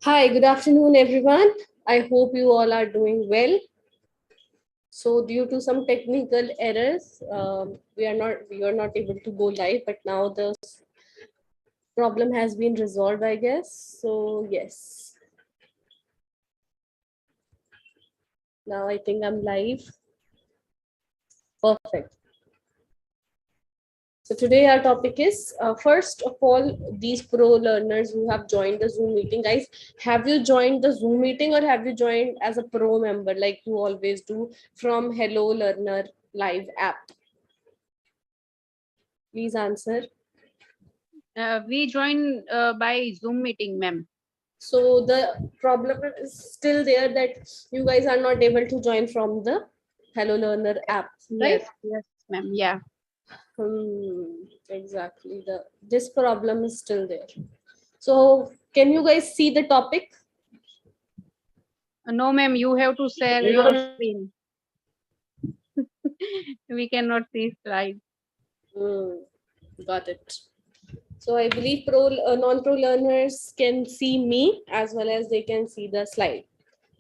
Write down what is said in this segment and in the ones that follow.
Hi, good afternoon, everyone. I hope you all are doing well. So, due to some technical errors, we are not able to go live. But now the problem has been resolved, I guess. So, yes. Now I think I'm live. Perfect. So today our topic is first of all, these pro learners who have joined the Zoom meeting. Guys, have you joined the Zoom meeting or have you joined as a pro member like you always do from Hello Learner Live app? Please answer. We join by Zoom meeting, ma'am. So the problem is still there that you guys are not able to join from the Hello Learner app, right? Yes, ma'am. Yeah. Exactly. This problem is still there. So can you guys see the topic? No, ma'am. You have to share your screen. We cannot see slide. Got it. So I believe non-pro learners can see me as well as they can see the slide.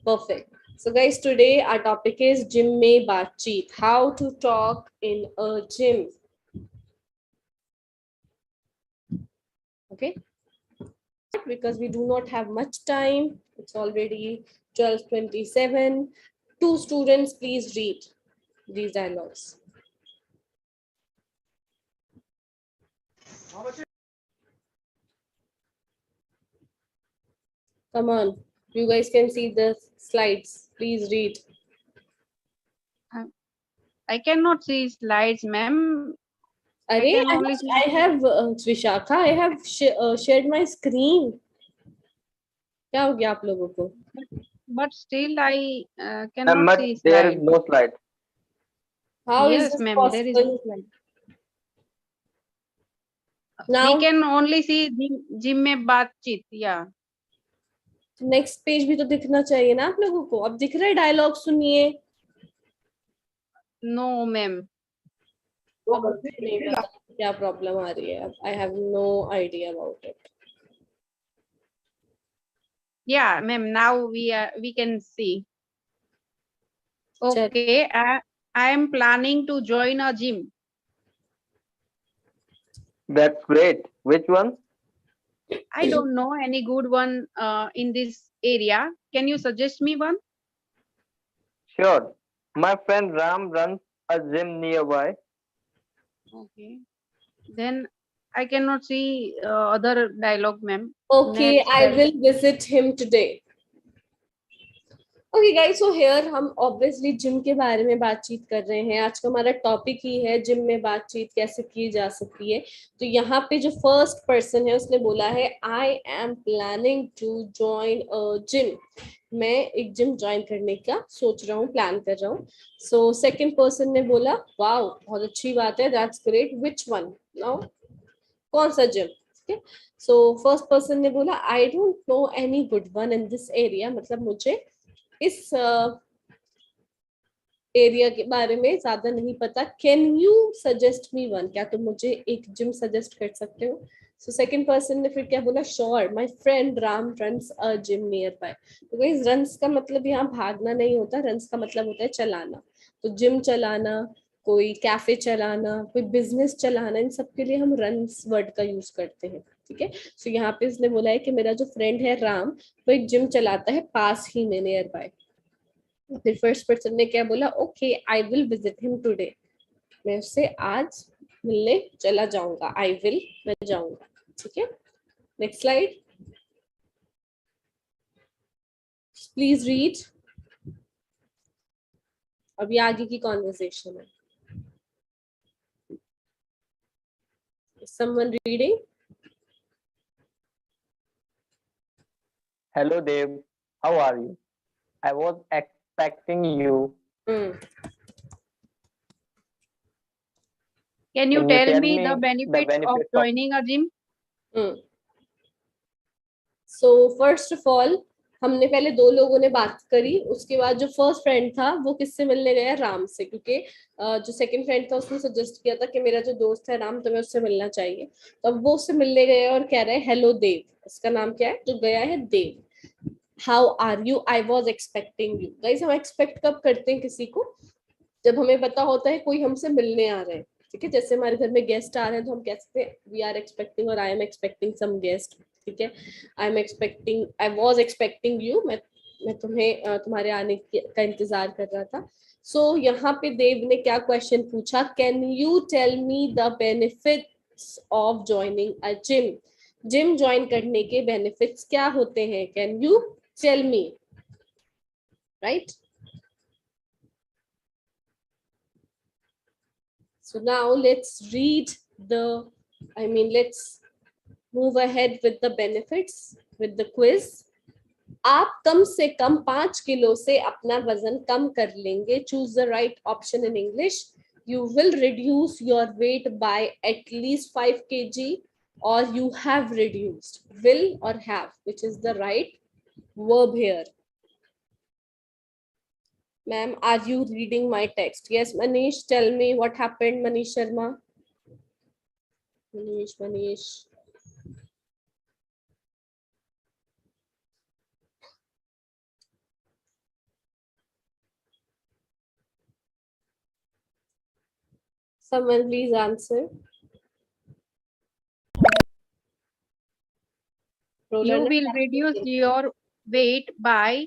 Perfect. So guys, today our topic is gym mein baatcheet. How to talk in a gym. Okay. Because we do not have much time. It's already 12:27. Two students, please read these dialogues. Come on. You guys can see the slides. Please read. I cannot see slides, ma'am. I Arey, can only see. I have Vishakha, I have shared my screen. क्या हो गया आप लोगों को? But still, I cannot see There is slide. no slide. How is Yes, this ma'am. There is no possible? slide. We Now, can only see gym में बातचीत. Yeah. Next page भी तो दिखना चाहिए ना आप लोगों को. अब दिख रहा है डायलॉग सुनिए. No, ma'am. क्या प्रॉब्लम आ रही है? I have no idea about it. Yeah, ma'am. Now we can see. Okay. I am planning to join a gym. That's great. Which one? I don't know any good one in this area. Can you suggest me one? Sure. My friend Ram runs a gym nearby. Okay. Then I cannot see other dialogue, ma'am. Okay, Next I dialogue. will visit him today. Okay guys, so here हम obviously gym के बारे में बातचीत कर रहे हैं. आज का हमारा टॉपिक ही है जिम में बातचीत कैसे की जा सकती है. तो यहाँ पे जो फर्स्ट पर्सन है उसने बोला है I am planning to join a gym. मैं एक जिम ज्वाइन करने का सोच रहा हूँ, प्लान कर रहा हूँ. सो सेकंड पर्सन ने बोला वाओ, बहुत अच्छी बात है, that's great, which one now, कौन सा जिम. सो फर्स्ट पर्सन ने बोला आई don't no any good one in this area. मतलब मुझे इस एरिया के बारे में ज्यादा नहीं पता. Can you suggest me one. क्या तुम मुझे एक जिम सजेस्ट कर सकते हो? सो सेकंड पर्सन ने फिर क्या बोला, sure, my friend Ram runs a gym near by. तो गाइस, रन्स का मतलब यहाँ भागना नहीं होता, रन्स का मतलब होता है चलाना. तो जिम चलाना, कोई कैफे चलाना, कोई बिजनेस चलाना, इन सब के लिए हम रन्स वर्ड का यूज करते हैं. ठीक है. सो यहाँ पे इसने बोला है कि मेरा जो फ्रेंड है राम, वो एक जिम चलाता है पास ही में, नियर बाय. फिर फर्स्ट पर्सन ने क्या बोला, okay I will visit him today. मैं उससे आज मिलने चला जाऊंगा. आई विल, मैं जाऊंगा. ठीक है. Next slide please read. अभी आगे की कॉन्वर्सेशन है. Someone reading. Hello, Dev. How are you? I was expecting you. Can you tell me the benefits of benefits of joining a gym? So first of all, हमने पहले दो लोगों ने बात करी. उसके बाद जो फर्स्ट फ्रेंड था वो किससे मिलने गया, राम से. क्योंकि जो सेकंड फ्रेंड था उसने सजेस्ट किया था कि मेरा जो दोस्त है राम, तुम्हें उससे मिलना चाहिए. तो अब वो उससे मिलने गया और कह रहे हैं हेलो देव. इसका नाम क्या है जो गया है, Dev. How are you, I was expecting you. Guys हम एक्सपेक्ट कब करते हैं किसी को, जब हमें पता होता है कोई हमसे मिलने आ रहे हैं, ठीक है। जैसे हमारे घर में गेस्ट आ रहे हैं तो हम कहते हैं वी आर एक्सपेक्टिंग, और I am expecting some guest, ठीक है। I am expecting, I was expecting you, मैं तुम्हें तुम्हारे आने का इंतजार कर रहा था। सो यहाँ पे देव ने क्या क्वेश्चन पूछा, can you tell me the benefits of joining a gym. Gym join करने के बेनिफिट्स क्या होते हैं, can you tell me, right. So now let's read the, let's move ahead with the benefits, with the quiz. आप कम से कम 5 kilo से अपना वजन कम कर लेंगे। Choose the right option in English. You will reduce your weight by at least 5 kg, or you have reduced. Will or have, which is the right verb here. Ma'am, are you reading my text? Yes, Manish, tell me what happened, Manish Sharma. Manish. Someone please answer. You will reduce your weight by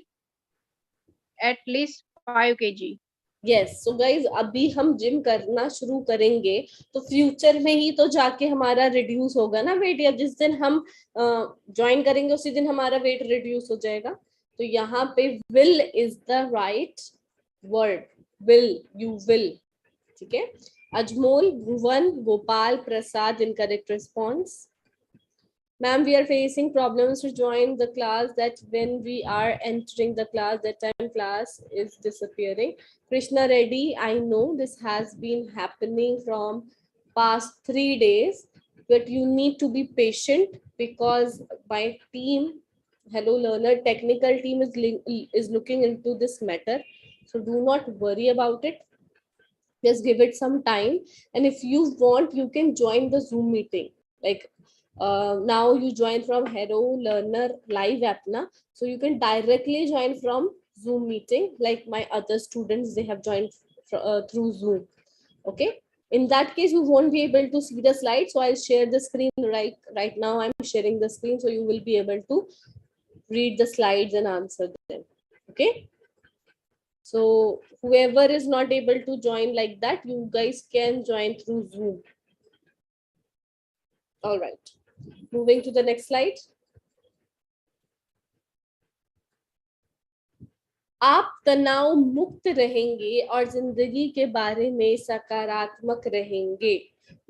at least 5 kg. Yes, so guys, अभी हम gym करना शुरू करेंगे तो future में ही तो जाके हमारा रिड्यूस होगा ना वेट, या जिस दिन हम ज्वाइन करेंगे उसी दिन हमारा वेट रिड्यूस हो जाएगा। तो यहाँ पे will is the right word, will, you will, ठीक है। Ajmol, Bhuvan, Gopal, Prasad, incorrect response. Ma'am, we are facing problems to join the class, that when we are entering the class, that time class is disappearing. Krishna Reddy, I know this has been happening from past 3 days, but you need to be patient because my team, Hello Learner, technical team is looking into this matter. So do not worry about it. Just give it some time. And if you want, you can join the Zoom meeting. Like now you join from Hello Learner live app na, so you can directly join from Zoom meeting, like my other students, they have joined through Zoom. Okay, in that case you won't be able to see the slide, so I'll share the screen right now. I'm sharing the screen, so you will be able to read the slides and answer them. Okay, so whoever is not able to join like that, you guys can join through Zoom. All right, moving to the next slide. आप तनाव मुक्त रहेंगे और जिंदगी के बारे में सकारात्मक रहेंगे।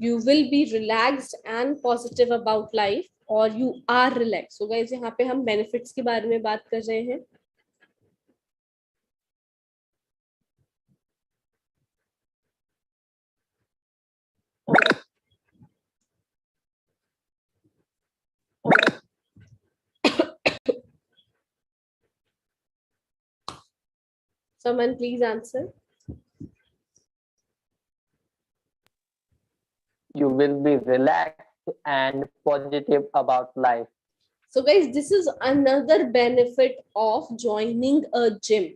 You will be relaxed and positive about life, और you are relax. So guys, यहाँ पे हम बेनिफिट्स के बारे में बात कर रहे हैं। Someone please answer. You will be relaxed and positive about life. So guys, this is another benefit of joining a gym.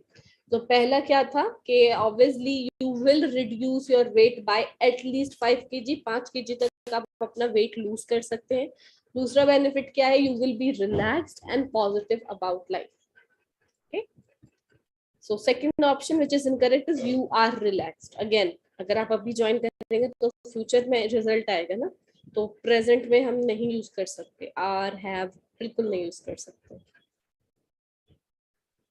तो पहला क्या था कि obviously you will reduce your weight by at least 5 kg, 5 kg तक आप अपना weight lose कर सकते हैं। दूसरा benefit क्या है, you will be relaxed and positive about life. Okay, so second option which is incorrect is you are relaxed. Again, अगर आप अभी ज्वाइन करेंगे तो फ्यूचर में रिजल्ट आएगा ना, तो प्रेजेंट में हम नहीं यूज कर सकते, आर हैव बिल्कुल नहीं यूज कर सकते।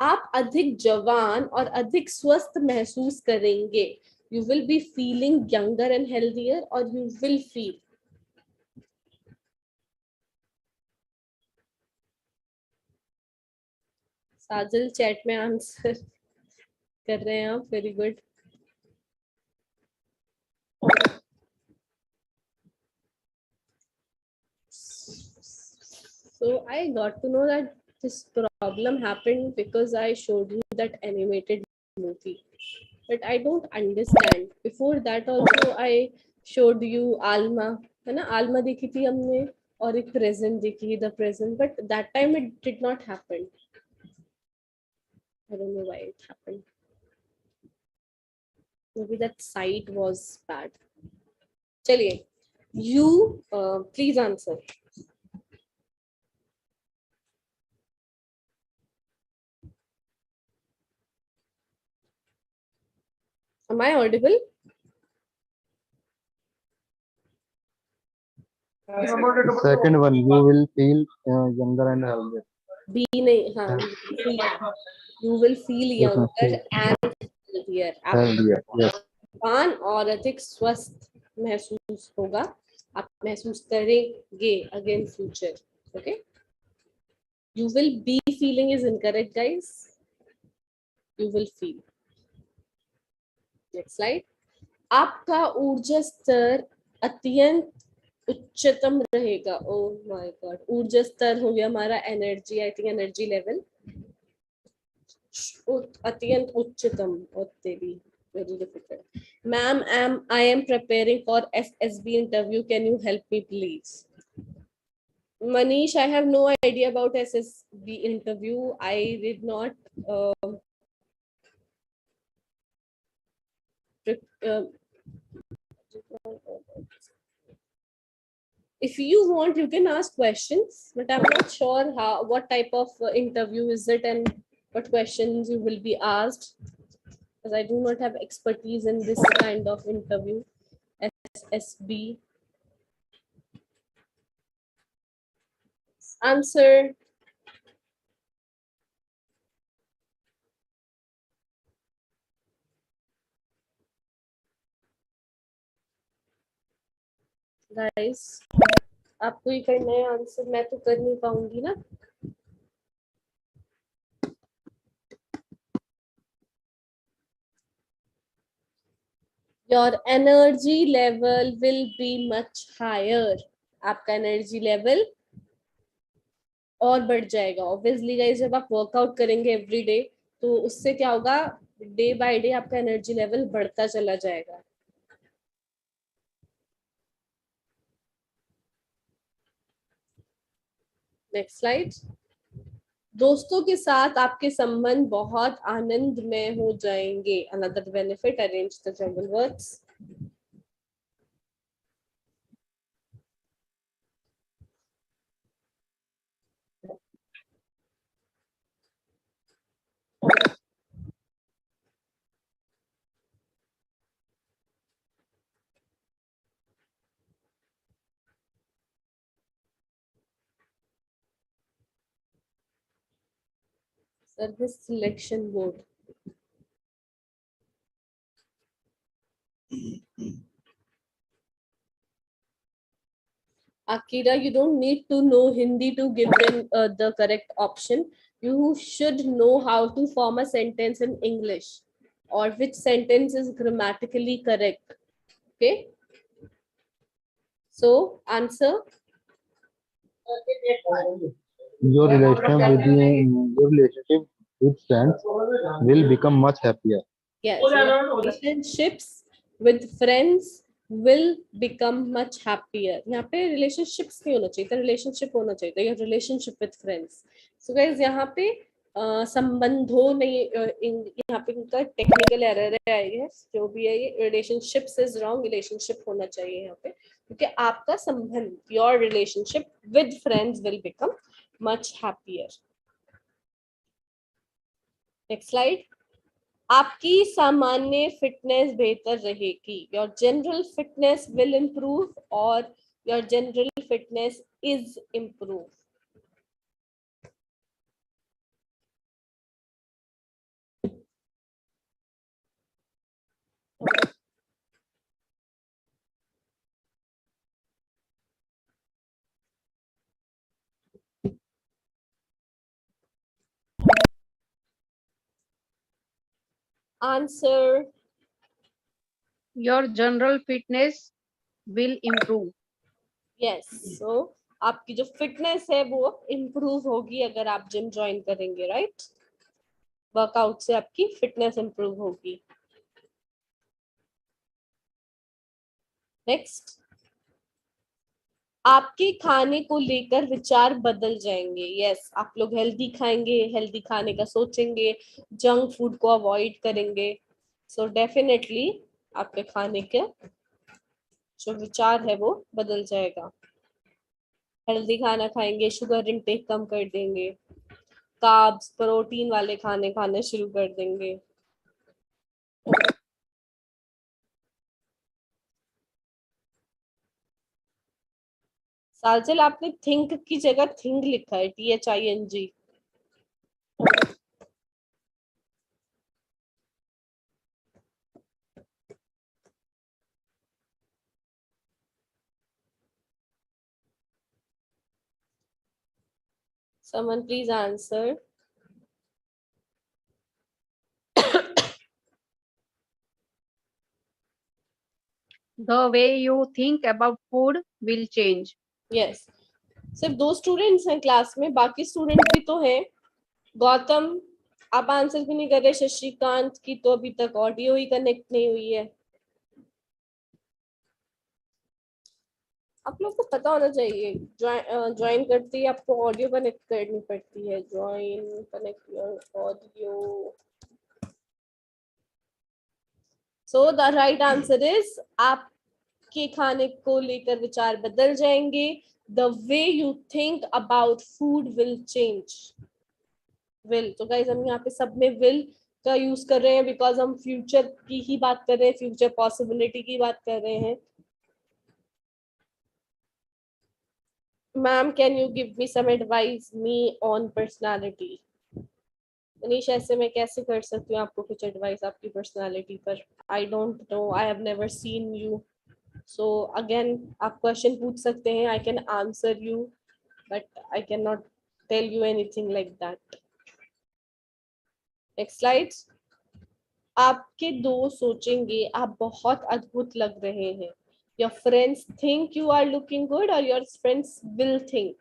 आप अधिक जवान और अधिक स्वस्थ महसूस करेंगे। You will be feeling younger and healthier, और यू विल फील। साजल चैट में आंसर कर रहे हैं आप, very good. So I got to know that this problem happened because I showed you that animated movie, but I don't understand. Before that also I showed you Alma, है ना, Alma देखी थी हमने, और एक present देखी, the present, but that time it did not happen. I don't know why it happened. Maybe that site was bad. Chaliye, you please answer. Am I audible? Second one, you will feel younger and healthier. B नहीं, हाँ, you will feel Yes, ma'am. younger and healthier. आप Healthier, yes. पान और अधिक स्वस्थ महसूस होगा, आप महसूस करेंगे again future. Okay, you will be feeling is incorrect, guys. You will feel. Next slide. आपका ऊर्जा स्तर अत्यंत उच्चतम रहेगा. ओह माय गॉड, ऊर्जा स्तर हो गया हमारा energy. I think energy level अत्यंत उच्चतम. और तेरी very difficult. Ma'am, I am preparing for SSB interview. Can you help me, please? Manish, I have no idea about SSB interview. I did not. If you want, you can ask questions, but I'm not sure what type of interview is it and what questions you will be asked, because I do not have expertise in this kind of interview. SSB. Answer. Guys, आपको ही करना है answer, मैं तो कर नहीं पाऊंगी ना. Your energy level will be much higher. आपका एनर्जी लेवल और बढ़ जाएगा. ऑब्वियसली गाइस, जब आप वर्कआउट करेंगे एवरी डे, तो उससे क्या होगा, डे बाय डे आपका एनर्जी लेवल बढ़ता चला जाएगा. Next slide. दोस्तों के साथ आपके संबंध बहुत आनंदमय हो जाएंगे. Another benefit, arrange the jungle words. Service selection board. Akira, you don't need to know Hindi to give them the correct option. You should know how to form a sentence in English, or which sentence is grammatically correct. Okay. So, answer. Your relationship with friends will become much happier. Yes. Relationships with friends will become much happier. यहाँ पे relationships नहीं होना चाहिए, relationship होना चाहिए. Your relationship with friends. So guys, यहाँ पे संबंधों नहीं, यहाँ पे इनका टेक्निकल एरर है, आई गेस. जो भी है ये relationships is wrong. relationship होना चाहिए यहाँ पे, क्योंकि आपका संबंध, your relationship with friends will become much happier. Next slide. आपकी सामान्य फिटनेस बेहतर रहेगी. Your general fitness will improve और your general fitness is improve. Answer. Your general fitness will improve. Yes. So आपकी जो फिटनेस है वो इम्प्रूव होगी अगर आप जिम ज्वाइन करेंगे, राइट. वर्कआउट से आपकी फिटनेस इम्प्रूव होगी. नेक्स्ट. आपके खाने को लेकर विचार बदल जाएंगे। यस, आप लोग हेल्दी खाएंगे, हेल्दी खाने का सोचेंगे, जंक फूड को अवॉइड करेंगे। सो डेफिनेटली आपके खाने के जो विचार है वो बदल जाएगा। हेल्दी खाना खाएंगे, शुगर इंटेक कम कर देंगे, कार्ब्स प्रोटीन वाले खाने खाने शुरू कर देंगे। साजिल, आपने थिंक की जगह थिंग लिखा है, THING। Someone please answer. The way you think about food will change. Yes. सिर्फ 2 स्टूडेंट्स हैं क्लास में, बाकी स्टूडेंट भी तो हैं। गौतम, आप आंसर भी नहीं कर रहे। शशिकांत की तो अभी तक ऑडियो ही कनेक्ट नहीं हुई है। आप लोग को पता होना चाहिए, ज्वाइन करते ही आपको ऑडियो कनेक्ट करनी पड़ती है। Join, connect your audio. So the right answer is, आपके खाने को लेकर विचार बदल जाएंगे। The way you think about food will change. Will, तो गाइस हम यहाँ पे सब में विल का यूज कर रहे हैं बिकॉज हम फ्यूचर की ही बात कर रहे हैं, फ्यूचर पॉसिबिलिटी की बात कर रहे हैं। Ma'am, can you give me some advice me on personality? Manish, ऐसे मैं कैसे कर सकती हूँ आपको कुछ एडवाइस आपकी पर्सनालिटी पर? I don't know, I have never seen you. So again आप क्वेश्चन पूछ सकते हैं, I can answer you, but I can not tell you anything like that. Next slide. आपके दोस्त सोचेंगे आप बहुत अद्भुत लग रहे हैं। Your friends think you are looking good और your friends will think.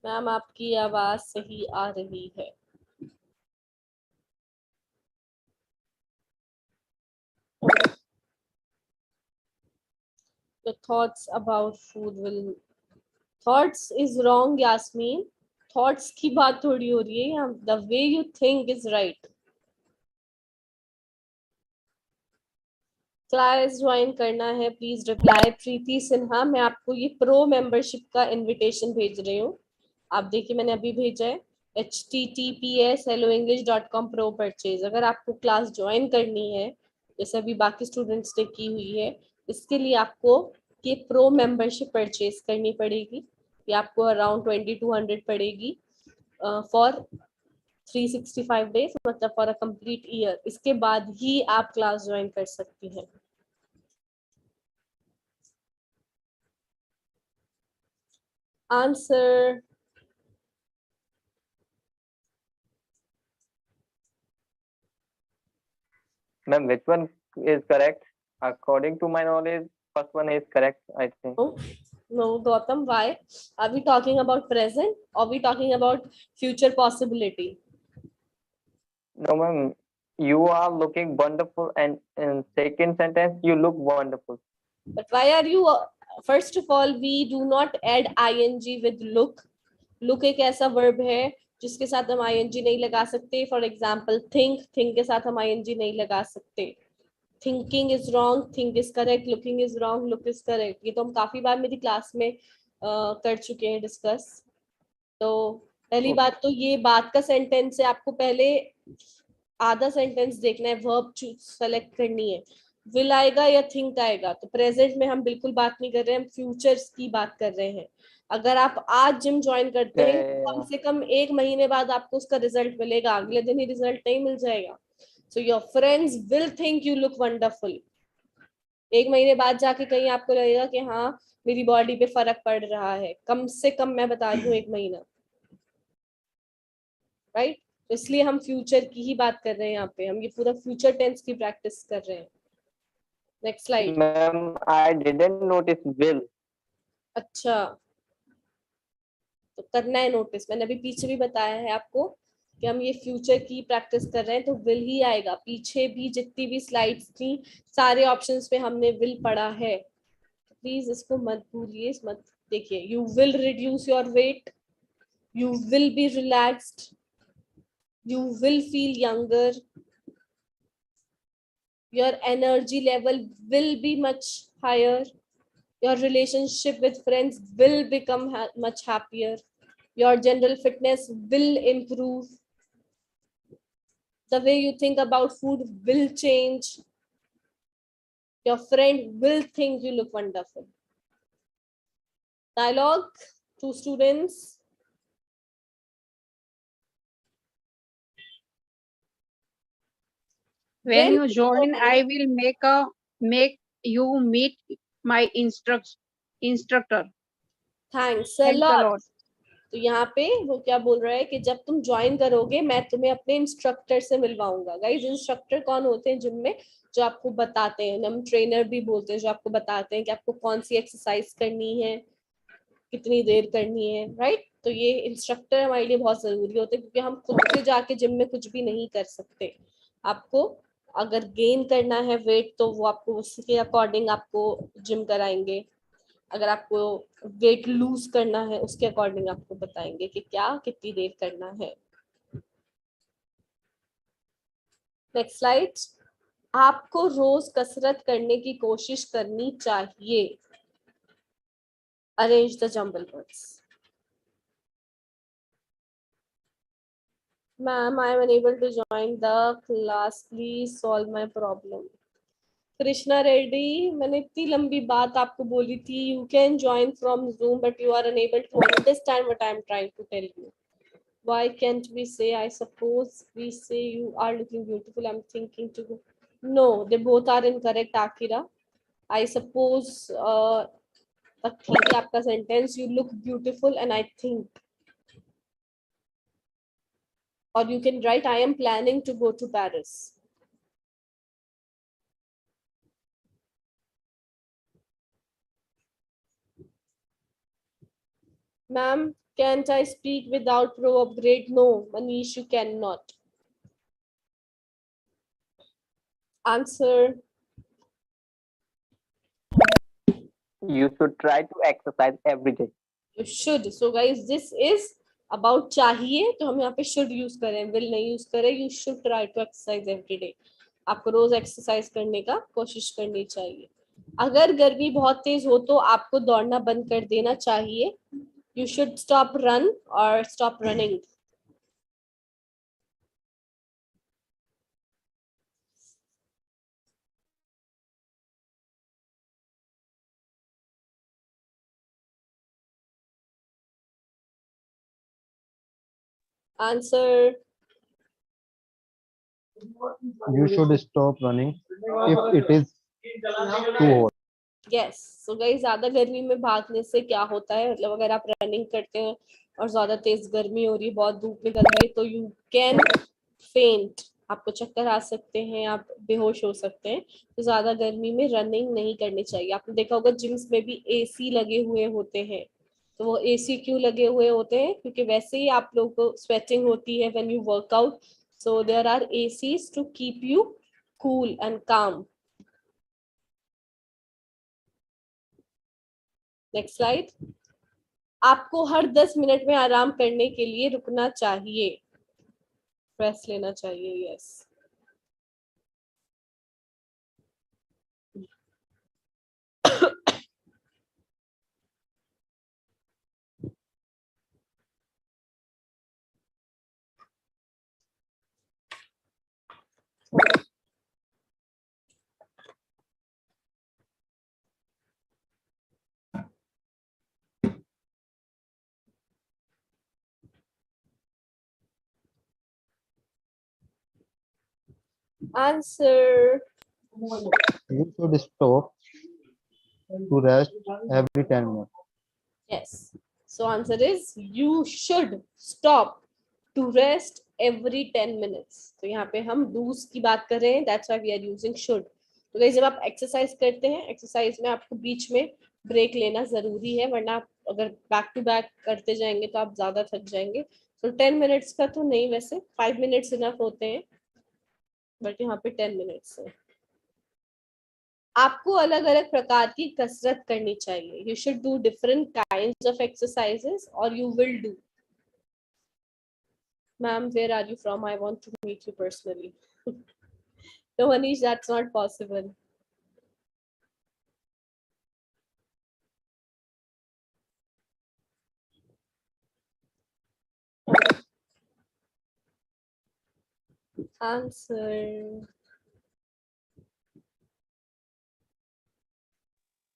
Ma'am, आपकी आवाज सही आ रही है। The thoughts about food will, thoughts is wrong, Yasmin. Thoughts की बात थोड़ी हो रही है यहाँ। The way you think is right. Class join करना है, प्लीज रिप्लाई। प्रीति सिन्हा, मैं आपको ये प्रो मेंबरशिप का इनविटेशन भेज रही हूँ। आप देखिए, मैंने अभी भेजा है, https://helloenglish.com pro परचेज। अगर आपको क्लास ज्वाइन करनी है, जैसे अभी बाकी स्टूडेंट्स ने की हुई है, इसके लिए आपको ये प्रो मेंबरशिप परचेज करनी पड़ेगी। ये आपको अराउंड 2200 पड़ेगी फॉर 365 डेज, मतलब फॉर अ कंप्लीट ईयर। इसके बाद ही आप क्लास ज्वाइन कर सकती हैं। Answer, Ma'am, which one is correct? According to my knowledge, first one is correct, I think. no, Gautam, why are we talking about present or we talking about future possibility? No, ma'am, you are looking wonderful, and in second sentence, you look wonderful. But why are you, first of all, we do not add ing with look. Look एक ऐसा verb है जिसके साथ हम ing नहीं लगा सकते। For example think, think के साथ हम ing नहीं लगा सकते। Thinking is wrong, think is correct. Looking is wrong, look is correct. ये तो हम काफी बार मेरी क्लास में कर चुके हैं डिस्कस। तो पहली बात तो ये बात का सेंटेंस है, आपको पहले आधा सेंटेंस देखना है, वर्ब सेलेक्ट करनी है। विल आएगा या थिंक आएगा? तो प्रेजेंट में हम बिल्कुल बात नहीं कर रहे हैं, हम फ्यूचर्स की बात कर रहे हैं। अगर आप आज जिम ज्वाइन करते हैं, तो कम से कम 1 महीने बाद आपको उसका रिजल्ट मिलेगा, अगले दिन ही रिजल्ट नहीं मिल जाएगा। So your friends will think you look wonderful. 1 महीने बाद जाके कहीं आपको लगेगा कि हाँ, मेरी बॉडी पे फर्क पड़ रहा है। कम से कम मैं बता रही हूँ 1 महीना, राइट? तो इसलिए हम फ्यूचर की ही बात कर रहे हैं यहाँ पे, हम ये पूरा फ्यूचर टेंस की प्रैक्टिस कर रहे हैं। Next slide. Ma'am, I didn't notice will. अच्छा, तो करना है नोटिस। मैंने अभी पीछे भी बताया है आपको कि हम ये फ्यूचर की प्रैक्टिस कर रहे हैं तो विल ही आएगा। पीछे भी जितनी भी स्लाइड्स थी सारे ऑप्शंस पे हमने विल पढ़ा है, प्लीज इसको मत भूलिए, मत देखिए। You will reduce your weight, you will be relaxed, you will feel younger, your energy level will be much higher, your relationship with friends will become much happier, your general fitness will improve, the way you think about food will change, your friend will think you look wonderful. Dialogue to students. When you join, I will make you meet my instructor. Thanks a Thanks a lot. lot. तो यहाँ पे वो क्या बोल रहा है कि जब तुम ज्वाइन करोगे मैं तुम्हें अपने इंस्ट्रक्टर से मिलवाऊंगा। गाइस इंस्ट्रक्टर कौन होते हैं जिम में? जो आपको बताते हैं, हम ट्रेनर भी बोलते हैं, जो आपको बताते हैं कि आपको कौन सी एक्सरसाइज करनी है, कितनी देर करनी है, राइट। तो ये इंस्ट्रक्टर हमारे लिए बहुत जरूरी होते हैं क्योंकि हम खुद से जाके जिम में कुछ भी नहीं कर सकते। आपको अगर गेन करना है वेट तो वो आपको उसके अकॉर्डिंग आपको जिम कराएंगे, अगर आपको वेट लूज करना है उसके अकॉर्डिंग आपको बताएंगे कि क्या कितनी देर करना है। Next slide. आपको रोज कसरत करने की कोशिश करनी चाहिए। Arrange the jumble words. Ma'am I am unable to join the class, please solve my problem. Krishna Reddy, मैंने इतनी लंबी बात आपको बोली थी, you can join from Zoom but you are unable to understand what I am trying to tell you. Why can't we say, I suppose we say you are looking beautiful, I'm thinking to go. No, they both are incorrect, Akira. I suppose ठीक है आपका sentence, you look beautiful and I think. Or you can write, I am planning to go to Paris. Ma'am, can't I speak without pro upgrade? No, Manish, you cannot. Answer. You should try to exercise every day. You should. So guys, this is about चाहिए, तो हम यहाँ पे should use करें, will नहीं use करें। You should try to exercise every day. आपको रोज exercise करने का कोशिश करनी चाहिए। अगर गर्मी बहुत तेज हो तो आपको दौड़ना बंद कर देना चाहिए। You should stop run or stop running. Answer. You should stop running if it is too hot. Yes. So guys, ज्यादा गर्मी में भागने से क्या होता है, मतलब अगर आप रनिंग करते हैं और ज्यादा तेज गर्मी हो रही है, बहुत धूप निकल रही है, तो यू कैन फेंट, आपको चक्कर आ सकते हैं, आप बेहोश हो सकते हैं। तो ज्यादा गर्मी में रनिंग नहीं करनी चाहिए। आपने देखा होगा जिम्स में भी एसी लगे हुए होते हैं। तो वो एसी क्यों लगे हुए होते हैं? क्योंकि वैसे ही आप लोगों को स्वेटिंग होती है when you workout, so there are ACs to keep you cool and calm. Next slide. आपको हर 10 मिनट में आराम करने के लिए रुकना चाहिए, रेस्ट लेना चाहिए। Yes. Answer. You should stop to rest every 10 minutes. Yes. So answer is you should stop to rest every 10 minutes. तो यहाँ पे हम do's की बात कर रहे हैं, that's why we are using should. तो guys, जब आप एक्सरसाइज करते हैं, एक्सरसाइज में आपको बीच में ब्रेक लेना जरूरी है, वरना आप अगर बैक टू बैक करते जाएंगे तो आप ज्यादा थक जाएंगे। तो 10 मिनट्स का तो नहीं, वैसे 5 मिनट्स इनफ होते हैं, बट यहाँ पे 10 मिनट्स है। आपको अलग अलग प्रकार की कसरत करनी चाहिए। You should do different kinds of exercises और you will do. Ma'am, where are you from? I want to meet you personally. No, Manish, that's not possible. Answer.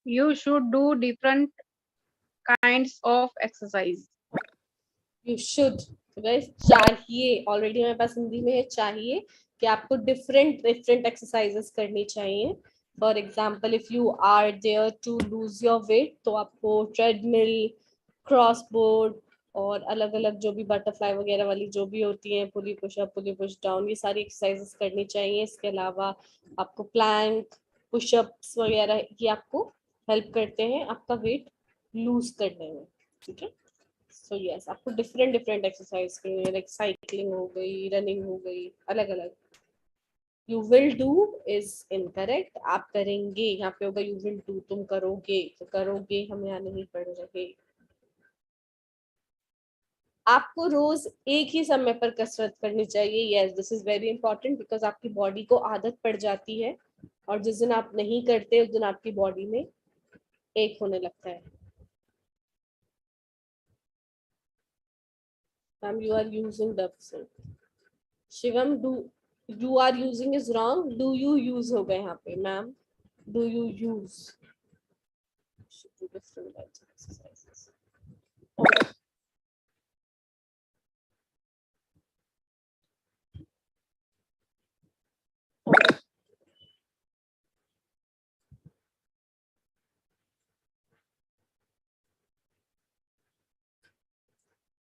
You should do different kinds of exercise. You should. तो guys, चाहिए, already मेरे पास हिंदी में है चाहिए, कि आपको different different exercises करनी चाहिए। For example, if you are there to lose your weight, तो आपको ट्रेडमिल, क्रॉस बोर्ड और अलग अलग जो भी बटरफ्लाई वगैरह वाली जो भी होती हैं, पुली पुशअप, पुली पुश डाउन, ये सारी एक्सरसाइजेस करनी चाहिए। इसके अलावा आपको प्लैंक, पुशअप्स वगैरह ये आपको हेल्प करते हैं आपका वेट लूज करने में। ठीक है, सो यस, आपको डिफरेंट डिफरेंट एक्सरसाइज करनी है, लाइक साइकिलिंग हो गई, रनिंग हो गई, अलग अलग। You will do is incorrect, आप करेंगे, यहाँ पे होगा यू विल डू, तुम करोगे, तो करोगे हम यहाँ नहीं पढ़ रहे। आपको रोज एक ही समय पर कसरत करनी चाहिए। Yes, this is very important, because आपकी बॉडी को आदत पड़ जाती है, और जिस दिन आप नहीं करते उस दिन आपकी बॉडी में एक होने लगता है। Ma'am, you are using dub. Shivam, do you are using is wrong, do you use होगा यहाँ पे। Ma'am, do you use,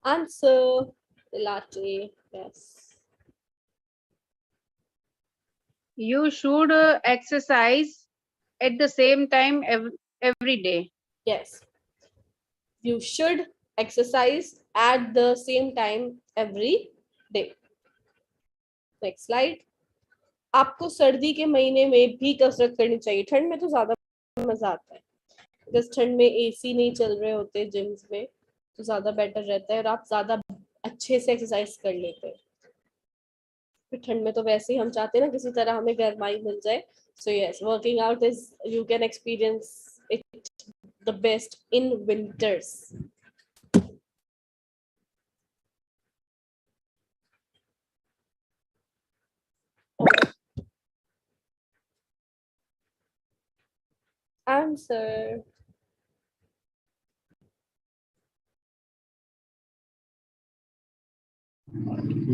answer latte. Yes. You should exercise at the same time every day. Yes. You should exercise at the same time every day. Next slide. आपको सर्दी के महीने में भी कसरत करनी चाहिए। ठंड में तो ज्यादा मजा आता है, बिकॉज ठंड में एसी नहीं चल रहे होते जिम्स में, तो ज्यादा बेटर रहता है और आप ज्यादा अच्छे से एक्सरसाइज कर लेते हैं। फिर ठंड में तो वैसे ही हम चाहते हैं ना किसी तरह हमें गर्माई मिल जाए। So yes, working out is, you can experience it the best in winters. Answer.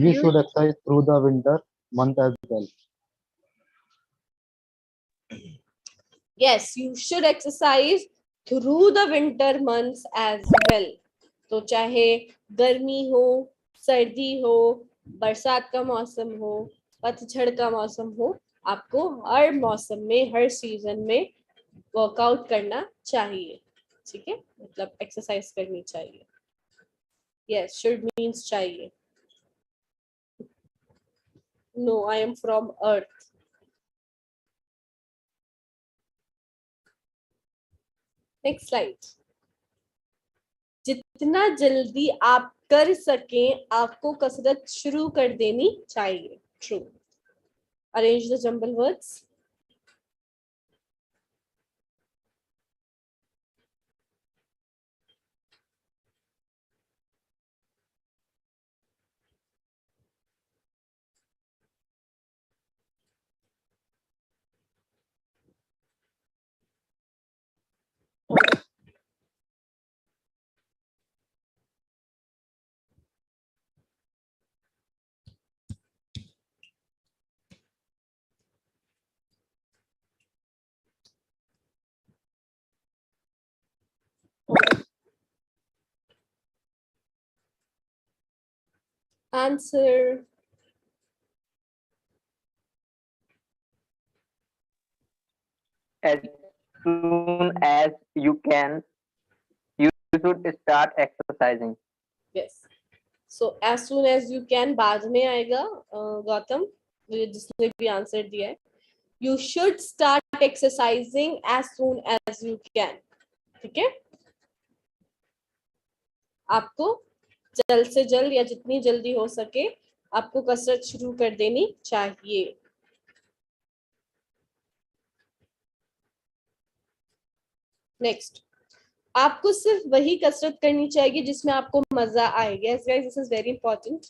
You should exercise through the winter month as well. Yes, you should exercise through the winter months as well. तो चाहे गर्मी हो, सर्दी हो, बरसात का मौसम हो, पतझड़ का मौसम हो, आपको हर मौसम में, हर सीजन में वर्कआउट करना चाहिए। ठीक है, मतलब एक्सरसाइज करनी चाहिए। यस, शुड मीन्स चाहिए। No, I am from earth. Next slide. जितना जल्दी आप कर सकें आपको कसरत शुरू कर देनी चाहिए। True. Arrange the jumble words. Answer. As soon as you can, you should start exercising. Yes. So as soon as you can बाद में आएगा गौतम जिसने भी आंसर दिया है. You should start exercising as soon as you can. ठीक है? आपको जल्द से जल्द या जितनी जल्दी हो सके आपको कसरत शुरू कर देनी चाहिए. नेक्स्ट, आपको सिर्फ वही कसरत करनी चाहिए जिसमें आपको मजा आए. Yes guys, this is very important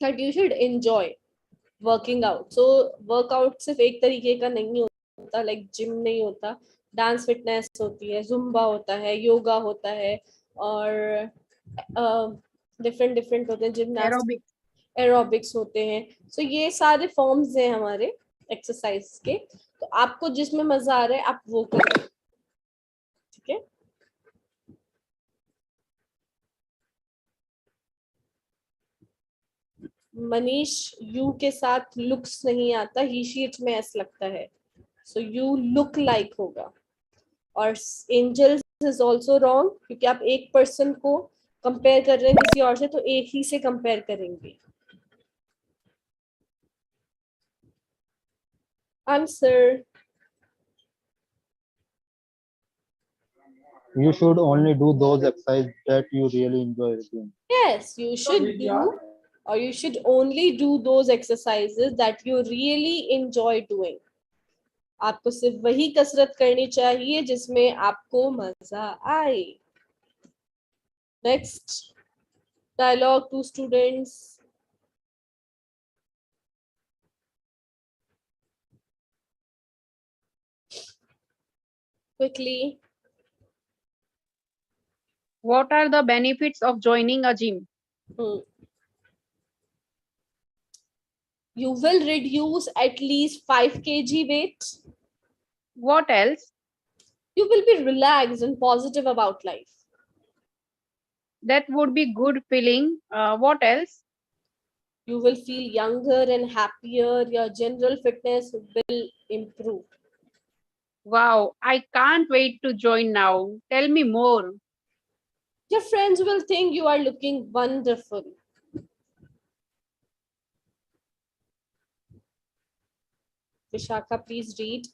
that you should enjoy working out. So workout सिर्फ एक तरीके का नहीं होता, लाइक जिम नहीं होता. डांस फिटनेस होती है, जुम्बा होता है, योगा होता है और डिफरेंट डिफरेंट होते हैं, जिम्नास्टिक, एरोबिक्स होते हैं. सो ये सारे फॉर्म्स हैं हमारे एक्सरसाइज के. तो आपको जिसमें मजा आ रहा है आप वो करें. ठीक है? मनीष, यू के साथ लुक्स नहीं आता, ही शीट में एस लगता है. सो यू लुक लाइक होगा. और एंजल्स इज ऑल्सो रॉन्ग क्योंकि आप एक पर्सन को कंपेयर कर रहे हैं किसी और से, तो एक ही से कंपेयर करेंगे. Answer. You should only do those exercises that you really enjoy doing. Yes, you should do, or you should only do those exercises that you really enjoy doing. आपको सिर्फ वही कसरत करनी चाहिए जिसमें आपको मजा आए. Next, dialogue to students. Quickly. What are the benefits of joining a gym? You will reduce at least 5 kg weight. What else? You will be relaxed and positive about life. That would be good feeling. What else? You will feel younger and happier. Your general fitness will improve. Wow, I can't wait to join now. Tell me more. Your friends will think you are looking wonderful. Vishakha, please read.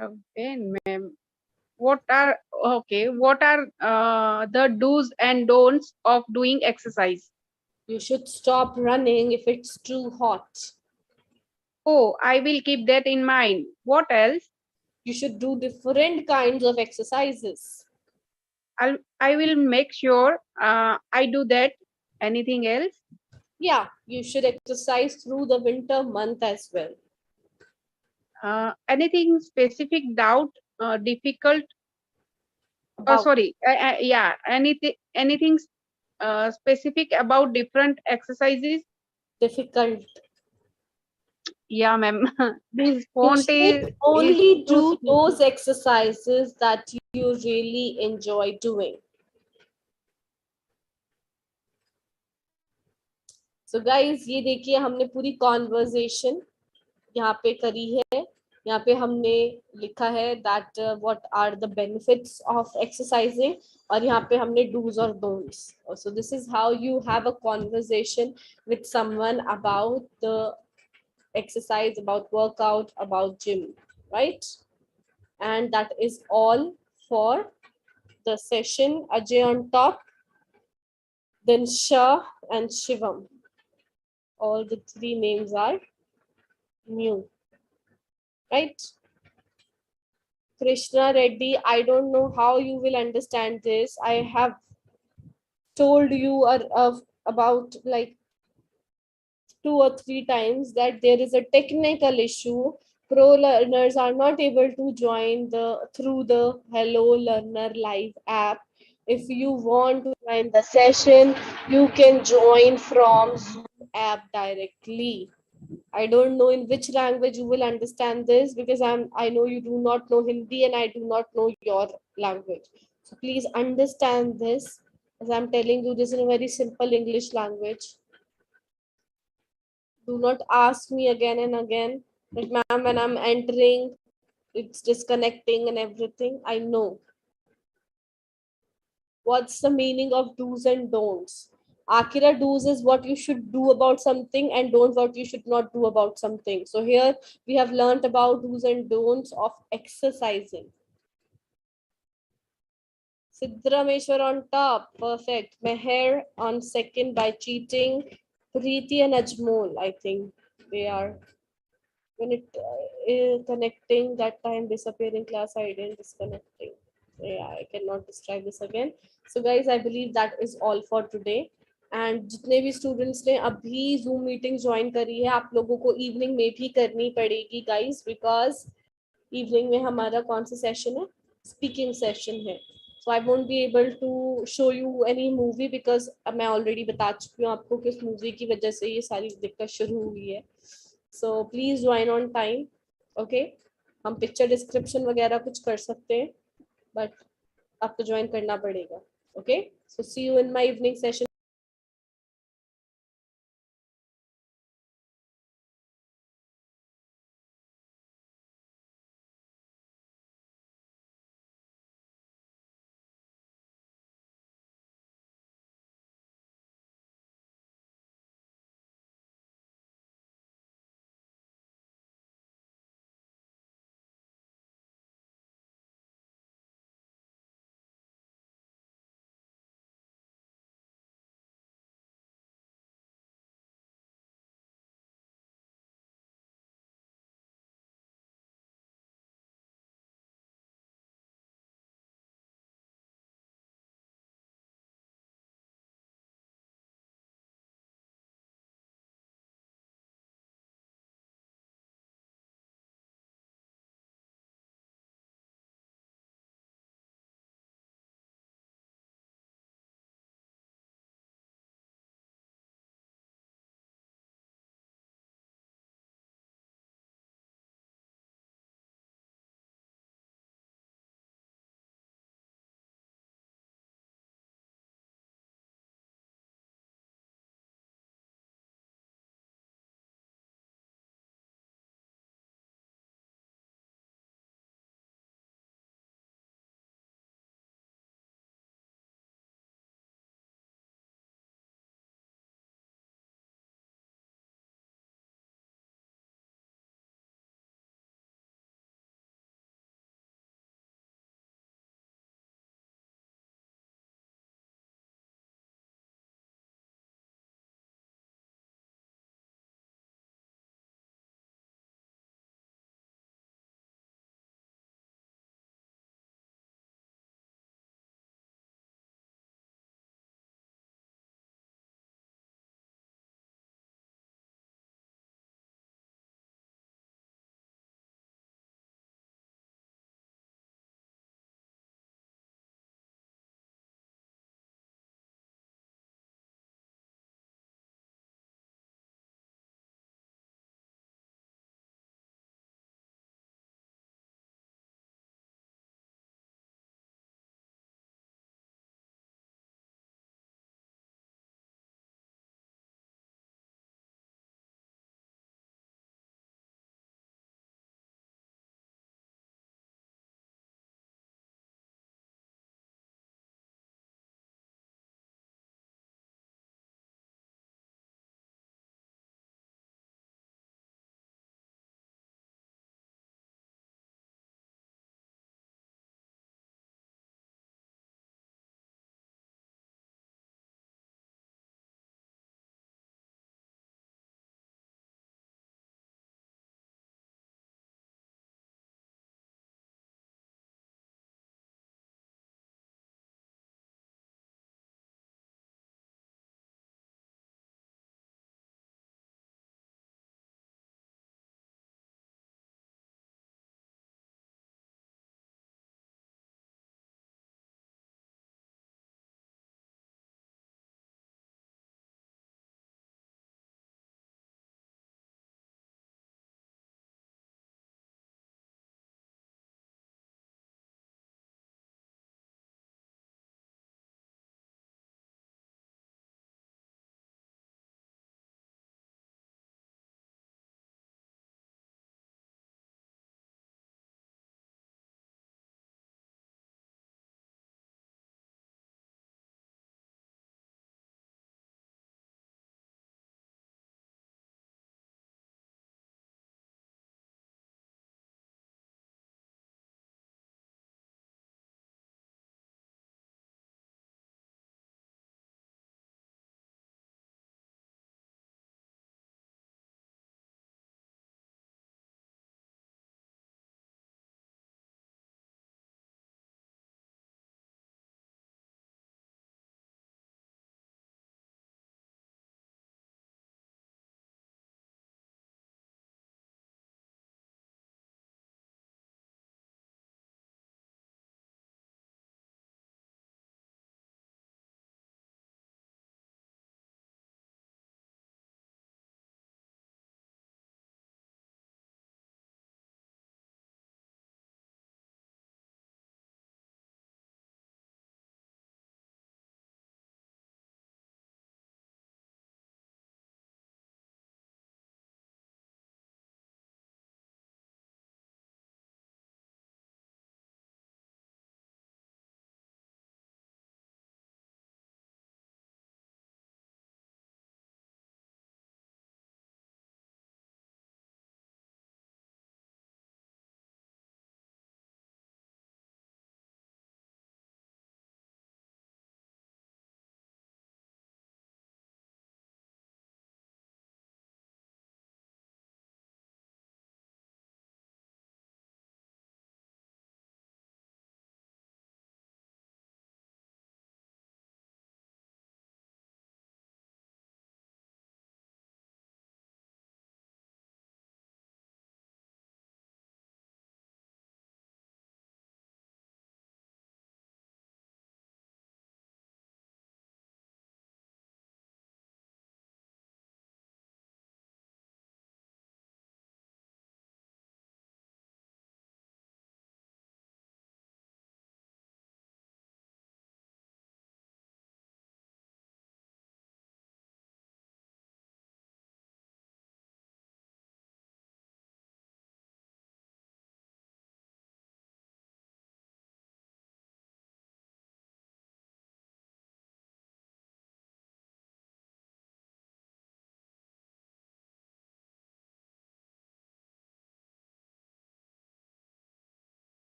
Okay, ma'am. What are the do's and don'ts of doing exercise? You should stop running if it's too hot. Oh, I will keep that in mind. What else? You should do different kinds of exercises. I will make sure I do that. Anything else? Yeah, you should exercise through the winter month as well. Anything specific, doubt, difficult? About- Sorry. Yeah. Anything specific about different exercises? Difficult. Yeah, ma'am. This You font should only is do those exercises that you really enjoy doing. So guys, ये देखिए हमने पूरी conversation यहाँ पे करी है. यहाँ पे हमने लिखा है that what are the benefits of exercising, और यहाँ पे हमने do's और don'ts. So this is how you have a conversation with someone about the exercise, about workout, about gym, right? And that is all for the session. Ajay on top, then Shah and Shivam. All the three names are new, right? Krishna Reddy, I don't know how you will understand this. I have told you about like 2 or 3 times that there is a technical issue. Pro learners are not able to join through the Hello Learner Live app. If you want to join the session, you can join from Zoom app directly. I don't know in which language you will understand this, because I know you do not know Hindi and I do not know your language. So please understand this, as I'm telling you this in a very simple English language. Do not ask me again and again that, ma'am, when I'm entering, it's disconnecting and everything. I know. What's the meaning of do's and don'ts? Akira do's is what you should do about something and don't what you should not do about something. So here we have learned about do's and don'ts of exercising. Sidrameshwar on top, perfect. Meher on second by cheating. Preeti and Ajmol, I think they are. When it connecting, that time disappearing class ID disconnecting. Yeah, I cannot describe this again. So guys, I believe that is all for today. And जितने भी students ने अभी zoom meeting join करी है आप लोगों को evening में भी करनी पड़ेगी गाइस, बिकॉज इवनिंग में हमारा कौन सा सेशन है, स्पीकिंग सेशन है. So I won't be able to show you any movie because मैं ऑलरेडी बता चुकी हूँ आपको कि उस मूवी की वजह से ये सारी दिक्कत शुरू हुई है. So please join on time. Okay, हम पिक्चर डिस्क्रिप्शन वगैरह कुछ कर सकते हैं बट आपको ज्वाइन करना पड़ेगा. Okay, so see you in my evening session.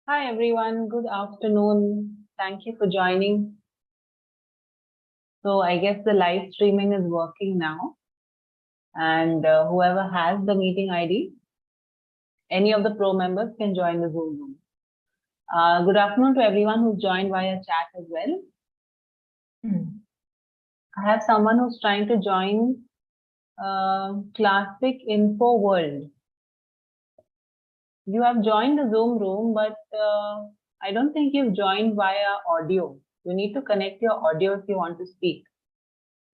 Hi everyone, good afternoon. Thank you for joining. So I guess the live streaming is working now, and whoever has the meeting ID, any of the pro members can join the Zoom room. Good afternoon to everyone who's joined via chat as well. I have someone who's trying to join Classic Info World. You have joined the Zoom room, but I don't think you've joined via audio. You need to connect your audio if you want to speak.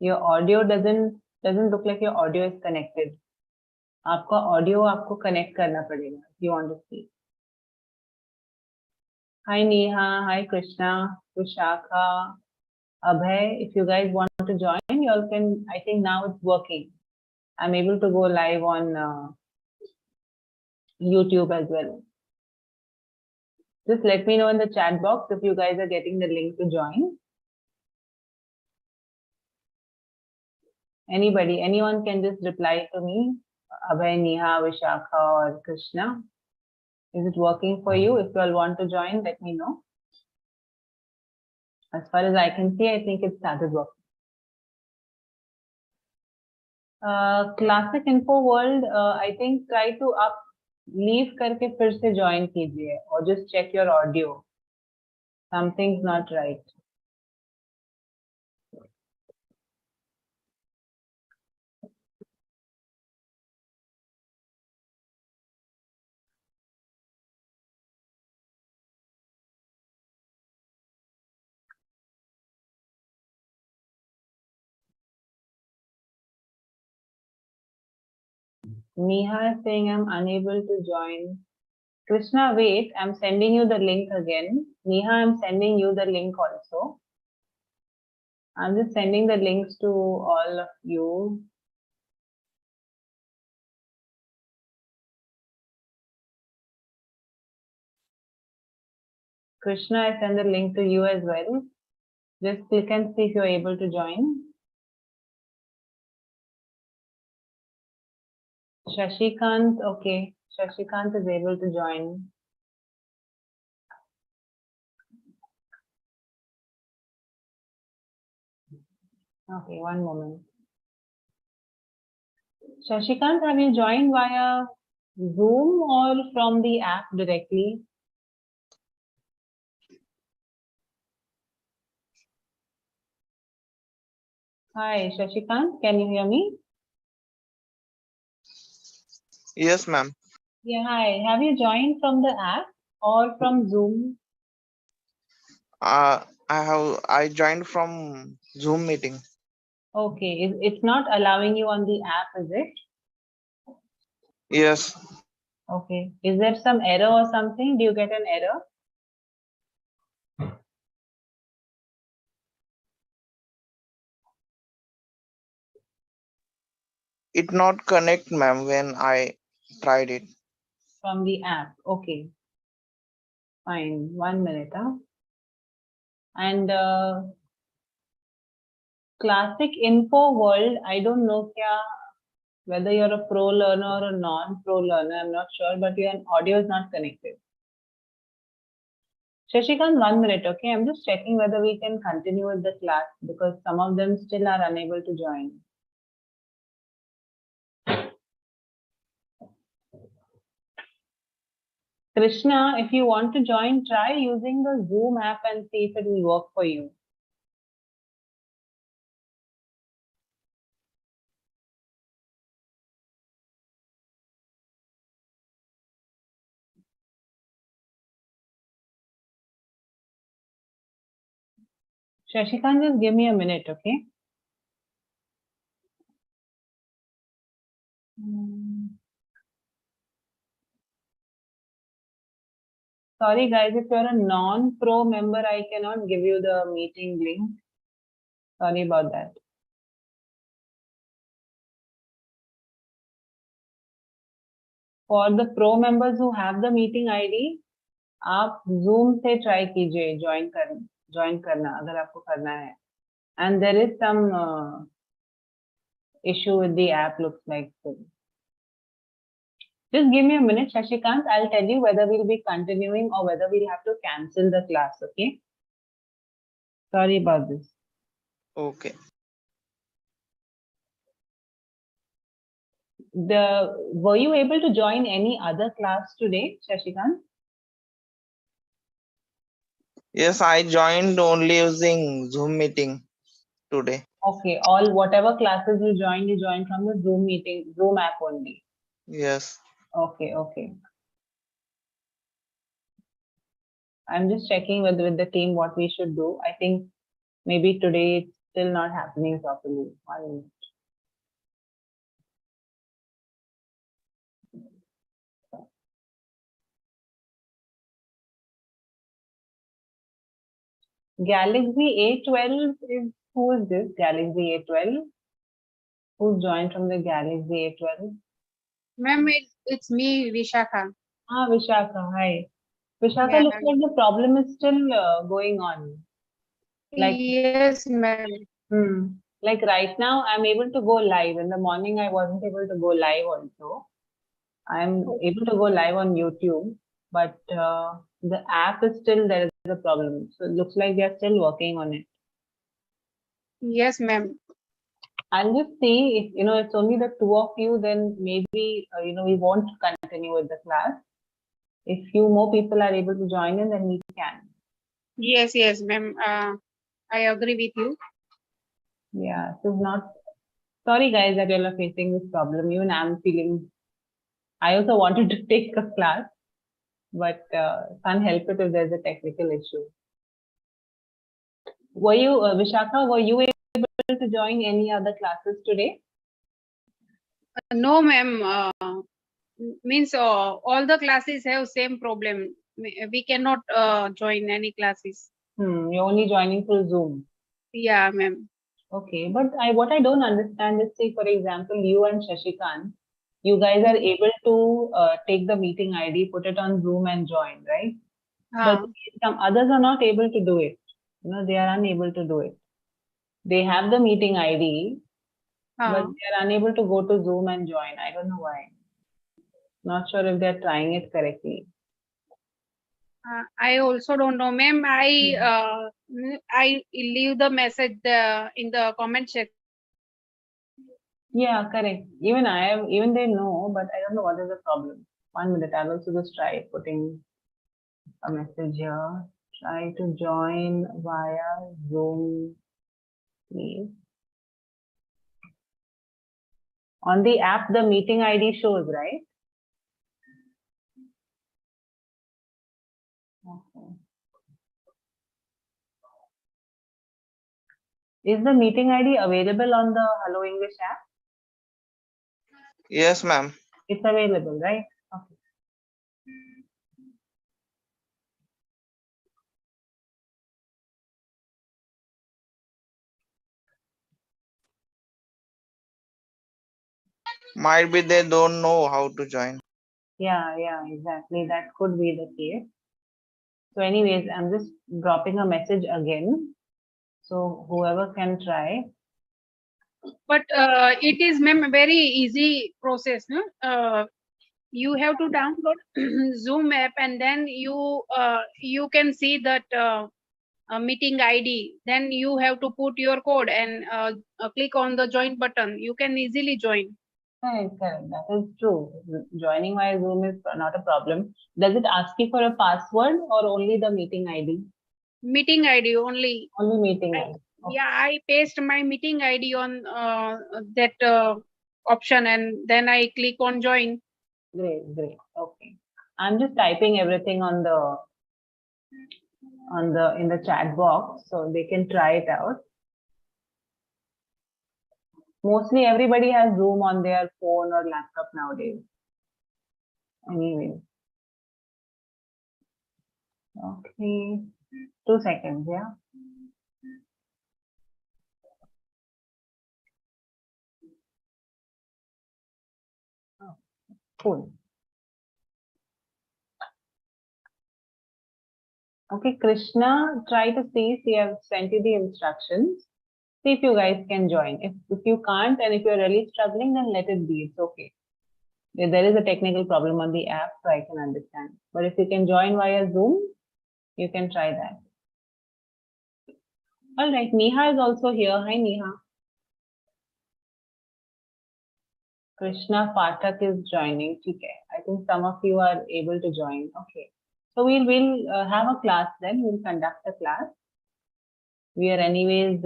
Your audio doesn't look like your audio is connected. आपका audio आपको connect करना पड़ेगा if you want to speak. Hi Neha, hi Krishna, Vishakha, Abhay. If you guys want to join, you all can. I think now it's working. I'm able to go live on YouTube as well. Just let me know in the chat box if you guys are getting the link to join. Anybody, anyone can just reply to me. Abhay, Neha, Vishakha, or Krishna. Is it working for you? If you all want to join, let me know. As far as I can see, I think it started working. Classic Info World, I think try to leave करके फिर से join कीजिए or just check your audio. Something's not right. Neha is saying I'm unable to join. Krishna, wait, I'm sending you the link again. Neha, I'm sending you the link also. I'm just sending the links to all of you. Krishna, I send the link to you as well. Just click and see if you're able to join. Shashikant, okay. Shashikant is able to join. Okay, one moment. Shashikant, have you joined via Zoom or from the app directly? Hi, Shashikant, can you hear me? Yes, ma'am. Yeah, hi. Have you joined from the app or from Zoom? I joined from Zoom meeting. Okay, it's not allowing you on the app, is it? Yes. Okay. Is there some error or something? Do you get an error? It not connect, ma'am, when I tried it. From the app. Okay. Fine. 1 minute. Huh? And Classic Info World, I don't know whether you're a pro learner or a non-pro learner, I'm not sure, but your audio is not connected. Shashikant, 1 minute, okay? I'm just checking whether we can continue with the class because some of them still are unable to join. Krishna, if you want to join, try using the Zoom app and see if it will work for you. Shashikant, just give me a minute, okay? Sorry guys, if you're a non-pro member, I cannot give you the meeting link. Sorry about that. For the pro members who have the meeting ID, आप Zoom से try कीजिए join करना अगर आपको करना है. And there is some issue with the app looks like. Just give me a minute, Shashikant. I'll tell you whether we'll be continuing or whether we'll have to cancel the class, okay? Sorry about this. Okay. Were you able to join any other class today, Shashikant? Yes, I joined only using Zoom meeting today. Okay, whatever classes you joined from the Zoom meeting, Zoom app only. Yes. Okay, okay. I'm just checking with the team what we should do. I think maybe today it's still not happening properly. 1 minute. Galaxy A12 is, who is this? Galaxy A12? Who's joined from the Galaxy A12? Ma'am, it's me, Vishakha. Ah, Vishakha, hi. Vishakha, Yeah. looks like the problem is still going on. Like, Yes, ma'am. like right now, I'm able to go live. In the morning, I wasn't able to go live also. I'm able to go live on YouTube, but the app is still, there is a problem. So it looks like they are still working on it. Yes, ma'am. I'll just see if, it's only the two of you, then maybe, we won't continue with the class. If few more people are able to join in, then we can. Yes, ma'am. I agree with you. Yeah, so not, sorry guys that you are facing this problem. Even I'm feeling, I also wanted to take a class, but can't help it if there's a technical issue. Were you, Vishakha, were you able to join any other classes today? No, ma'am. Means all the classes have same problem. We cannot join any classes. You're only joining through Zoom. Yeah, ma'am. Okay, but what I don't understand is, say, for example, you and Shashikant, you guys are able to take the meeting ID, put it on Zoom and join, right? But some others are not able to do it. They are unable to do it. They have the meeting ID, but they are unable to go to Zoom and join. I don't know why. Not sure if they're trying it correctly. I also don't know, ma'am. I leave the message in the comment section. Yeah, correct. Even they know, but I don't know what is the problem. 1 minute, I'll also just try putting a message here. Try to join via Zoom, please. On the app, the meeting ID shows, right? Okay. Is the meeting ID available on the Hello English app? Yes, ma'am. It's available, right? Okay. Might be they don't know how to join. Yeah, exactly. That could be the case. So anyways, I'm just dropping a message again. So whoever can try. But it is, ma'am, very easy process. No? You have to download Zoom app, and then you can see that meeting ID. Then you have to put your code and click on the join button. You can easily join. Correct. That is true. Joining via Zoom is not a problem. Does it ask you for a password or only the meeting ID? Meeting ID only. Only meeting ID. Okay. Yeah, I paste my meeting ID on that option, and then I click on join. Great. Okay. I'm just typing everything in the chat box so they can try it out. Mostly everybody has Zoom on their phone or laptop nowadays. Anyway. Okay. 2 seconds, yeah. Oh, cool. Okay, Krishna, try to see if I have sent you the instructions. See if you guys can join. If you can't and if you're really struggling, then let it be. It's okay. There is a technical problem on the app, so I can understand. But if you can join via Zoom, you can try that. All right, Neha is also here. Hi, Neha. Krishna Pathak is joining. Okay, I think some of you are able to join. Okay, so we'll have a class then. We'll conduct a class. We are anyways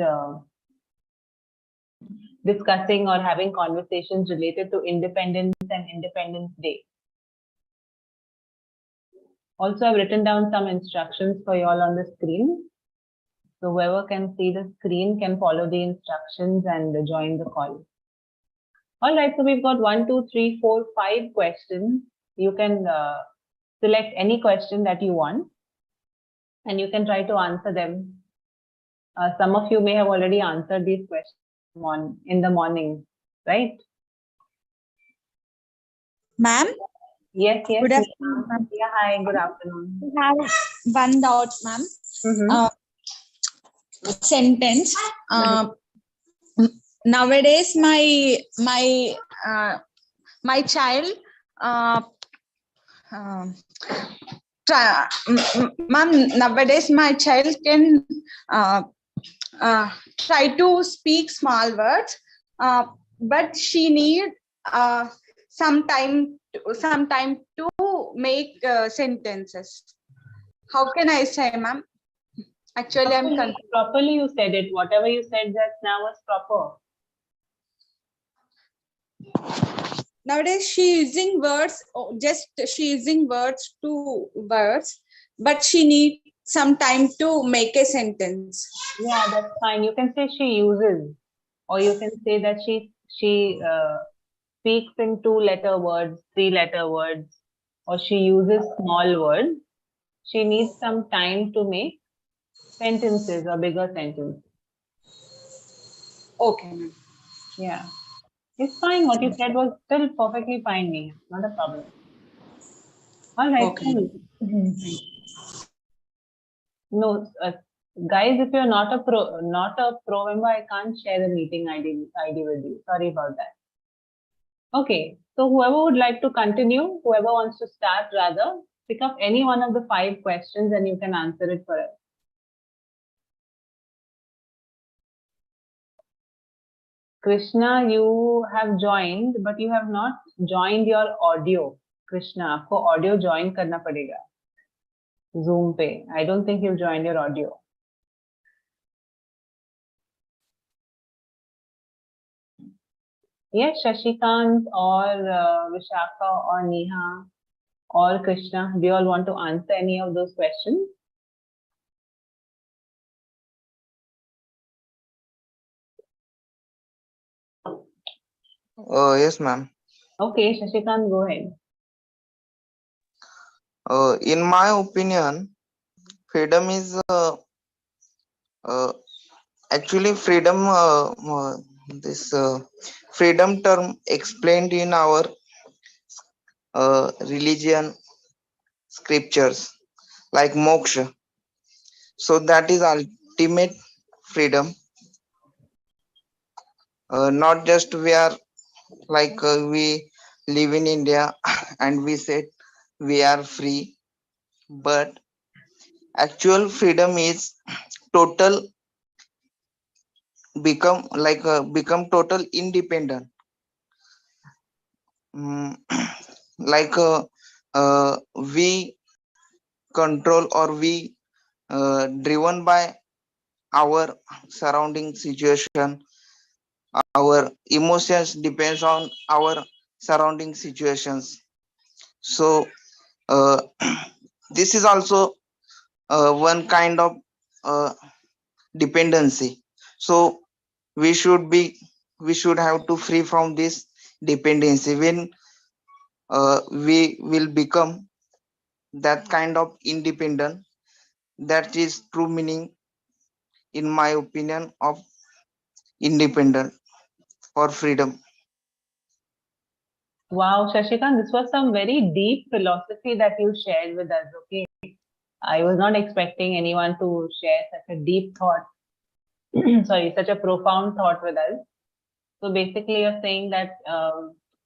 discussing or having conversations related to independence and Independence Day. Also, I've written down some instructions for you all on the screen. So whoever can see the screen can follow the instructions and join the call. All right, so we've got 1, 2, 3, 4, 5 questions. You can select any question that you want and you can try to answer them. Some of you may have already answered these questions in the morning, right? Ma'am, Yes, yes. good afternoon, ma'am. Yeah, hi, good afternoon. I have one doubt, ma'am. Mhm. Sentence. Nowadays, my child, ma'am. Nowadays, my child can try to speak small words, but she need some time to make sentences. How can I say, ma'am? Actually, I'm confused. Properly you said it. Whatever you said just now was proper. Nowadays, she using words, she using words to words, but she need some time to make a sentence. Yeah, that's fine. You can say she uses, or you can say that she speaks in 2-letter words, 3-letter words, or she uses small words. She needs some time to make sentences or bigger sentences. Okay, ma'am. Yeah, it's fine. What you said was still perfectly fine, Neha. Not a problem. All right. Okay. Cool. No, guys, if you're not a pro member, I can't share the meeting ID with you. Sorry about that. Okay, so whoever would like to continue, whoever wants to start rather, pick up any one of the 5 questions and you can answer it for us. Krishna, you have joined, but you have not joined your audio. Krishna, आपको audio join करना पड़ेगा Zoom पे. I don't think you've joined your audio. Yes, Shashikant or Vishakha or Neha or Krishna, do you all want to answer any of those questions? Yes, ma'am. Okay, Shashikant, go ahead. In my opinion, freedom is actually freedom. This freedom term explained in our religion scriptures like moksha. So that is ultimate freedom. Not just we are like we live in India and we said we are free, but actual freedom is total become total independent. Like we control or we driven by our surrounding situation. Our emotions depends on our surrounding situations. So this is also one kind of dependency. So we should have to free from this dependency. When we will become that kind of independent, that is true meaning, in my opinion, of independent or freedom. Wow, Shashikant, this was some very deep philosophy that you shared with us. Okay, I was not expecting anyone to share such a deep thought. Sorry, such a profound thought with us. So basically, you're saying that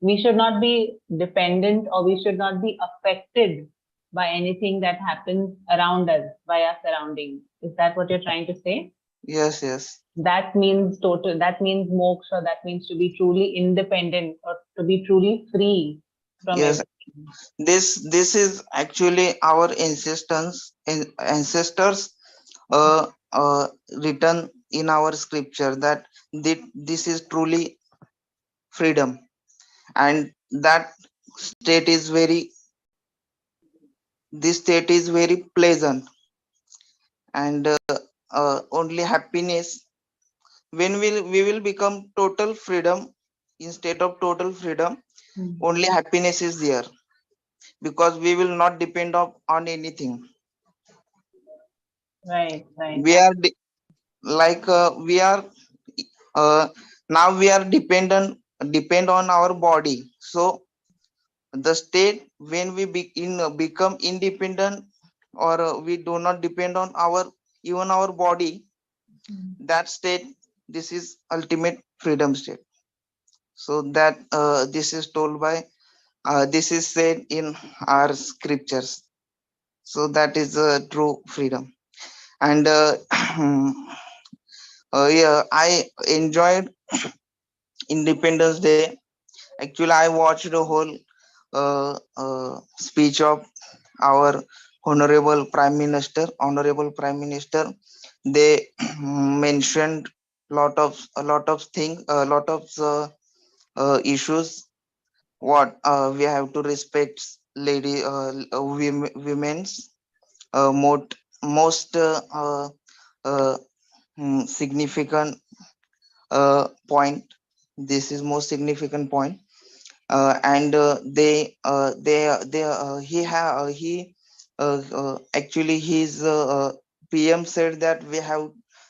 we should not be dependent, or we should not be affected by anything that happens around us, by our surroundings. Is that what you're trying to say? Yes, yes. That means that means moksha, that means to be truly independent, or to be truly free from Yes. everything. This is actually our ancestors written in our scripture, that this is truly freedom, and that state is very this state is very pleasant, and only happiness when we will become total freedom. Instead of total freedom, only happiness is there, because we will not depend on anything. Right, right. We are we are now we are depend on our body. So the state when we become independent, or we do not depend on even our body, that state, this is ultimate freedom state. So that this is told by this is said in our scriptures. So that is true freedom. And yeah, I enjoyed Independence Day. Actually, I watched the whole speech of our honorable prime minister. They mentioned a lot of things, a lot of issues. What we have to respect women's most significant point. This is most significant point. And actually his PM said that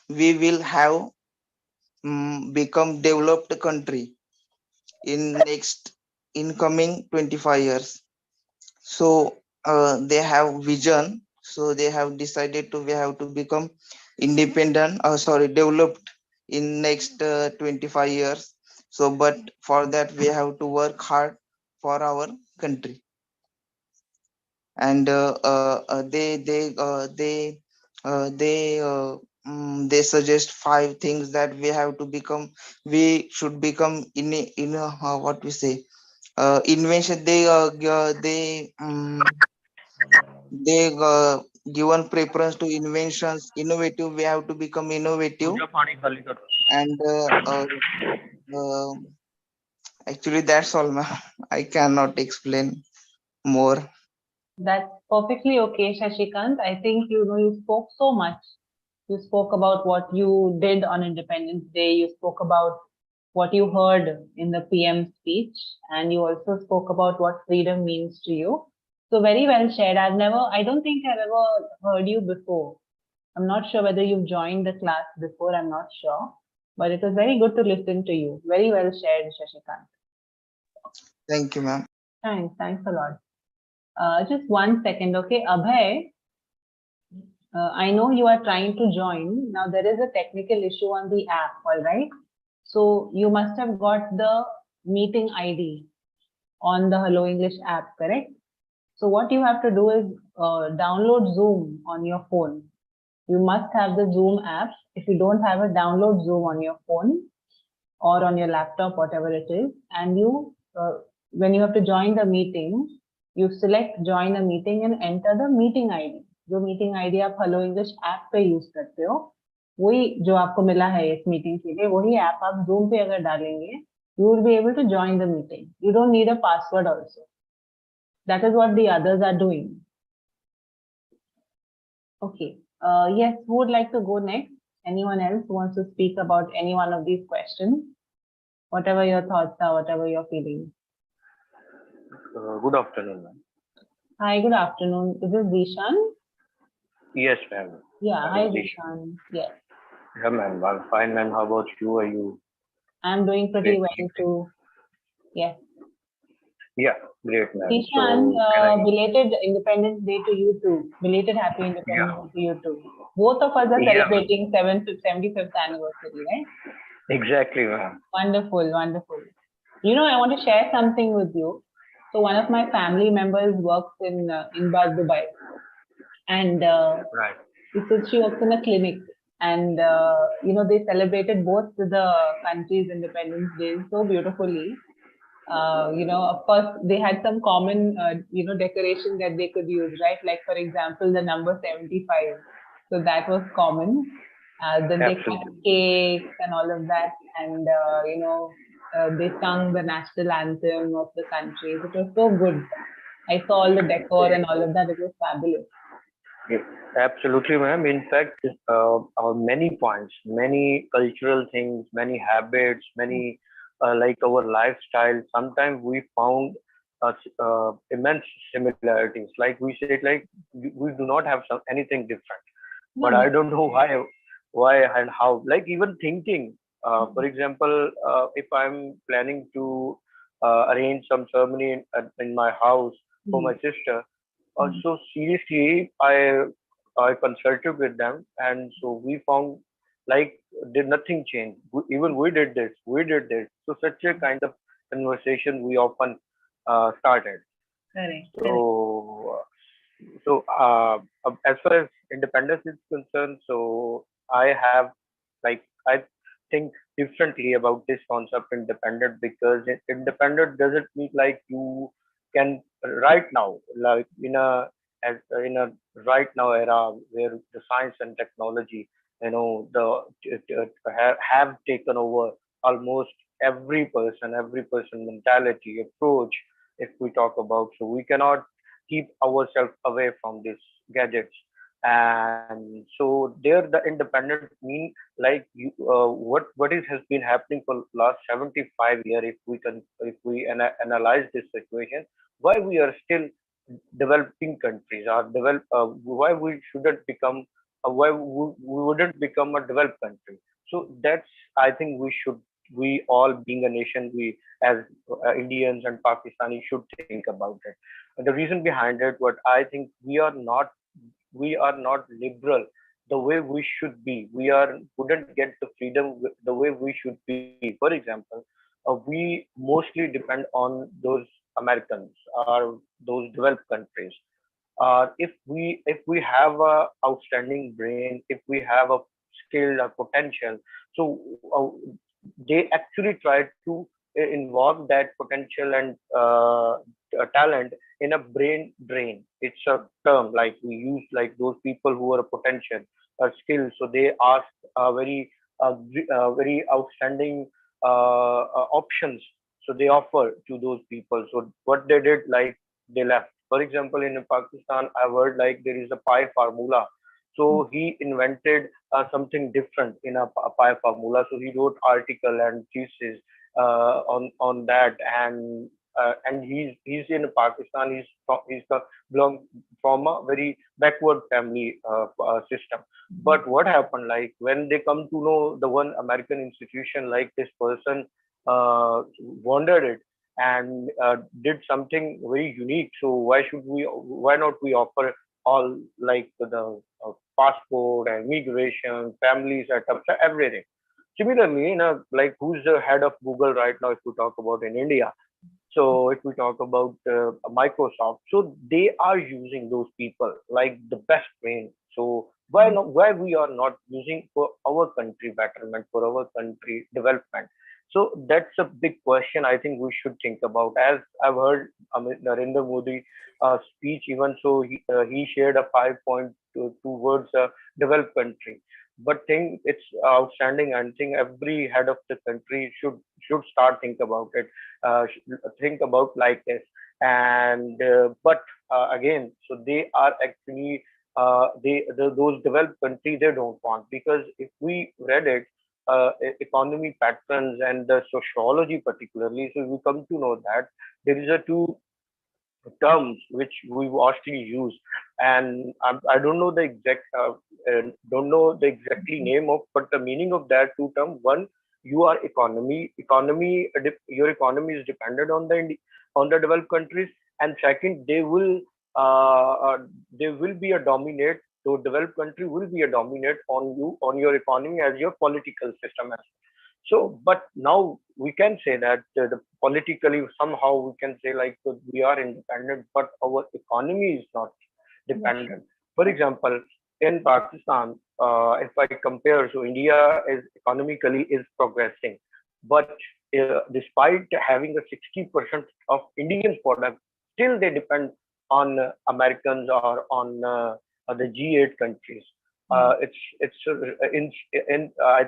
we will have become developed country in next incoming 25 years. So they have vision, so they have decided we have to become developed in next 25 years. So but for that we have to work hard for our country. And they suggest 5 things that we should become in what we say invention. They given preference to inventions, innovative. We have to become innovative. And uh, actually that's all, ma'am. I cannot explain more. That's perfectly okay, Shashikant. I think you spoke so much. You spoke about what you did on Independence Day. You spoke about what you heard in the PM speech, and you also spoke about what freedom means to you. So very well shared. I don't think I've ever heard you before. I'm not sure whether you've joined the class before. I'm not sure, but it was very good to listen to you. Very well shared, Shashikant. Thank you, ma'am. Thanks a lot. Just 1 second, okay, Abhay. I know you are trying to join. Now there is a technical issue on the app, all right? So you must have got the meeting ID on the Hello English app, correct? So what you have to do is download Zoom on your phone. You must have the Zoom app. If you don't have it, download Zoom on your phone or on your laptop, whatever it is. And when you have to join the meeting, you select join a meeting and enter the meeting ID. जो meeting ID आप hello English app पे use करते हो, वही जो आपको मिला है इस मीटिंग के लिए, वही ऐप आप जूम पे अगर डालेंगे, you will be able to join the meeting. You don't need a password also. That is what the others are doing. Okay. Yes, who would like to go next? Anyone else who wants to speak about any one of these questions? Whatever your thoughts are, whatever you're feeling. Good afternoon, ma'am. Hi, good afternoon. Is this Zishan? Yes, ma'am. Yeah, hi, Zishan. Yes. Yeah, ma'am. I'm fine, ma'am. How about you? Are you? I'm doing pretty well too. Yes. Yeah, great, ma'am. Zishan, So, belated Independence Day to you too. Belated Happy Independence Day to you too. Both of us are celebrating 75th anniversary, right? Exactly, ma'am. Wonderful, wonderful. I want to share something with you. So one of my family members works in Dubai, and Right. she works in a clinic, and they celebrated both the country's Independence Day so beautifully. Of course, they had some common, decoration that they could use, right? Like, for example, the number 75. So that was common. Then they cut Absolutely. cakes and all of that. And, they sung the national anthem of the country. It was so good. I saw all the decor and all of that. It was fabulous. Yeah, absolutely, ma'am. In fact, many points, many cultural things, many habits, many like our lifestyle. Sometimes we found immense similarities. Like we said, like we do not have anything different. But No. I don't know why and how. Like even thinking. For example, if I'm planning to arrange some ceremony in my house for my sister, so seriously, I consulted with them, and so we found like did nothing change. Even we did this, we did this. So such a kind of conversation we often started. Correct. So as far as independence is concerned, so I have like I think differently about this concept independent, because independent doesn't mean like you can right now, like in a right now era where the science and technology, have taken over almost every person mentality approach. If we talk about, so we cannot keep ourselves away from these gadgets. And so there the independent mean like what is has been happening for last 75 years. If we analyze this situation, why we are still developing countries, or why we shouldn't become we wouldn't become a developed country. So that's, I think we all being a nation, we as Indians and Pakistanis should think about it. And the reason behind it, what I think, we are not liberal the way we should be. We are wouldn't get the freedom the way we should be. For example, we mostly depend on those Americans or those developed countries. If we have a outstanding brain, if we have a skill or potential, so they actually try to involve that potential and talent in a brain drain. It's a term like we use, like those people who are a potential skill. So they ask very outstanding options. So they offer to those people. So what they did, like they left. For example, in Pakistan, I've heard like there is a pi formula. So he invented something different in a pi formula. So he wrote article and thesis on that, and he's in Pakistan. Belong from a very backward family system. But what happened, like when they come to know the one American institution, like this person wandered it and did something very unique. So why not we offer all like the passport and immigration, family setups, everything. Similarly, like who's the head of Google right now, if we talk about in India? So if we talk about Microsoft, so they are using those people like the best brain. So why not? Why we are not using for our country betterment, for our country development? So that's a big question. I think we should think about. As I've heard Narendra Modi speech, even so he shared a 5 point towards a developed country. But think it's outstanding, and think every head of the country should start think about it, think about like this. And but again, so they are actually those developed countries, they don't want, because if we read it, economy patterns and the sociology particularly, so we come to know that there is a two terms which we vastly use, and I don't know the don't know the exactly name of, but the meaning of that two term. One, you are your economy is dependent on the developed countries, and second, they will be a dominate. So developed country will be a dominate on you, on your economy, as your political system as. So, but now we can say that politically somehow we can say like we are independent, but our economy is not dependent. For example, in Pakistan, if I compare, so India is economically is progressing, but despite having a 60% of Indian product, still they depend on Americans or on the G8 countries. I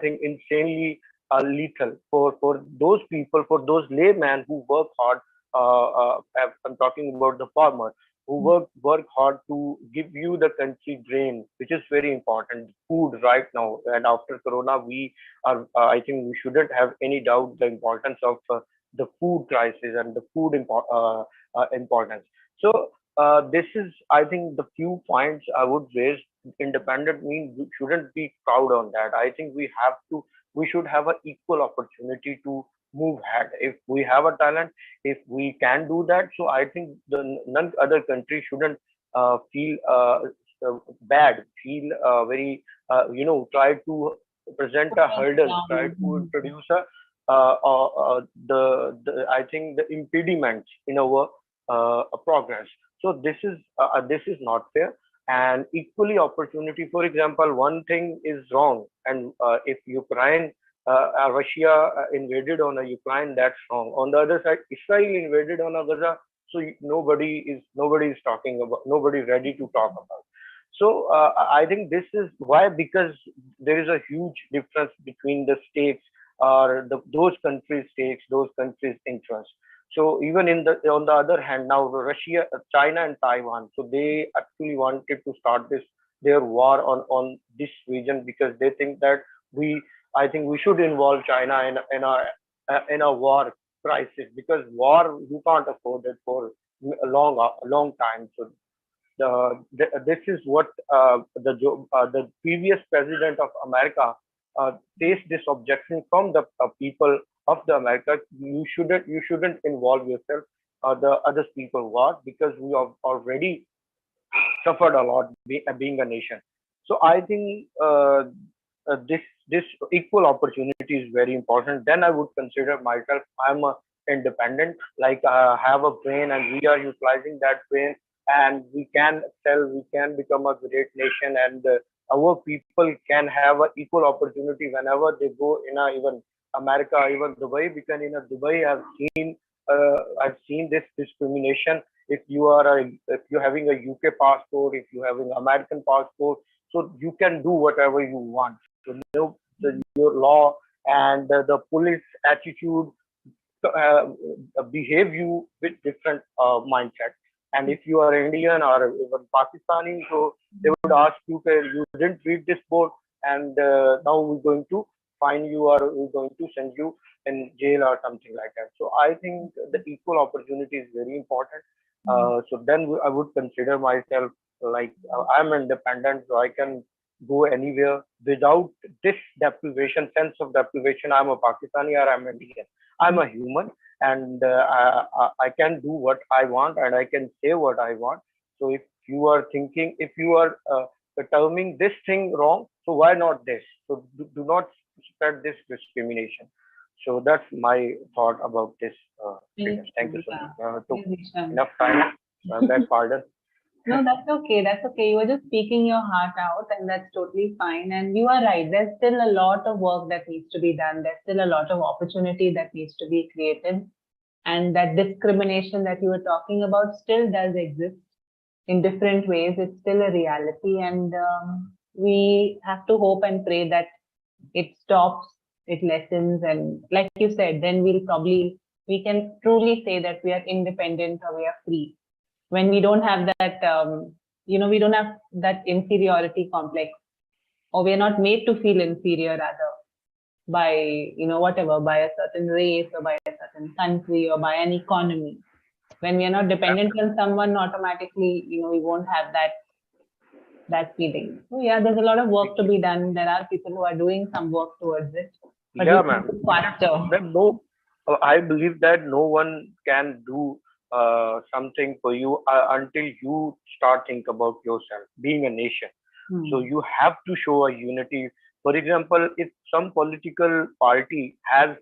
think insanely lethal for those people, for those laymen who work hard. I'm talking about the farmer who work hard to give you the country grain, which is very important. Food right now, and after Corona, we are. I think we shouldn't have any doubt the importance of the food crisis and the food importance. So this is, I think, the few points I would raise. Independent means we shouldn't be proud on that. I think we should have an equal opportunity to move ahead. If we have a talent, if we can do that, so I think none other country shouldn't feel bad, feel try to present a hurdle, try to introduce the I think the impediments in our progress. So this is not fair. And equally opportunity, for example, one thing is wrong, and if Ukraine Russia invaded on a Ukraine, that's wrong. On the other side, Israel invaded on a Gaza, so nobody is talking about, nobody ready to talk about. So I think this is why, because there is a huge difference between the states or those countries' states, those countries' interests. So even on the other hand, now Russia, China, and Taiwan, so they actually wanted to start their war on this region because they think that I think we should involve China in a war crisis, because war you can't afford it for a long time. So this is what the previous president of America faced this objection from the people of the America. You shouldn't involve yourself the other people war, because we have already suffered a lot being a nation. So I think this equal opportunity is very important. Then I would consider myself, I'm a independent, like I have a brain and we are utilizing that brain, and we can excel, we can become a great nation, and our people can have an equal opportunity whenever they go in even America, even Dubai, because in Dubai I've seen this discrimination. If you're having a UK passport, if you're having American passport, so you can do whatever you want. So your law and the police attitude behave you with different mindset. And if you are Indian or even Pakistani, so they would ask you, okay, you didn't read this board, and now we're going to fine you, or we're going to send you in jail or something like that. So I think the equal opportunity is very important. So then I would consider myself like I'm independent, so I can go anywhere without this deprivation, sense of deprivation. I'm a Pakistani or I'm Indian. I'm a human, and I can do what I want, and I can say what I want. So if you are thinking, if you are terming this thing wrong, so why not this? So do not spread this discrimination. So that's my thought about this. Thank you so much. Took enough time. Beg pardon. No, that's okay. That's okay. You were just speaking your heart out, and that's totally fine. And you are right. There's still a lot of work that needs to be done. There's still a lot of opportunity that needs to be created. And that discrimination that you were talking about still does exist in different ways. It's still a reality. And we have to hope and pray that it stops, it lessens. And like you said, then we can truly say that we are independent or we are free. When we don't have that, we don't have that inferiority complex, or we are not made to feel inferior rather by, whatever, by a certain race or by a certain country or by an economy. When we are not dependent on someone, automatically, we won't have that feeling. So yeah, there's a lot of work to be done. There are people who are doing some work towards it. But yeah, ma'am. Faster. I believe that no one can do something for you until you start think about yourself being a nation. So you have to show a unity For example, if some political party has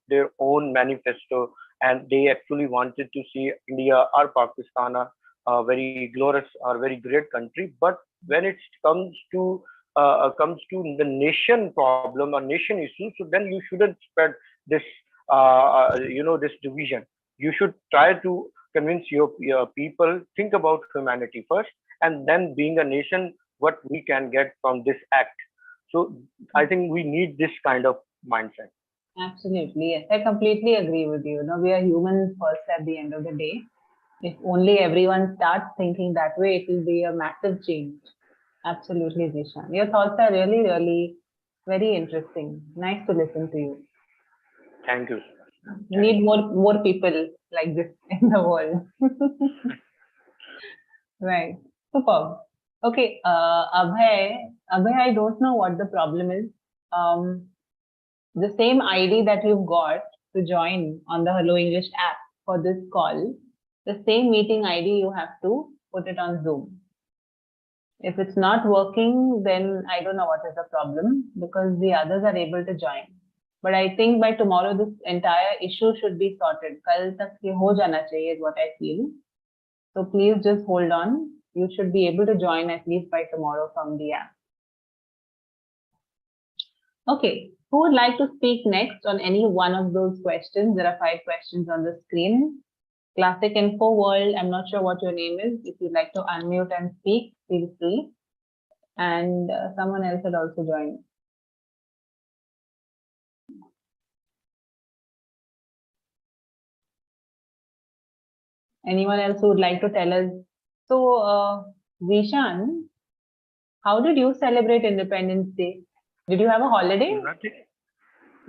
their own manifesto and they actually wanted to see India or Pakistan a very glorious or very great country, but when it comes to the nation problem or nation issue, so then you shouldn't spread this this division. You should try to convince your people, think about humanity first, and then being a nation, what we can get from this act. So I think we need this kind of mindset. Absolutely, yes. I completely agree with you. You know, we are humans first at the end of the day. If only everyone starts thinking that way, it will be a massive change. Absolutely, Zishan. Your thoughts are really, really very interesting. Nice to listen to you. Thank you. We need more people like this in the world. Right. Superb. Okay, Abhay, I don't know what the problem is. The same ID that you've got to join on the Hello English app for this call, the same meeting ID you have to put it on Zoom. If it's not working, then I don't know what is the problem, because the others are able to join. But I think by tomorrow this entire issue should be sorted. Kal tak ye ho jana chahiye is what I feel. So please just hold on. You should be able to join at least by tomorrow from the app. Okay, who would like to speak next on any one of those questions? There are 5 questions on the screen. Classic Info World, I'm not sure what your name is. If you'd like to unmute and speak, feel free. And someone else had also joined. Anyone else who would like to tell us? So, Zishan, how did you celebrate Independence Day? Did you have a holiday?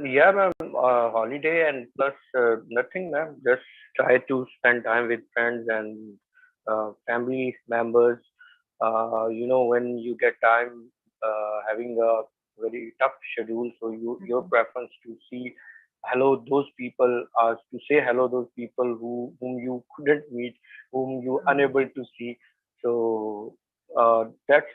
Yeah, ma'am. Holiday and plus nothing, ma'am. Just try to spend time with friends and family members. When you get time, having a very tough schedule, so your preference to see hello those people, to say hello those people whom you couldn't meet, whom you unable to see. So that's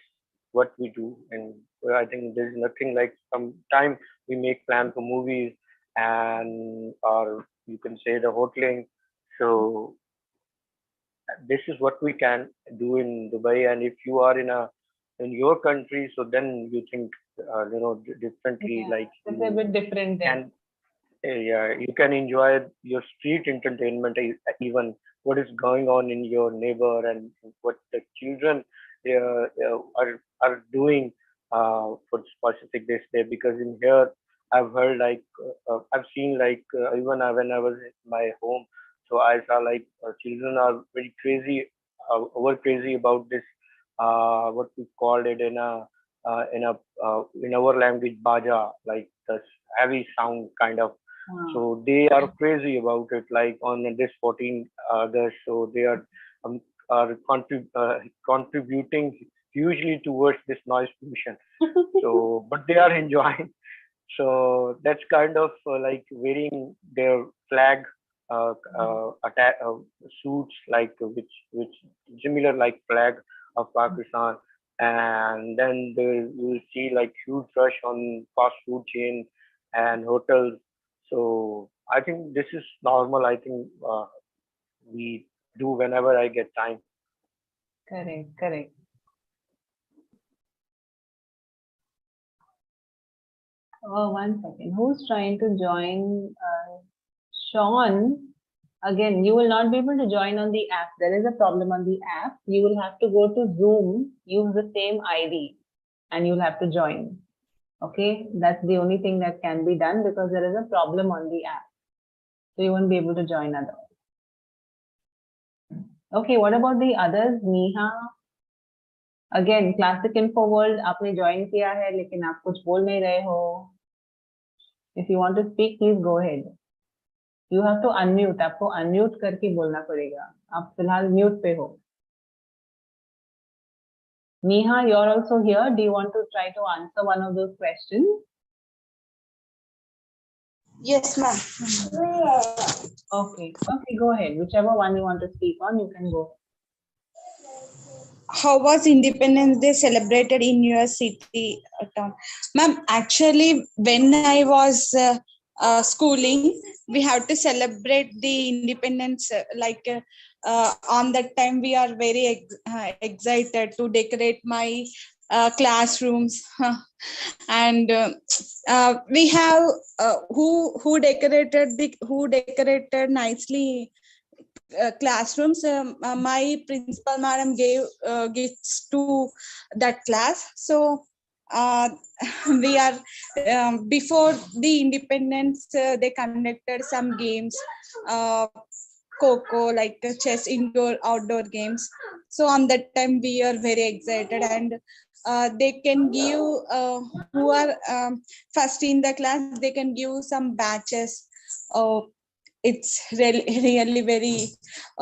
what we do, and I think there's nothing like sometime we make plan for movies and or you can say the hoteling. So this is what we can do in Dubai, and if you are in your country, so then you think differently. Yeah, like it's a bit different there. and yeah, you can enjoy your street entertainment, even what is going on in your neighbor and what the children are doing for specific this day. Because in here, I've heard I've seen even when I was in my home, so I saw children are very crazy, over crazy about this. What we called it in our language, baja, like the heavy sound kind of. So they are crazy about it, like on this 14 August. So they are contributing hugely towards this noise pollution. So, but they are enjoying. So that's kind of like wearing their flag suits, like which similar like flag of Pakistan. And then you will see like huge rush on fast food chain and hotels. So I think this is normal. I think we do whenever I get time. Correct. Oh, 1 second. Who's trying to join? Sean, again, you will not be able to join on the app. There is a problem on the app. You will have to go to Zoom, use the same ID, and you'll have to join. Okay, that's the only thing that can be done because there is a problem on the app. So you won't be able to join otherwise. Okay, what about the others? Neha? Again, Classic Info World, आपने join किया है, लेकिन आप कुछ बोल नहीं रहे हो. If you want to speak, please go ahead. You have to unmute. आपको unmute करके बोलना पड़ेगा. आप फिलहाल mute पे हो. Neha, you're also here. Do you want to try to answer one of those questions? Yes, ma'am. Okay, go ahead. Whichever one you want to speak on, you can go. how was Independence Day celebrated in your city, town? Ma'am, actually, when I was schooling, we have to celebrate the independence. On that time, we are very excited to decorate my classrooms, and we have who decorated nicely classrooms. My principal madam gave gifts to that class. So uh, we are before the independence, they conducted some games, uh, coco, like chess, indoor outdoor games. So on that time we are very excited, and they can give who are first in the class, they can give some batches. It's really very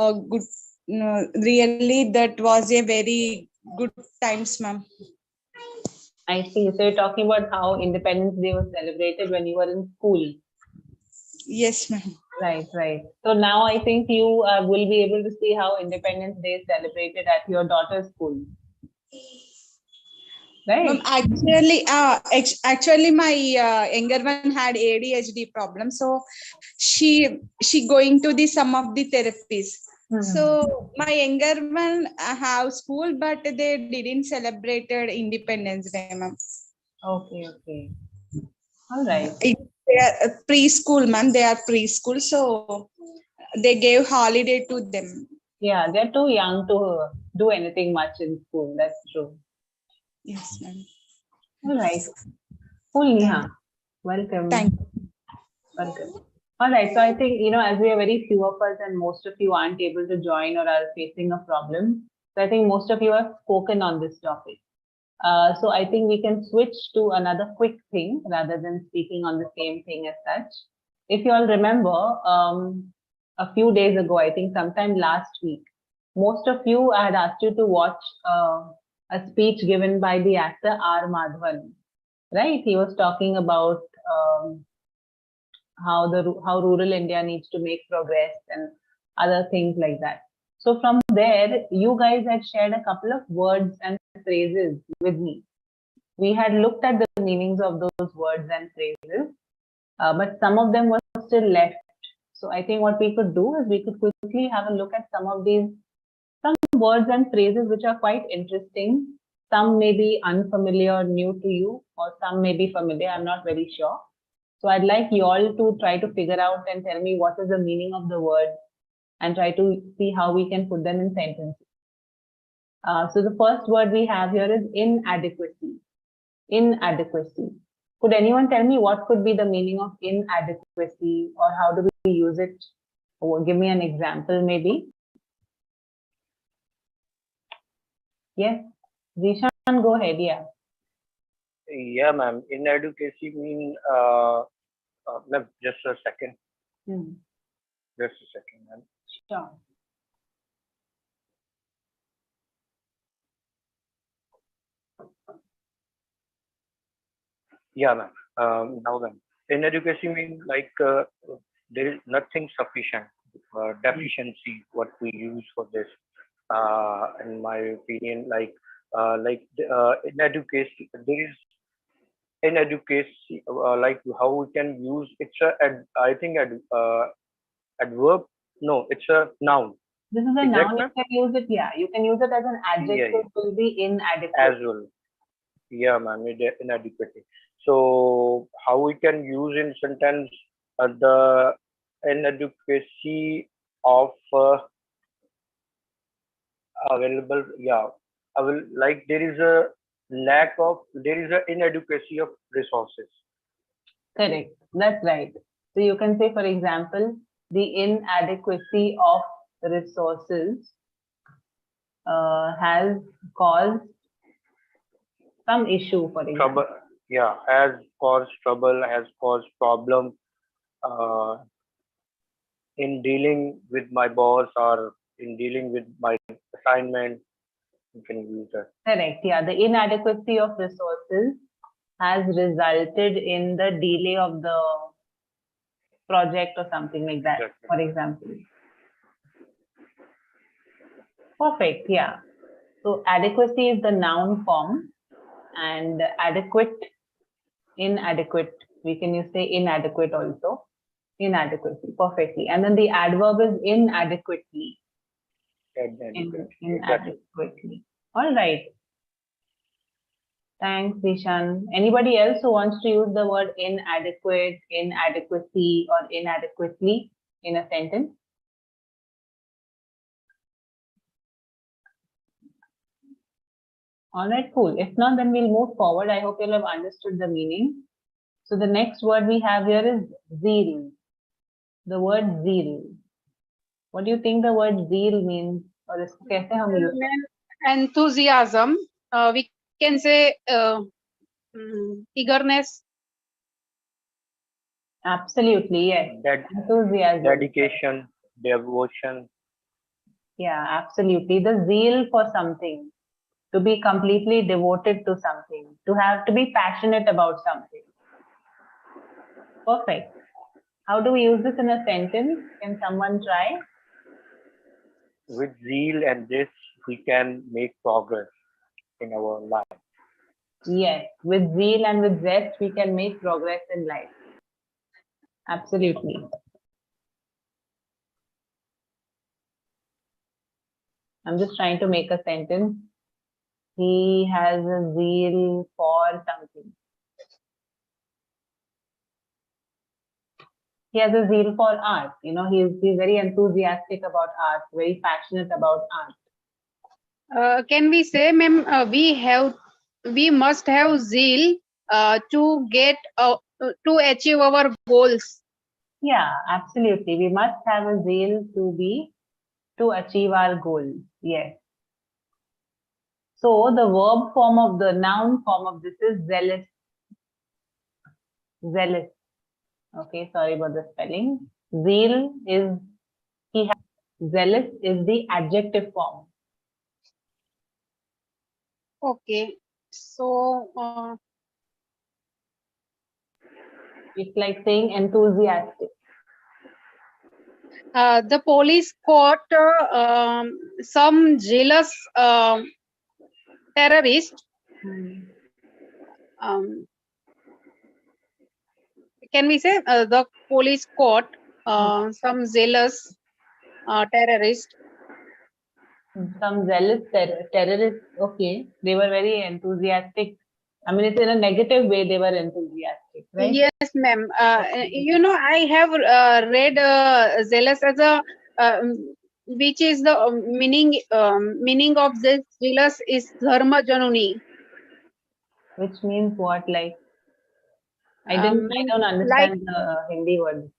good. No, really, that was a very good times, ma'am. I see. So you're talking about how Independence Day was celebrated when you were in school. Yes, ma'am. Right, right. So now I think you will be able to see how Independence Day is celebrated at your daughter's school. Right. Ma'am, actually, my younger one had ADHD problem, so she going to the some of the therapies. So my younger one have school, but they didn't celebrated Independence Day, ma'am. Okay, okay. All right. They are preschool, ma'am. They are preschool, so they gave holiday to them. Yeah, they're too young to do anything much in school. That's true. Yes, ma'am. All right. Cool, Neha. Welcome. Thank you. Welcome. All right. So I think, as we are very few of us and most of you aren't able to join or are facing a problem, so I think most of you have spoken on this topic. So I think we can switch to another quick thing rather than speaking on the same thing as such. If you all remember, a few days ago, I think sometime last week, most of you, I had asked you to watch a speech given by the actor R. Madhavan, right? He was talking about how rural India needs to make progress and other things like that. So from there, you guys had shared a couple of words and phrases with me. We had looked at the meanings of those words and phrases, but some of them were still left. So I think what we could do is we could quickly have a look at some words and phrases which are quite interesting. Some may be unfamiliar or new to you, or some may be familiar. I'm not very sure. So I'd like you all to try to figure out and tell me what is the meaning of the word and try to see how we can put them in sentences. So the first word we have here is inadequacy. Inadequacy. Could anyone tell me what could be the meaning of inadequacy, or how do we use it? Or give me an example, maybe. Yes, Zishan, go ahead. Yeah. Yeah, ma'am. Inadequacy mean ma'am, just a second. Just a second, ma'am. Sure. Yeah, ma'am. Now then, inadequacy means like there is nothing sufficient, deficiency. What we use for this, in my opinion, inadequacy. There is inadequacy, like how we can use. It's I think adverb. No, it's a noun. This is a noun. You can use it. Yeah, you can use it as an adjective. Yeah. Will be inadequate As well. Yeah, ma'am. Inadequacy. So how we can use in sentence the inadequacy of available. Yeah, I will like there is an inadequacy of resources. Correct. That's right. So you can say, for example, the inadequacy of resources has caused some issue, for example. Trouble. Yeah, has caused trouble, has caused problem in dealing with my boss or in dealing with my assignment. You can use that. Correct. Yeah, the inadequacy of resources has resulted in the delay of the project or something like that, for example. Perfect. Yeah. So adequacy is the noun form, and adequate, inadequate. We can use say inadequate also. Inadequacy, perfectly. And then the adverb is inadequately. Inadequately. All right. Thanks, Dishan. Anybody else who wants to use the word inadequate, inadequacy, or inadequately in a sentence? All right, cool. If not, then we'll move forward. I hope you'll have understood the meaning. So the next word we have here is zeal. The word zeal. What do you think the word zeal means? Or इसको कैसे हम use करते हैं? Enthusiasm. We can say eagerness. Absolutely, yes. Enthusiasm. Dedication, devotion. Yeah, absolutely. The zeal for something. To be completely devoted to something. To be passionate about something. Perfect. How do we use this in a sentence? Can someone try? With zeal and this, we can make progress in our life. Yes, with zeal and with zest, we can make progress in life. Absolutely. I'm just trying to make a sentence. He has a zeal for something. He has a zeal for art. You know, he's very enthusiastic about art, very passionate about art. Can we say, ma'am, we must have zeal to get to achieve our goals. Yeah, absolutely. We must have a zeal to achieve our goals. Yes. So the verb form of the noun form of this is zealous. Zealous. Okay, sorry about the spelling. Zeal is zealous is the adjective form. Okay. So It's like saying enthusiastic. the police caught some jealous terrorist. Can we say the police caught some zealous terrorist? Some zealous terrorists, okay, they were very enthusiastic. I mean, it's in a negative way they were enthusiastic, right? Yes, ma'am. You know, I have read zealous as a which is the meaning of this zealous is dharma januni. Which means what? Like, I don't understand like, the Hindi word.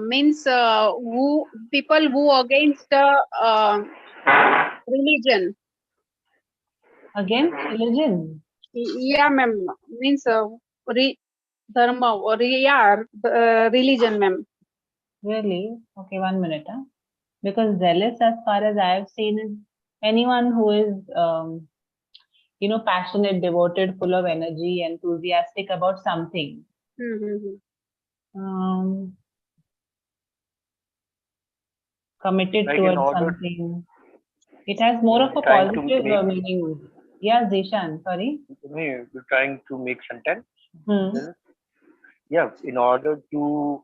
Means who people who against religion. Against religion? Yeah, ma'am. Means dharma or religion, ma'am. Really? Okay, 1 minute. Huh? Because zealous, as far as I have seen, is anyone who is, passionate, devoted, full of energy, enthusiastic about something. Committed Like towards something. It has more of a positive meaning. Yeah, Zishan, sorry. You're trying to make sentence. Yeah, in order to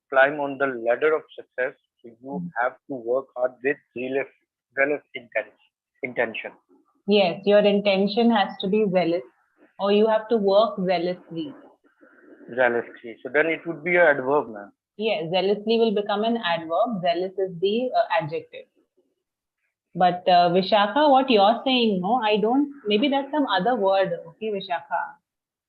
climb on the ladder of success, you have to work hard with zealous intention. Yes, your intention has to be zealous, or you have to work zealously. Zealously. So then it would be an adverb, ma'am. Yeah, zealously will become an adverb. Zealous is the adjective. But Vishakha, what you're saying, no, I don't. Maybe that's some other word, okay, Vishakha.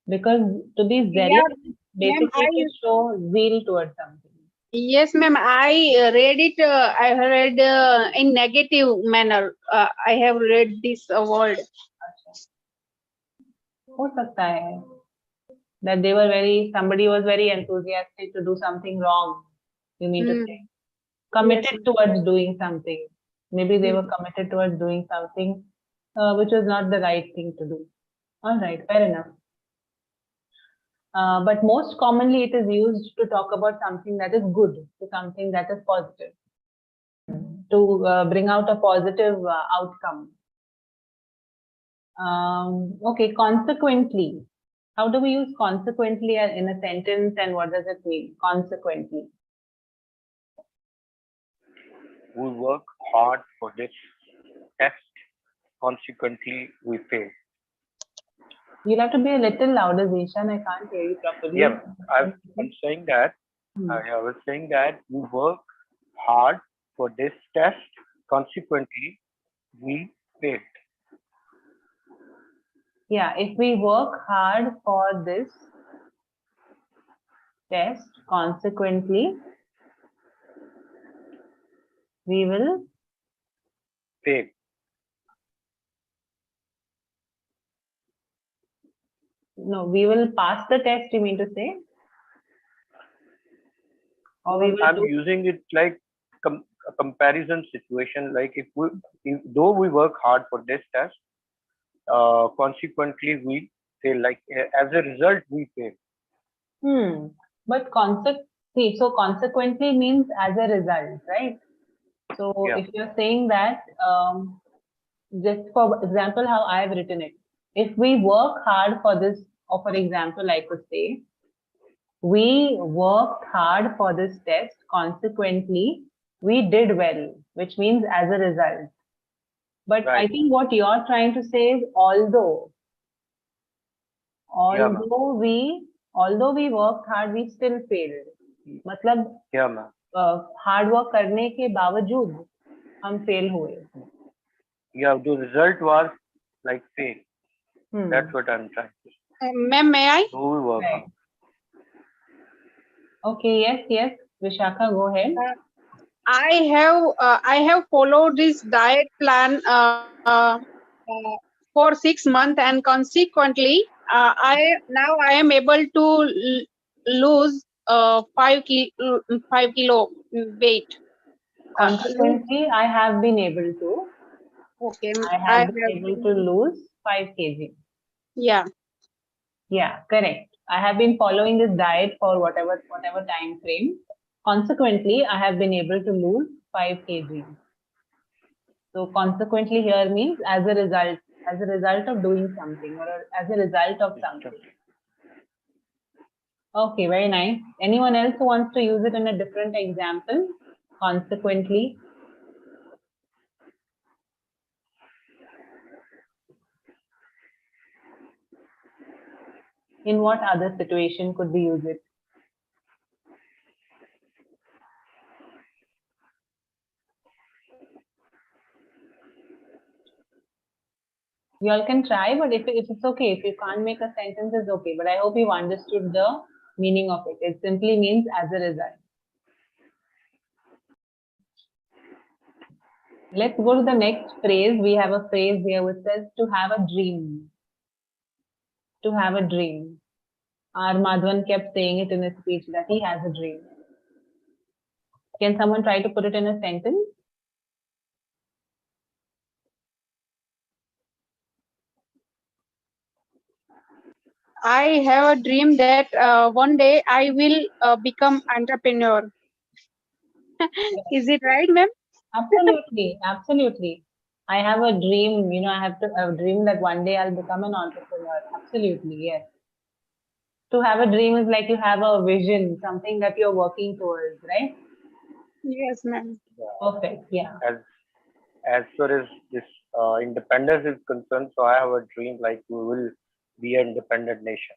Because to be zealous, basically to show zeal towards something. Yes, ma'am. I read it. I read in negative manner. I have read this word. हो सकता है that somebody was very enthusiastic to do something wrong. You mean to say committed towards doing something. Maybe they were committed towards doing something which was not the right thing to do. All right, fair enough. But most commonly it is used to talk about something that is good, to something that is positive. to bring out a positive outcome. Okay, consequently. How do we use consequently in a sentence, and what does it mean? Consequently. We work hard for this test. Consequently, we fail. You'll have to be a little louder, Zishan. I can't hear you properly. Yeah, I'm saying that. I was saying that we work hard for this test. Consequently, we failed. Yeah, if we work hard for this test, consequently, we will Fail. no, we will pass the test, you mean to say? Or we will I'm do, using it like a comparison situation. Like though we work hard for this test, consequently we fail. Like as a result, we fail. but so consequently means as a result, right? So Yeah. if you're saying that, just for example, how I have written it, if we work hard for this, or for example, I could say, we worked hard for this test, consequently, we did well, which means as a result. But I Right. think what you're trying to say is although Yeah, ma'am. although we worked hard, we still failed. मतलब Yeah, ma'am. Hard work करने के बावजूद हम fail हुए. Yeah, the result was like fail. That's what I'm trying to say. Ma'am, may I? So we work Right. hard. Okay, yes, Vishakha, go ahead. I have followed this diet plan for 6 months, and consequently, I am able to lose 5 kilo weight. Consequently, I have been able to. Okay, I have been able to lose 5 kg. Yeah. Yeah, correct. I have been following this diet for whatever time frame. Consequently, I have been able to lose 5 kg. So consequently here means as a result of doing something, or as a result of something. Okay, very nice. Anyone else who wants to use it in a different example? Consequently. In what other situation could we use it? You all can try, but if it's okay, if you can't make a sentence, it's okay. But I hope you've understood the meaning of it. It simply means as a result. Let's go to the next phrase. We have a phrase here which says to have a dream. To have a dream. R. Madhavan kept saying it in his speech that he has a dream. Can someone try to put it in a sentence? I have a dream that one day I will become entrepreneur. Is it right, ma'am? Absolutely, absolutely. I have a dream, I have a dream that one day I'll become an entrepreneur. Absolutely, yes. To have a dream is like you have a vision, something that you're working towards, right? Yes, ma'am. Perfect, yeah. As far as this independence is concerned, so I have a dream like we will be an independent nation.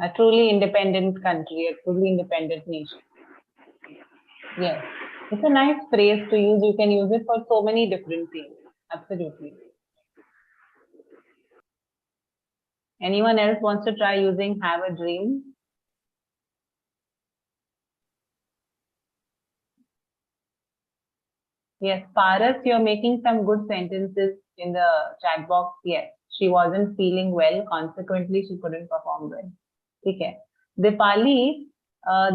A truly independent country, a truly independent nation. Yes. It's a nice phrase to use. You can use it for so many different things. Absolutely. Anyone else wants to try using have a dream? Yes, Paras, you're making some good sentences in the chat box. Yes, she wasn't feeling well. Consequently, she couldn't perform well. Okay. Dipali,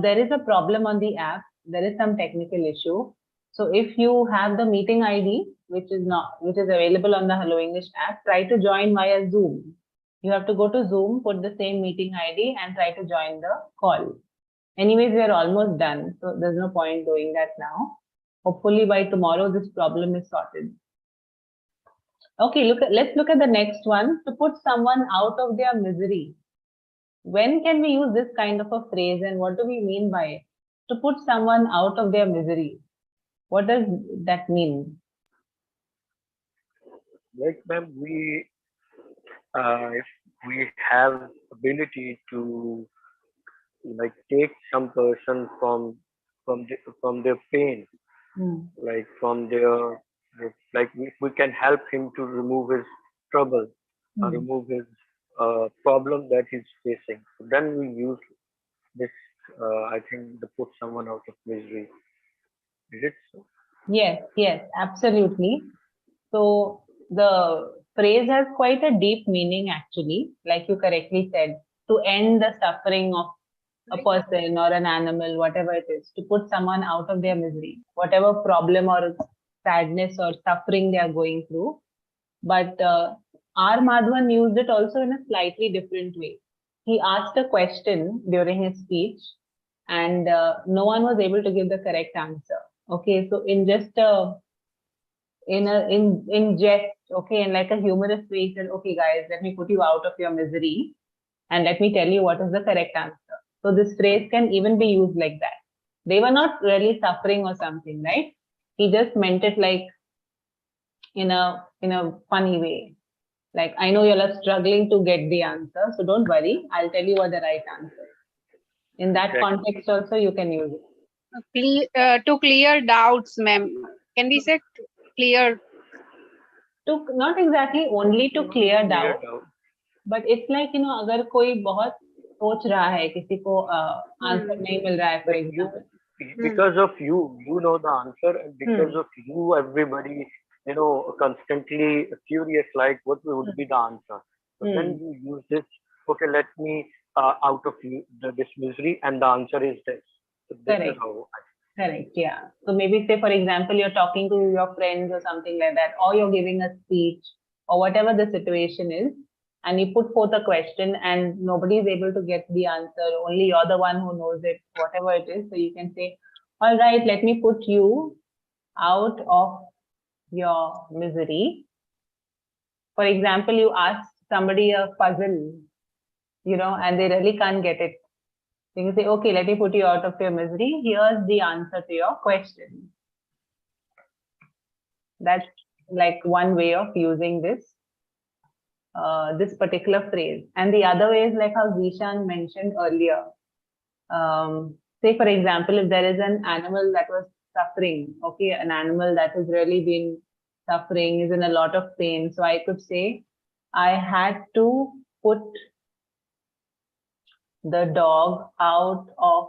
there is a problem on the app. There is some technical issue. So if you have the meeting ID, which is available on the Hello English app, try to join via Zoom. You have to go to Zoom, put the same meeting ID and try to join the call. Anyways, we are almost done. So there's no point doing that now. Hopefully by tomorrow this problem is sorted. Okay, let's look at the next one. To put someone out of their misery. When can we use this kind of a phrase and what do we mean by it? To put someone out of their misery. What does that mean? Like, ma'am, if we have ability to like take some person from their pain, like from their, like we can help him to remove his trouble, remove his problem that he's facing. So then we use this. I think to put someone out of misery. Is it so? Yes, absolutely. So the phrase has quite a deep meaning actually, like you correctly said, to end the suffering of a person or an animal, whatever it is, to put someone out of their misery, whatever problem or sadness or suffering they are going through. But R. Madhavan used it also in a slightly different way. He asked a question during his speech and no one was able to give the correct answer. Okay, so in just in jest, okay, in like a humorous way, he said, okay guys, let me put you out of your misery and let me tell you what is the correct answer. So this phrase can even be used like that. They were not really suffering or something, right? He just meant it like in a funny way. Like, I know you're struggling to get the answer, so don't worry, I'll tell you what the right answer is. In that context also you can use it. To clear doubts, ma'am. Can we say clear? To not exactly only to clear doubt, but it's like, you know, अगर कोई बहुत सोच रहा है, किसी को answer नहीं मिल रहा है, for example. Because of you know the answer, and because of you, everybody, you know, constantly curious, like what would be the answer. So then you use this. Okay, let me out of this misery, and the answer is this. So this Correct. is how. Correct, yeah. So maybe say, for example, you're talking to your friends or something like that, or you're giving a speech or whatever the situation is, and you put forth a question and nobody is able to get the answer. Only you're the one who knows it, whatever it is. So you can say, all right, let me put you out of your misery. For example, you ask somebody a puzzle, you know, and they really can't get it. You can say, okay, let me put you out of your misery. Here's the answer to your question. That's like one way of using this particular phrase. And the other way is like how Zishan mentioned earlier. Say, for example, if there is an animal that was suffering, okay, an animal that has really been suffering, is in a lot of pain. So I could say, I had to put the dog out of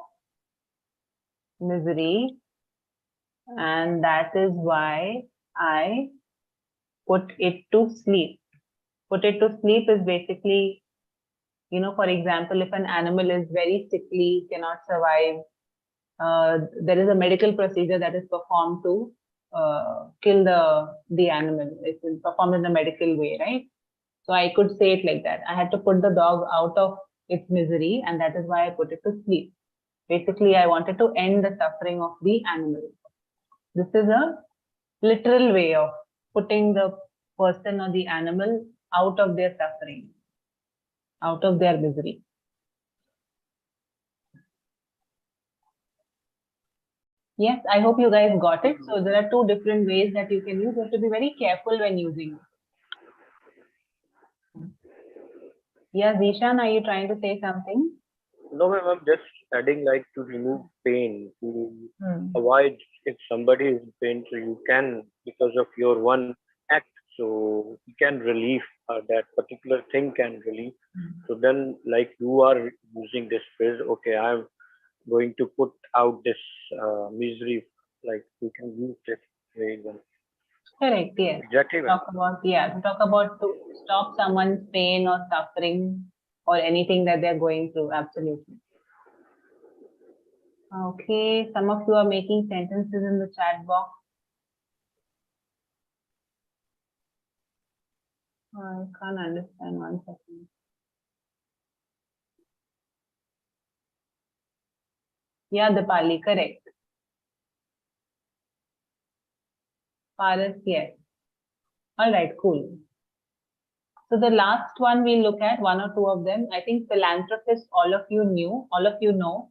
misery, and that is why I put it to sleep. Put it to sleep is basically, you know, for example, if an animal is very sickly, cannot survive, there is a medical procedure that is performed to kill the animal. It's performed in a medical way, right? So I could say it like that. I had to put the dog out of its misery, and that is why I put it to sleep. Basically, I wanted to end the suffering of the animal. This is a literal way of putting the person or the animal out of their suffering, out of their misery. Yes, I hope you guys got it. So there are two different ways that you can use. You have to be very careful when using it. Yeah, Zishan, are you trying to say something? No, ma'am, I'm just adding like to remove pain, to avoid if somebody is in pain, so you can, because of your one act, so you can relieve that particular thing can relieve. So then, like you are using this phrase, okay, I'm going to put out this misery, like you can use this phrase. Correct, yes. Exactly. Talk about to stop someone's pain or suffering or anything that they're going through. Absolutely. Okay, some of you are making sentences in the chat box. I can't understand, 1 second. Yeah, Dipali, correct. Paras, yes. All right, cool. So the last one we'll look at, one or two of them. I think philanthropist, all of you know.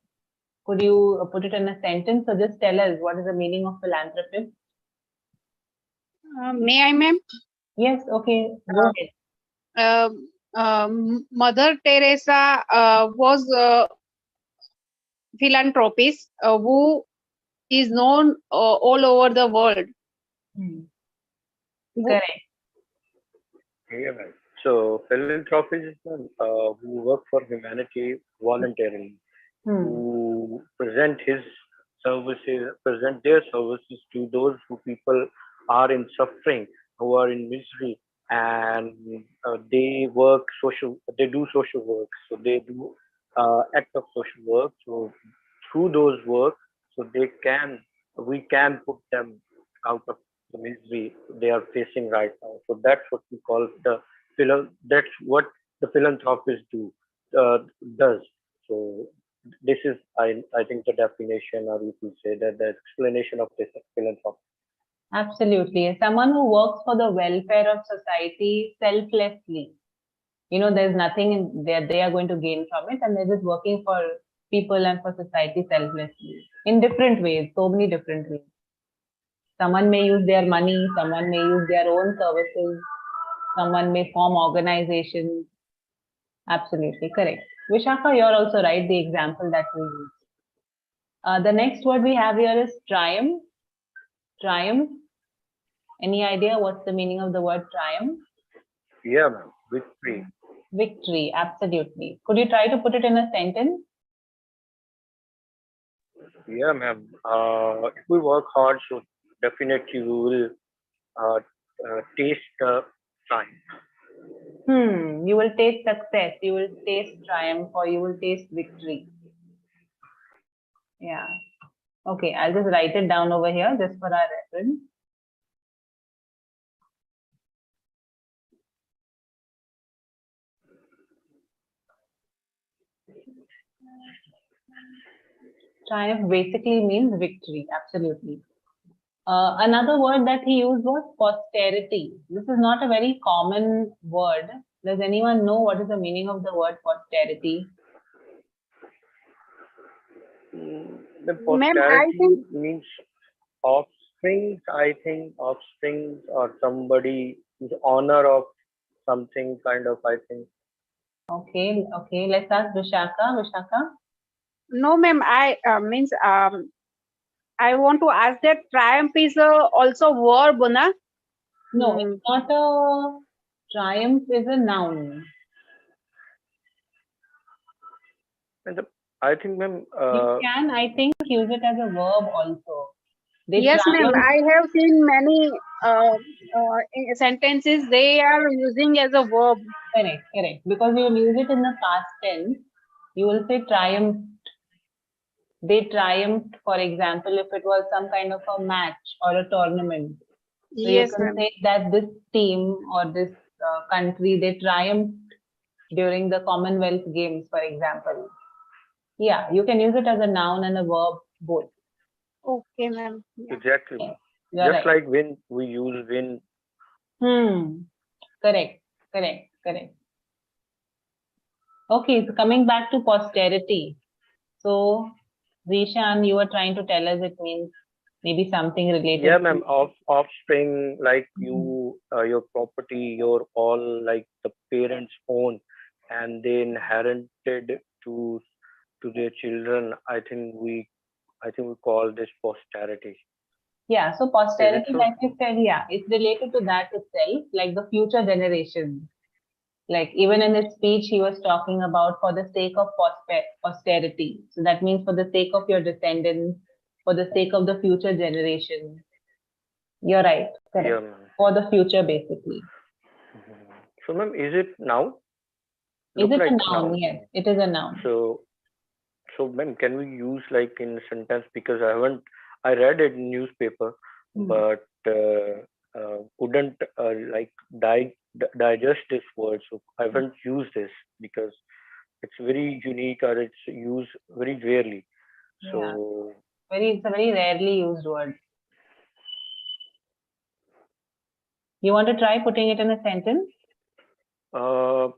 Could you put it in a sentence? So just tell us what is the meaning of philanthropist? May I, ma'am? Yes, okay, go ahead. Mother Teresa was a philanthropist who is known all over the world. Correct. Yeah, man. So philanthropists who work for humanity voluntarily, who present their services to those who people are in suffering, who are in misery, and they do social work. So they do act of social work. So through those work, so we can put them out of the misery they are facing right now. So that's what we call that's what the philanthropist does. So this is I think the definition, or you could say that the explanation of this philanthropist. Absolutely. Someone who works for the welfare of society selflessly. You know, there's nothing in there they are going to gain from it, and they're just working for people and for society selflessly in different ways, so many different ways. Someone may use their money, someone may use their own services, someone may form organizations. Absolutely correct. Vishaka, you're also right, the example that we use. The next word we have here is triumph. Triumph. Any idea what's the meaning of the word triumph? Yeah, ma'am. Victory. Victory, absolutely. Could you try to put it in a sentence? Yeah, ma'am. If we work hard, so definitely we will taste the triumph. You will taste success, you will taste triumph, or you will taste victory. Yeah. Okay, I'll just write it down over here just for our reference. Triumph basically means victory, absolutely. Another word that he used was posterity. This is not a very common word. Does anyone know what is the meaning of the word posterity? The Ma'am, I posterity think means offsprings, I think, offsprings or somebody who's honor of something kind of, I think. Okay, let's ask Vishaka. Vishaka? no, ma'am. I I want to ask that triumph is also verb, na? No, it's not a triumph, is a noun. And I think, ma'am, You can, I think, use it as a verb also. Yes, ma'am. I have seen many sentences they are using as a verb. Correct. Because you will use it in the past tense. You will say triumphed. They triumphed, for example, if it was some kind of a match or a tournament. So Yes, you can ma'am. say that this team or this country, they triumphed during the Commonwealth Games, for example. Yeah, you can use it as a noun and a verb both. Okay, ma'am. Yeah. exactly. Yes, Just you're right. like when we use win. Correct. Okay, so coming back to posterity. So, Zishan, you were trying to tell us it means maybe something related. Yeah, ma'am. Offspring, like you, your property, your all, like the parents own, and they inherited to their children. I think we call this posterity. Yeah, so Is it posterity, so? like you said, yeah, it's related to that itself, like the future generations. Like even in his speech, he was talking about for the sake of posterity. So that means for the sake of your descendants, for the sake of the future generation. You're right, correct. Yeah, ma'am. For the future, basically. So, ma'am, is it now? Is Look it like a noun? Yes, it is a noun. So, ma'am, can we use like in a sentence, because I read it in newspaper, but couldn't like digest this word. So I haven't used this because it's very unique, or it's used very rarely. So It's a very rarely used word. You want to try putting it in a sentence? Yeah,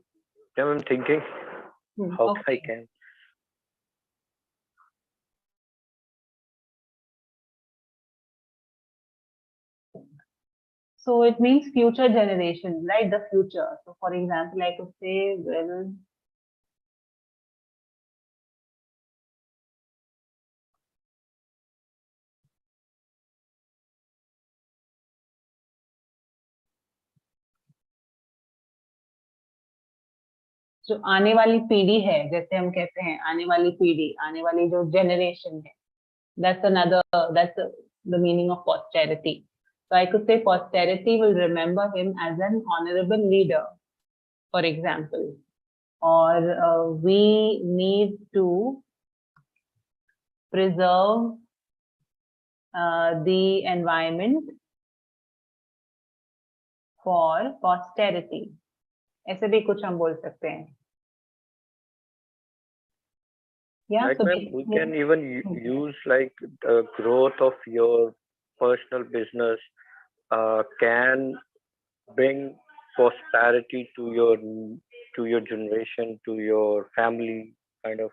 I'm thinking how I Okay. can. So it means future generations, right? The future. So for example, I could say, well, जो आने वाली पीढ़ी है, जैसे हम कहते हैं आने वाली पीढ़ी, आने वाली जो generation है, that's the meaning of posterity. So I could say posterity will remember him as an honorable leader, for example, or we need to preserve the environment for posterity. ऐसे भी कुछ हम बोल सकते हैं. Yeah, Like, so ma'am, we can even use like the growth of your personal business can bring prosperity to your generation, to your family, kind of.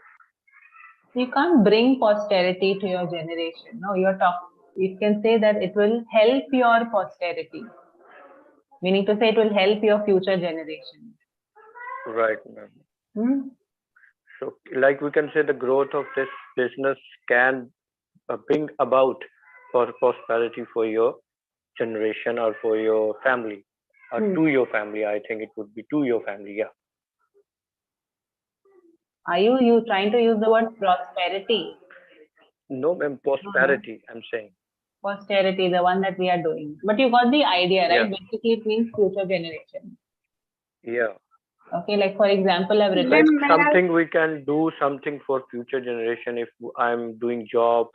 you can't bring posterity to your generation. No, you can say that it will help your posterity, meaning to say it will help your future generation. Right, ma'am. So, like we can say, the growth of this business can bring about for prosperity for your generation or for your family, or to your family. I think it would be to your family. Yeah. Are you trying to use the word prosperity? No, ma'am. Prosperity. I'm saying. Posterity, the one that we are doing. But you got the idea, right? Yeah. Basically, it means future generation. Yeah. Okay, like for example, I've written Like something we can do something for future generation. If I'm doing job,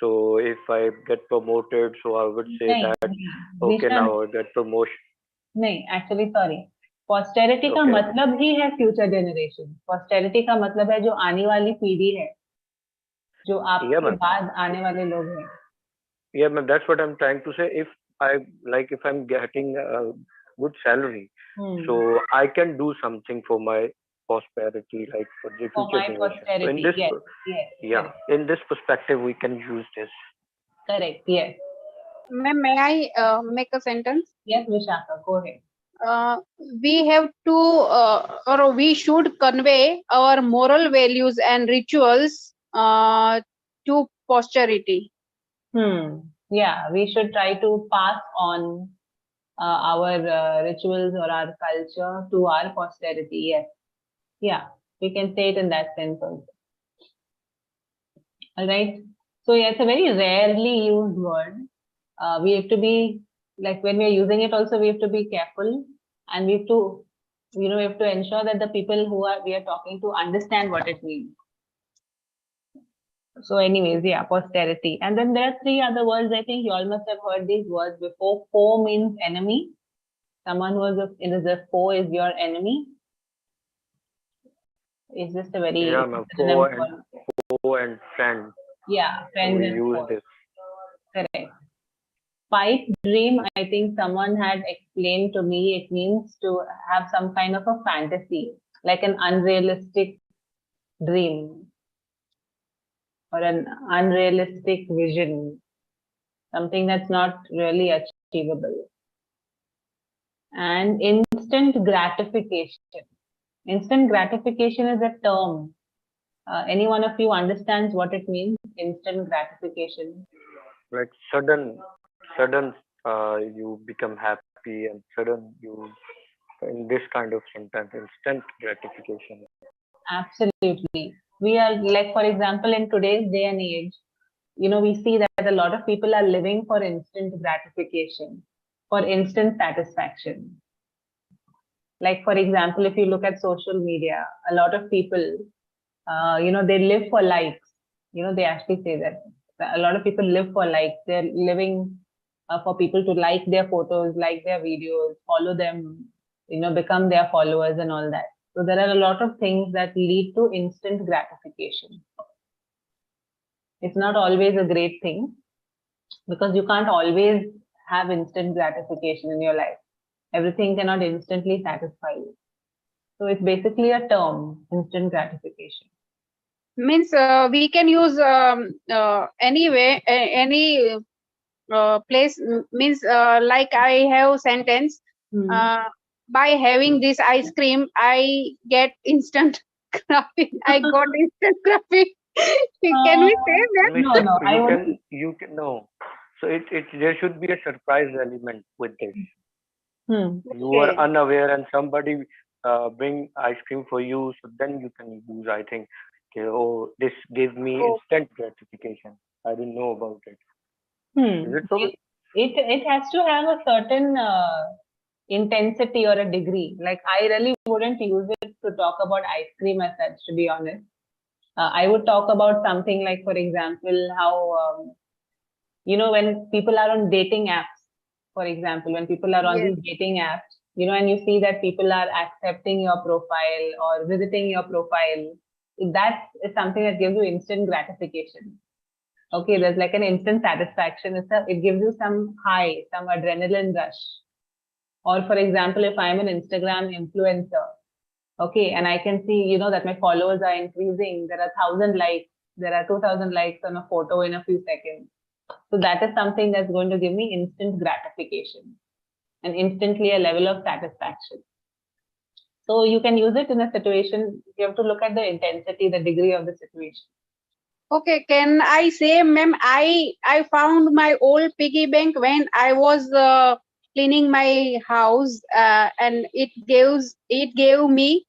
so if I get promoted, so I would say that okay, now I get promotion. नहीं, actually sorry. Posterity का Okay. मतलब ही है future generation. Posterity का मतलब है जो आने वाली पीढ़ी है, जो आपके ma'am. बाद आने वाले लोग हैं. Yeah, ma'am. That's what I'm trying to say. If I'm getting a good salary, so I can do something for my prosperity, like for the For future my generation. So posterity, in this, yes, yeah, correct. in this perspective, we can use this. Correct, yes. Ma'am, may I make a sentence? Yes, Vishaka, go ahead. We have to or we should convey our moral values and rituals to posterity. Yeah, we should try to pass on our rituals or our culture to our posterity. Yes. Yeah, we can say it in that sense also. All right. So yeah, it's a very rarely used word. We have to be, like when we're using it also, we have to be careful, and we have to, we have to ensure that the people we are talking to understand what it means. So anyways, yeah, posterity. And then there are three other words. I think you all must have heard these words before. Foe means enemy. Someone who is a foe is your enemy. It's just a very foe and friend. Yeah, friends we and use foes. this. Correct. Pipe dream, I think someone had explained to me, it means to have some kind of a fantasy, like an unrealistic dream or an unrealistic vision, something that's not really achievable. And instant gratification. Instant gratification is a term. Any one of you understands what it means, instant gratification? Like sudden you become happy, and sudden you, in this kind of sentence, instant gratification. Absolutely. We are, like, for example, in today's day and age, we see that a lot of people are living for instant gratification, for instant satisfaction. Like, for example, if you look at social media, a lot of people, they live for likes. They actually say that a lot of people live for likes. They're living for people to like their photos, like their videos, follow them, become their followers and all that. So there are a lot of things that lead to instant gratification. It's not always a great thing, because you can't always have instant gratification in your life. Everything cannot instantly satisfy you. So it's basically a term, instant gratification. Means we can use anyway, any place, means like I have sentence, by having this ice cream, I get instant graphic. I got instant graphic. Can we say that? No, I wouldn't. You can no. So there should be a surprise element with this. You are Okay. unaware and somebody bring ice cream for you, so then you can use, I think, okay, oh, this gave me Oh. instant gratification. I didn't know about it. Is it so? It has to have a certain intensity or a degree. Like I really wouldn't use it to talk about ice cream as such, to be honest. I would talk about something like, for example, how when people are on dating apps, for example, when people are on these dating apps, and you see that people are accepting your profile or visiting your profile, that is something that gives you instant gratification. Okay, there's like an instant satisfaction. It gives you some high, some adrenaline rush. Or for example, if I'm an Instagram influencer, okay, and I can see, that my followers are increasing, there are 1,000 likes, there are 2,000 likes on a photo in a few seconds. So that is something that's going to give me instant gratification and instantly a level of satisfaction. So you can use it in a situation, you have to look at the intensity, the degree of the situation. Okay, can I say, ma'am, I found my old piggy bank when I was cleaning my house, and it gave me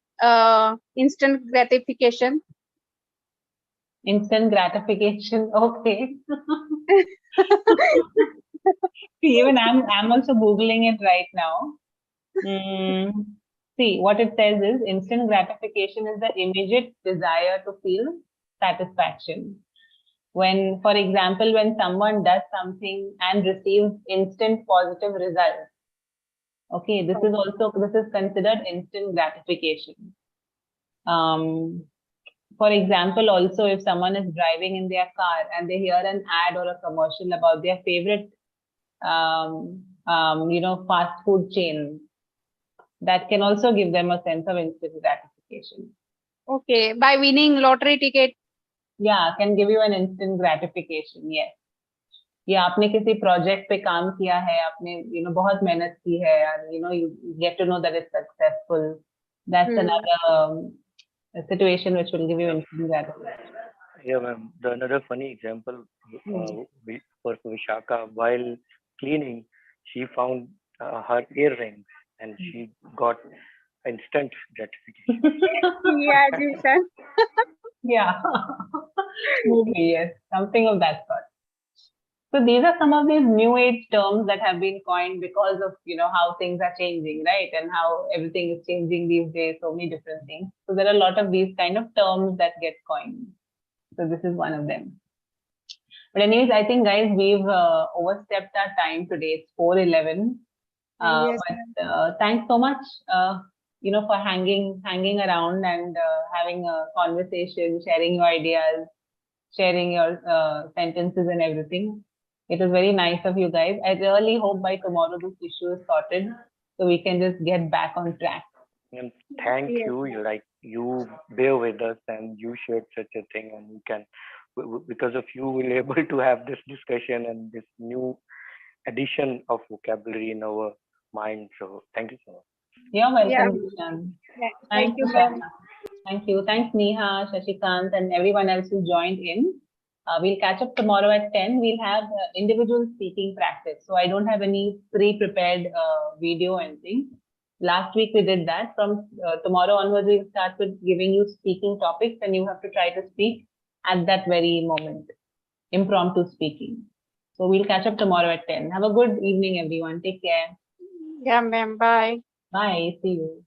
instant gratification. Instant gratification, okay. Even I'm also Googling it right now. See, what it says is instant gratification is the immediate desire to feel satisfaction. When, for example, when someone does something and receives instant positive results. Okay, this is considered instant gratification. For example, also if someone is driving in their car and they hear an ad or a commercial about their favorite, fast food chain, that can also give them a sense of instant gratification. Okay, by winning lottery ticket. Yeah, can give you an instant gratification. Yes. या आपने किसी project पे काम किया है, आपने बहुत मेहनत की है, and you get to know that it's successful. That's another situation which will give you instant gratification. Yeah, ma'am. Another funny example for Vishaka, while cleaning, she found her earrings and she got instant gratification. Yeah, Jishan. Yeah. Maybe, yes, something of that sort. So these are some of these new age terms that have been coined because of how things are changing, right? And how everything is changing these days, so many different things. So there are a lot of these kind of terms that get coined. So this is one of them. But anyways, I think guys, we've overstepped our time today. It's 4:11. Yes, But thanks so much, for hanging around and having a conversation, sharing your ideas, sharing your sentences and everything. It was very nice of you guys. I really hope by tomorrow this issue is sorted so we can just get back on track. And thank you. You bear with us and you shared such a thing, and we can, because of you, we're able to have this discussion and this new addition of vocabulary in our mind. So thank you so much. You're welcome, Yeah. Dishan. Thank you, ma'am. Thank you. Thanks, Neha, Shashikant, and everyone else who joined in. We'll catch up tomorrow at 10. We'll have individual speaking practice. So I don't have any pre-prepared video or anything. Last week we did that. From tomorrow onwards, we'll start with giving you speaking topics and you have to try to speak at that very moment. Impromptu speaking. So we'll catch up tomorrow at 10. Have a good evening, everyone. Take care. Yeah, ma'am. Bye. Bye. See you.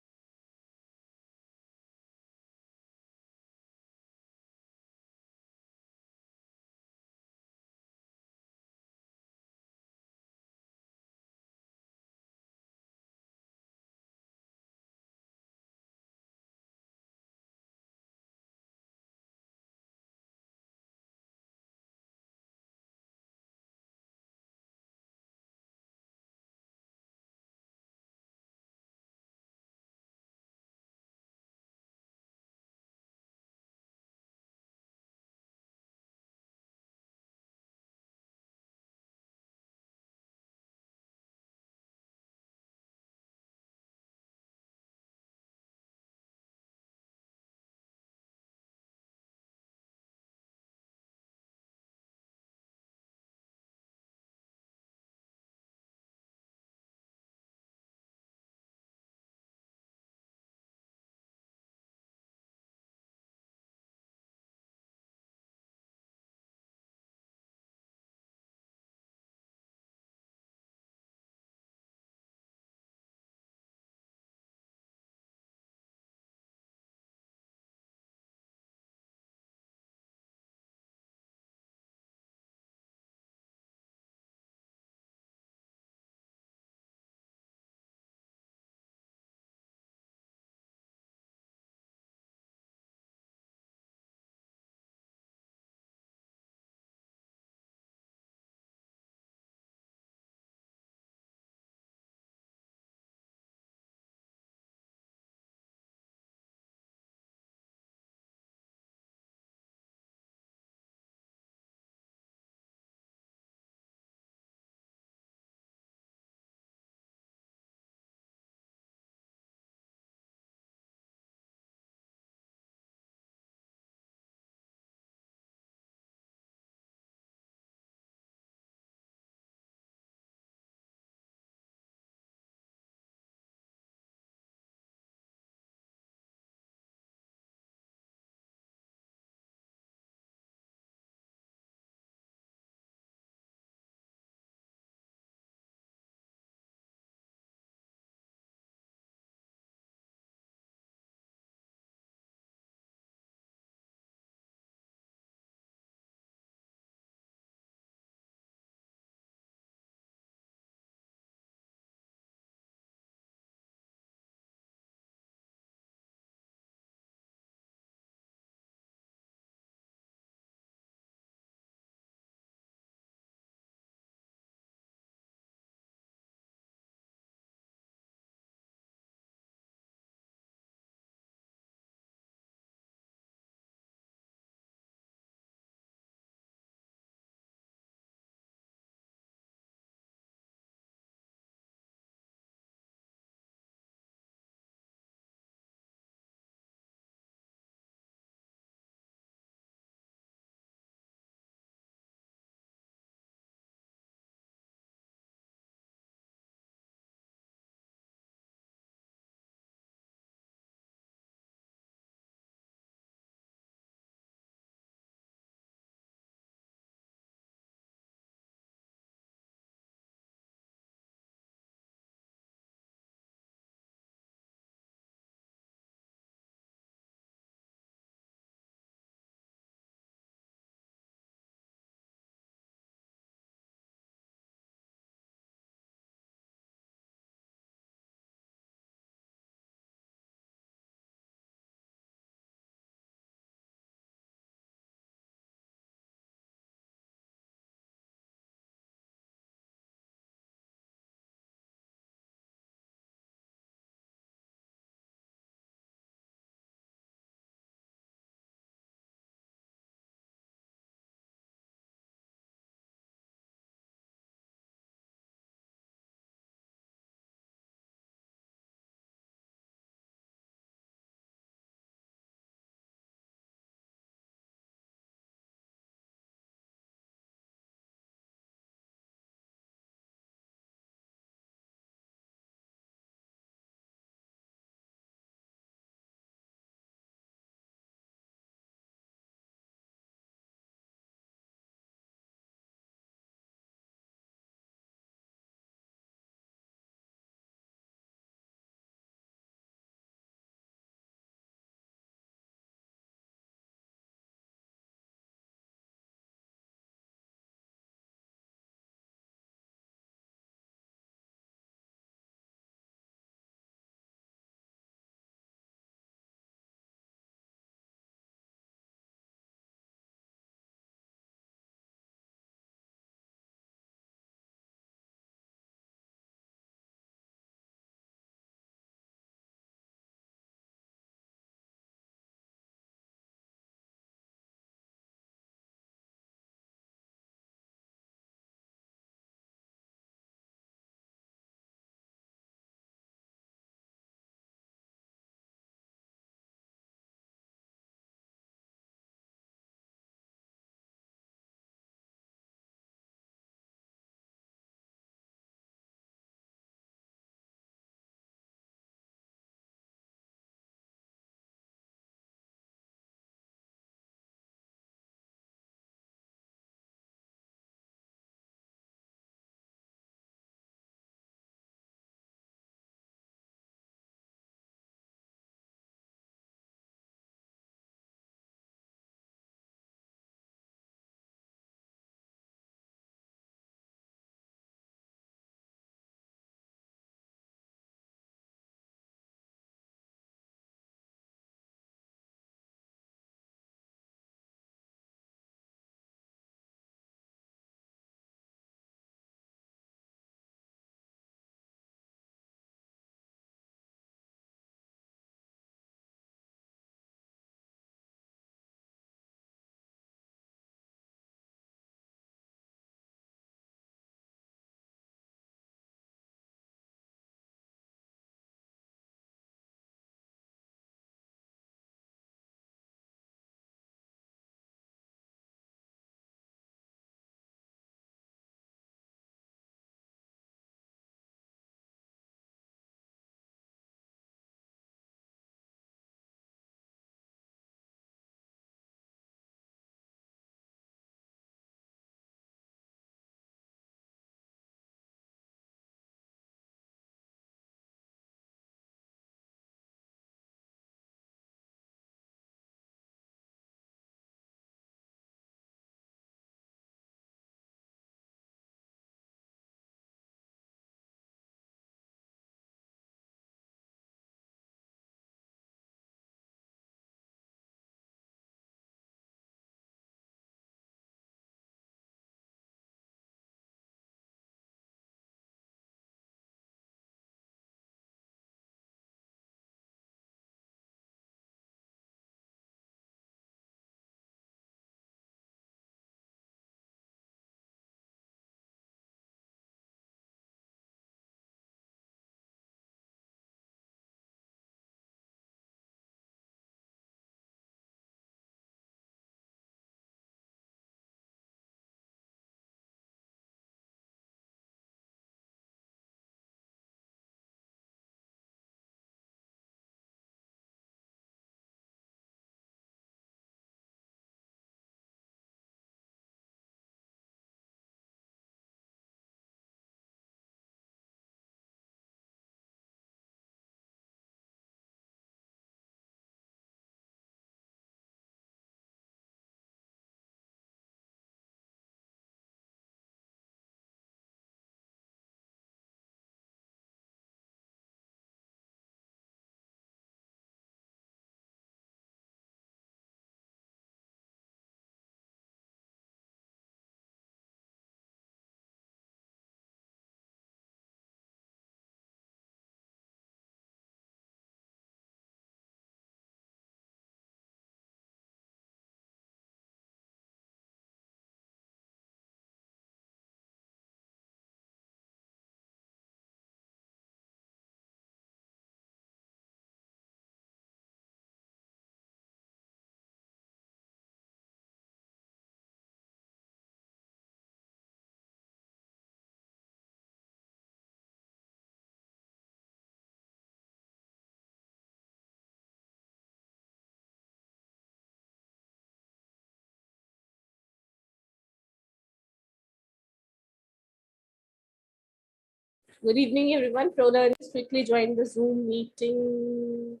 Good evening, everyone. Pro-learners, quickly join the Zoom meeting.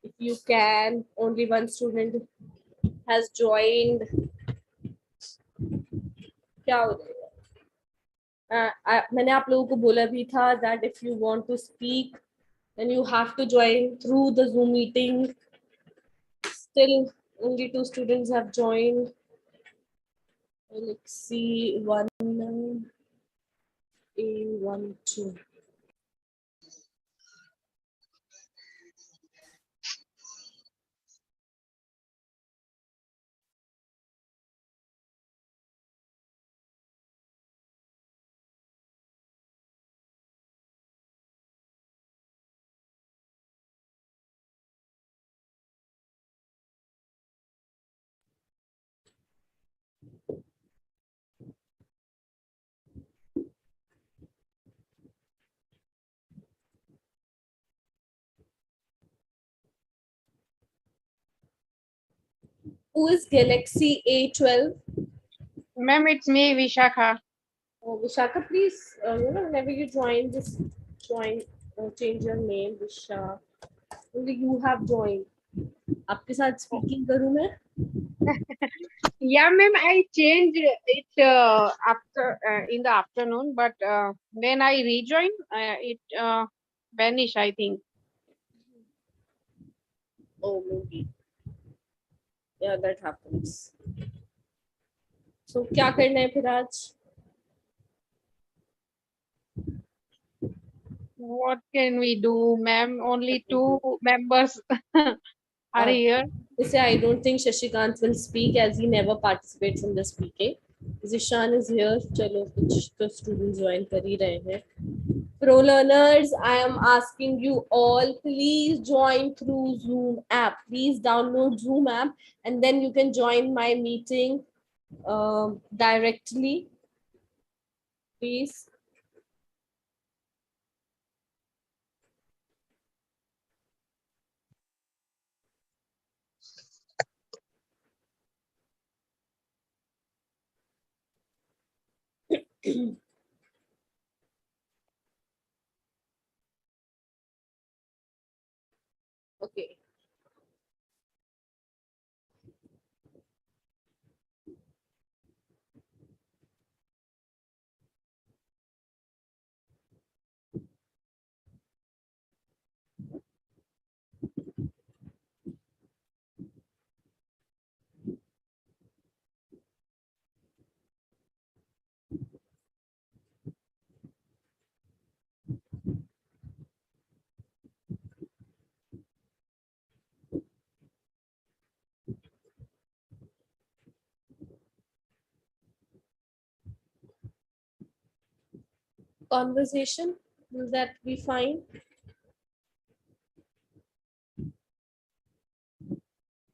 If you can, only one student has joined. क्या हो जाएगा? मैंने आप लोगों को बोला भी था that if you want to speak, then you have to join through the Zoom meeting. Still, only 2 students have joined. Let's see, 1A12. Who is Galaxy A12? Ma'am, it's me, Vishakha. Oh, Vishaka, please, whenever you join, just join, change your name, Vishaka. Only you have joined. आपके साथ speaking करूँ मैं? Yeah, ma'am, I changed it after in the afternoon, but when I rejoin, it vanished, I think. Oh, maybe. Yeah, that happens. So, क्या करना है फिर आज? What can we do, ma'am? Only 2 members are here. Say, I don't think Shashikant will speak as he never participates in the speaking. Zishan is here. चलो कुछ तो students join कर ही रहे हैं. Pro learners, I am asking you all, please join through Zoom app. Please download Zoom app and then you can join my meeting directly. Please. Okay. Conversation, will that be fine?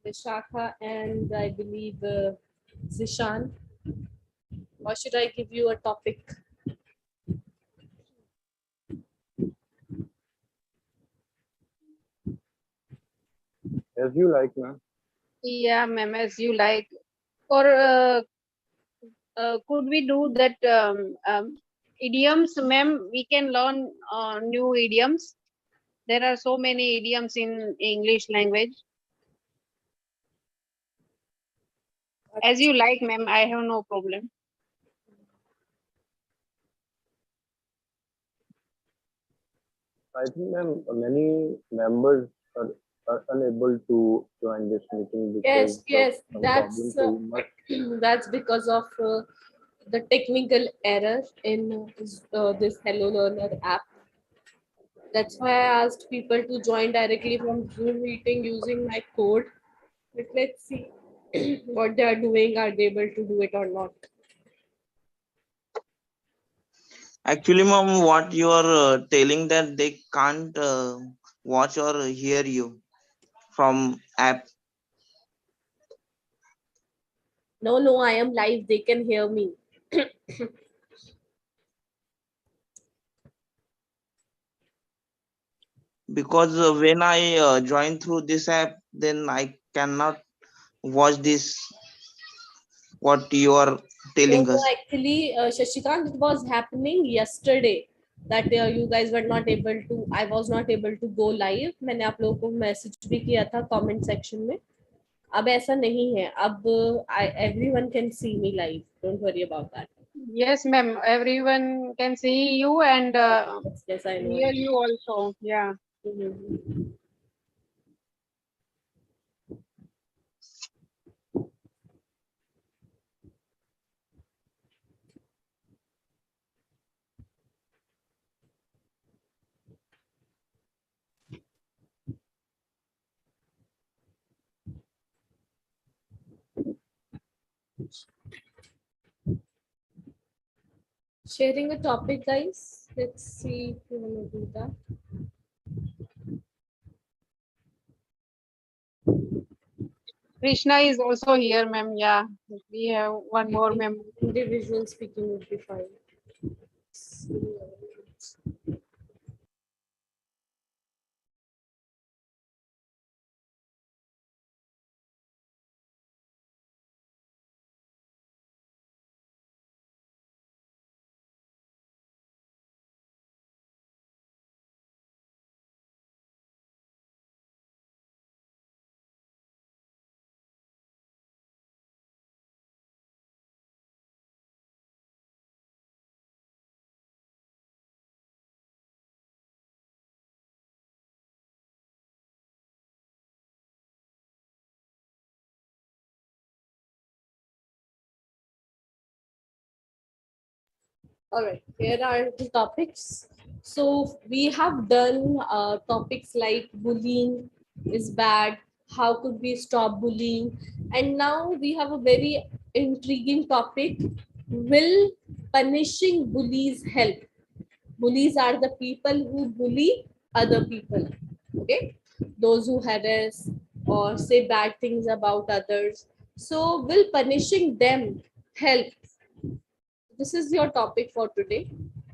Vishakha and I believe Zishan. Or should I give you a topic? As you like, ma'am. Yeah, ma'am, as you like. Or could we do that idioms, ma'am? We can learn new idioms. There are so many idioms in English language. As you like, ma'am, I have no problem. I think, ma'am, many members are unable to join this meeting because Yes, of some that's problem. So that's because of the technical error in this Hello Learner app. That's why I asked people to join directly from Zoom meeting using my code. But let's see what they are doing. Are they able to do it or not? Actually, mom, what you are telling that they can't watch or hear you from app. No, I am live. They can hear me. Because when I join through this app, then I cannot watch this what you are telling No, us. actually, Shashikant, it was happening yesterday. that you guys were not able to, I was not able to go live. मैंने आप लोगों को message भी किया था comment section में. अब ऐसा नहीं है, अब everyone can see me live, don't worry about that. Yes, ma'am. Everyone can see you and Yes, I know. hear you also. Yeah. Mhm. Sharing a topic, guys. Let's see if you want to do that. Krishna is also here, ma'am. Yeah. We have one more ma'am. Individual speaking would be fine. All right, here are the topics. So we have done topics like bullying is bad, how could we stop bullying? And now we have a very intriguing topic, will punishing bullies help? Bullies are the people who bully other people, okay? Those who harass or say bad things about others. So will punishing them help? This is your topic for today.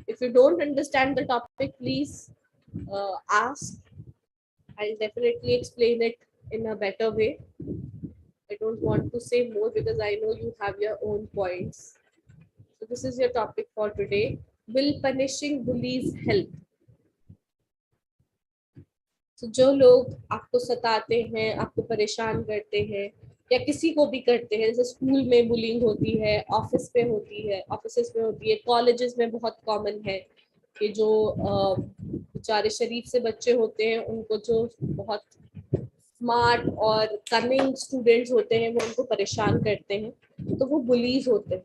If you don't understand the topic, please ask. I'll definitely explain it in a better way. I don't want to say more because I know you have your own points. So this is your topic for today. Will punishing bullies help? So जो लोग आपको सताते हैं, आपको परेशान करते हैं, या किसी को भी करते हैं, जैसे स्कूल में बुलिंग होती है, ऑफिस पे होती है, ऑफिसेस में होती है, कॉलेजेस में बहुत कॉमन है कि जो बेचारे शरीफ से बच्चे होते हैं, उनको जो बहुत स्मार्ट और कमिंग स्टूडेंट्स होते हैं, वो उनको परेशान करते हैं, तो वो बुलीज होते हैं.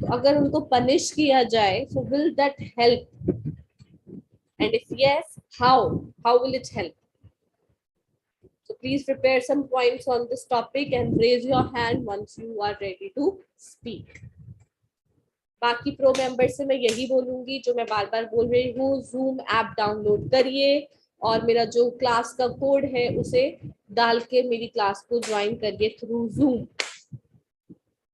तो अगर उनको पनिश किया जाए, so will that help? And if yes, how will it help? So please prepare some points on this topic and raise your hand once you are ready to speak. बाकी pro member से मैं यही बोलूंगी जो मैं बार बार बोल रही हूँ, जूम ऐप डाउनलोड करिए और मेरा जो क्लास का कोड है उसे डाल के मेरी क्लास को ज्वाइन करिए थ्रू जूम.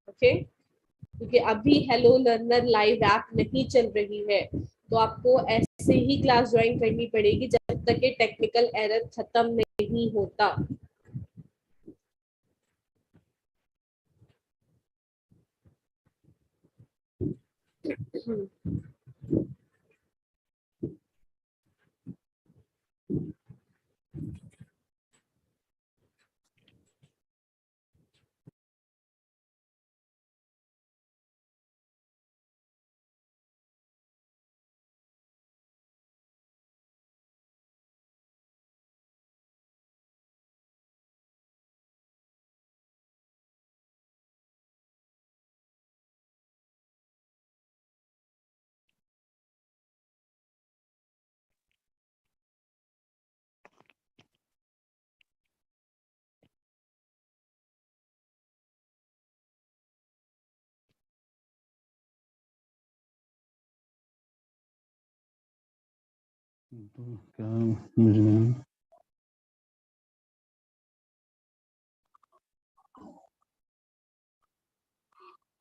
ओके, क्योंकि अभी हेलो लर्नर लाइव ऐप नहीं चल रही है, तो आपको ऐसे ही क्लास ज्वाइन करनी पड़ेगी जब तक ये टेक्निकल एरर खत्म नहीं होता.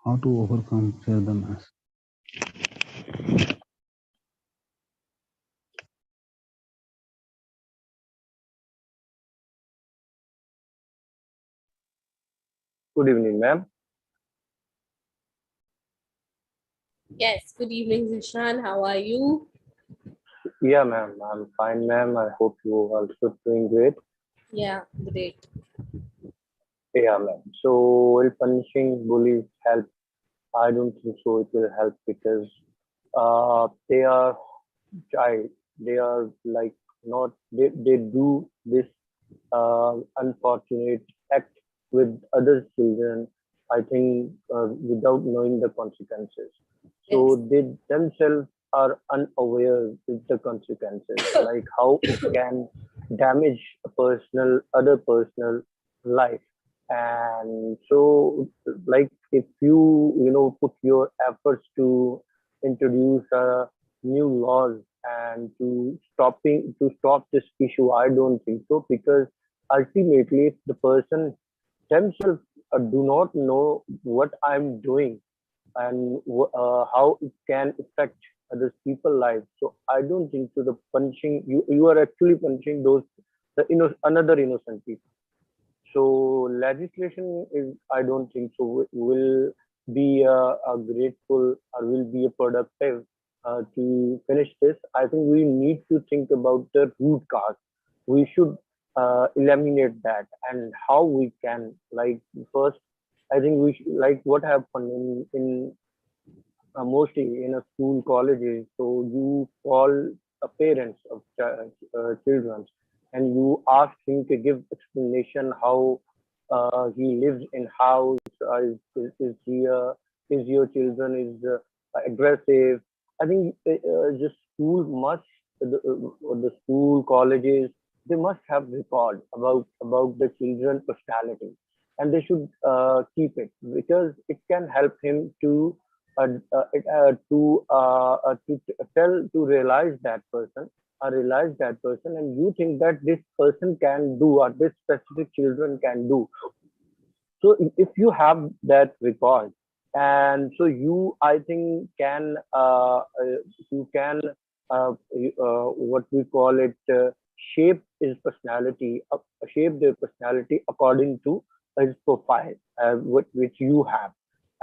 How to overcome fear the mass? Good evening, ma'am. Yes, good evening, Zishan. How are you? Yeah, ma'am. I'm fine, ma'am. I hope you also doing great. Yeah, great. Yeah, ma'am. So, will punishing bullies help? I don't think so. It will help because they are child. They are like not. They do this unfortunate act with other children. I think without knowing the consequences. Yes. So they themselves are unaware with the consequences, like how it can damage a personal other personal life. And so, like if you put your efforts to introduce new laws and to stop this issue, I don't think so, because ultimately if the person themselves do not know what I'm doing and how it can affect other people's lives. So I don't think so. The punching you are actually punching those another innocent people. So legislation is, I don't think so, will be a grateful or will be a productive to finish this. I think we need to think about the root cause. We should eliminate that and how we can, like, first. I think we should, like what happened in mostly in a school colleges. So you call parents of children and you ask him to give explanation how he lives in house. Is he is your children is aggressive? I think the school must the school colleges, they must have record about the children personality, and they should keep it because it can help him to tell to realize that person, and you think that this person can do or this specific children can do. So if you have that record, and so you, I think, can you can what we call it, shape his personality, shape their personality according to his profile, which you have.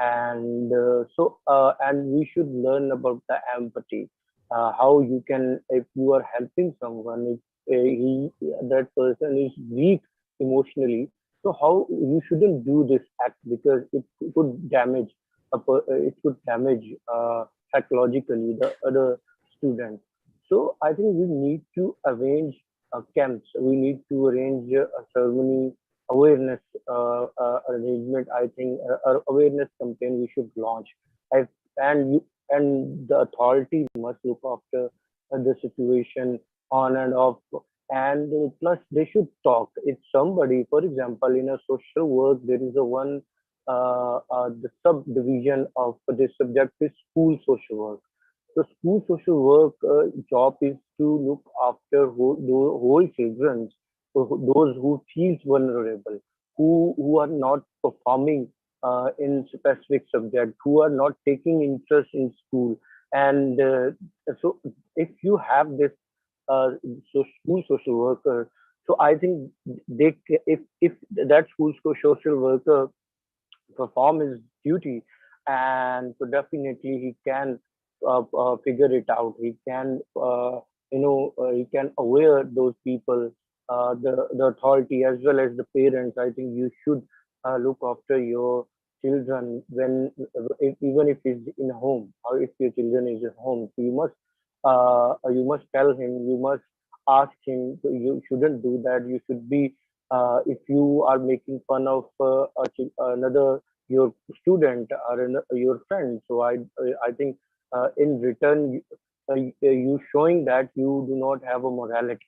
And and we should learn about the empathy, how you can, if you are helping someone, if he that person is weak emotionally, so how you shouldn't do this act because it could damage it could damage psychologically the other student. So I think we need to arrange camps. We need to arrange a ceremony awareness arrangement. I think awareness campaign we should launch. I, and you and the authority must look after the situation on and off, and plus they should talk. If somebody, for example, in a social work, there is a one the subdivision of this subject is school social work. The school social work job is to look after whole children, those who feel vulnerable, who are not performing in specific subject, who are not taking interest in school. And so if you have this uh, school social worker, so I think if that school social worker perform his duty, and so definitely he can figure it out. He can he can aware those people, the authority as well as the parents. I think you should look after your children when even if he's in a home, or if your children is at home. So you must tell him, you must ask him, you shouldn't do that. You should be if you are making fun of another your student or your friend. So I think in return you showing that you do not have a morality.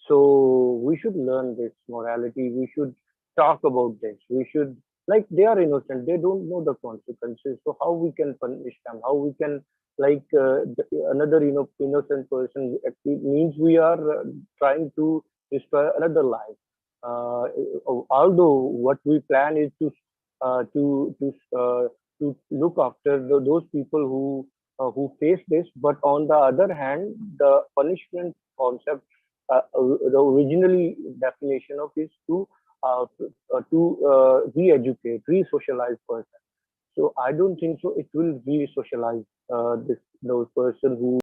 So we should learn this morality. We should talk about this. We should, like, they are innocent. They don't know the consequences. So how we can punish them? How we can, like, another innocent person? It means we are trying to destroy another life. Although what we plan is to uh, to to uh, to look after those people who face this, but on the other hand, the punishment concept, the originally definition of is to re-educate, re-socialize person. So I don't think so. It will re-socialize those person who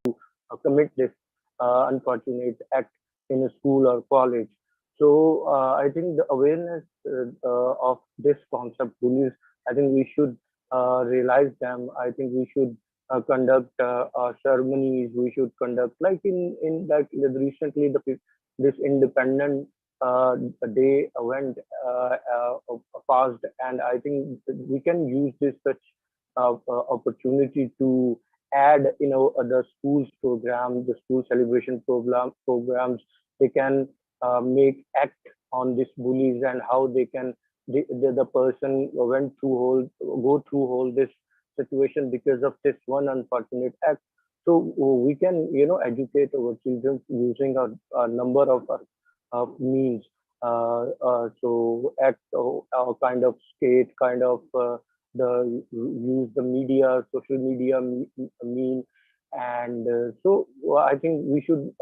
commit this. unfortunate act in a school or college. So I think the awareness of this concept bullies, I think we should realize them. I think we should conduct ceremonies. We should conduct like in like recently this independent day went passed, and I think we can use this such opportunity to add the school's program, the school celebration programs. They can make act on these bullies and how they can the person went through whole go through whole this situation because of this one unfortunate act. So we can educate our children using a number of means. So act kind of skate kind of the use the media, social media mean, and so I think we should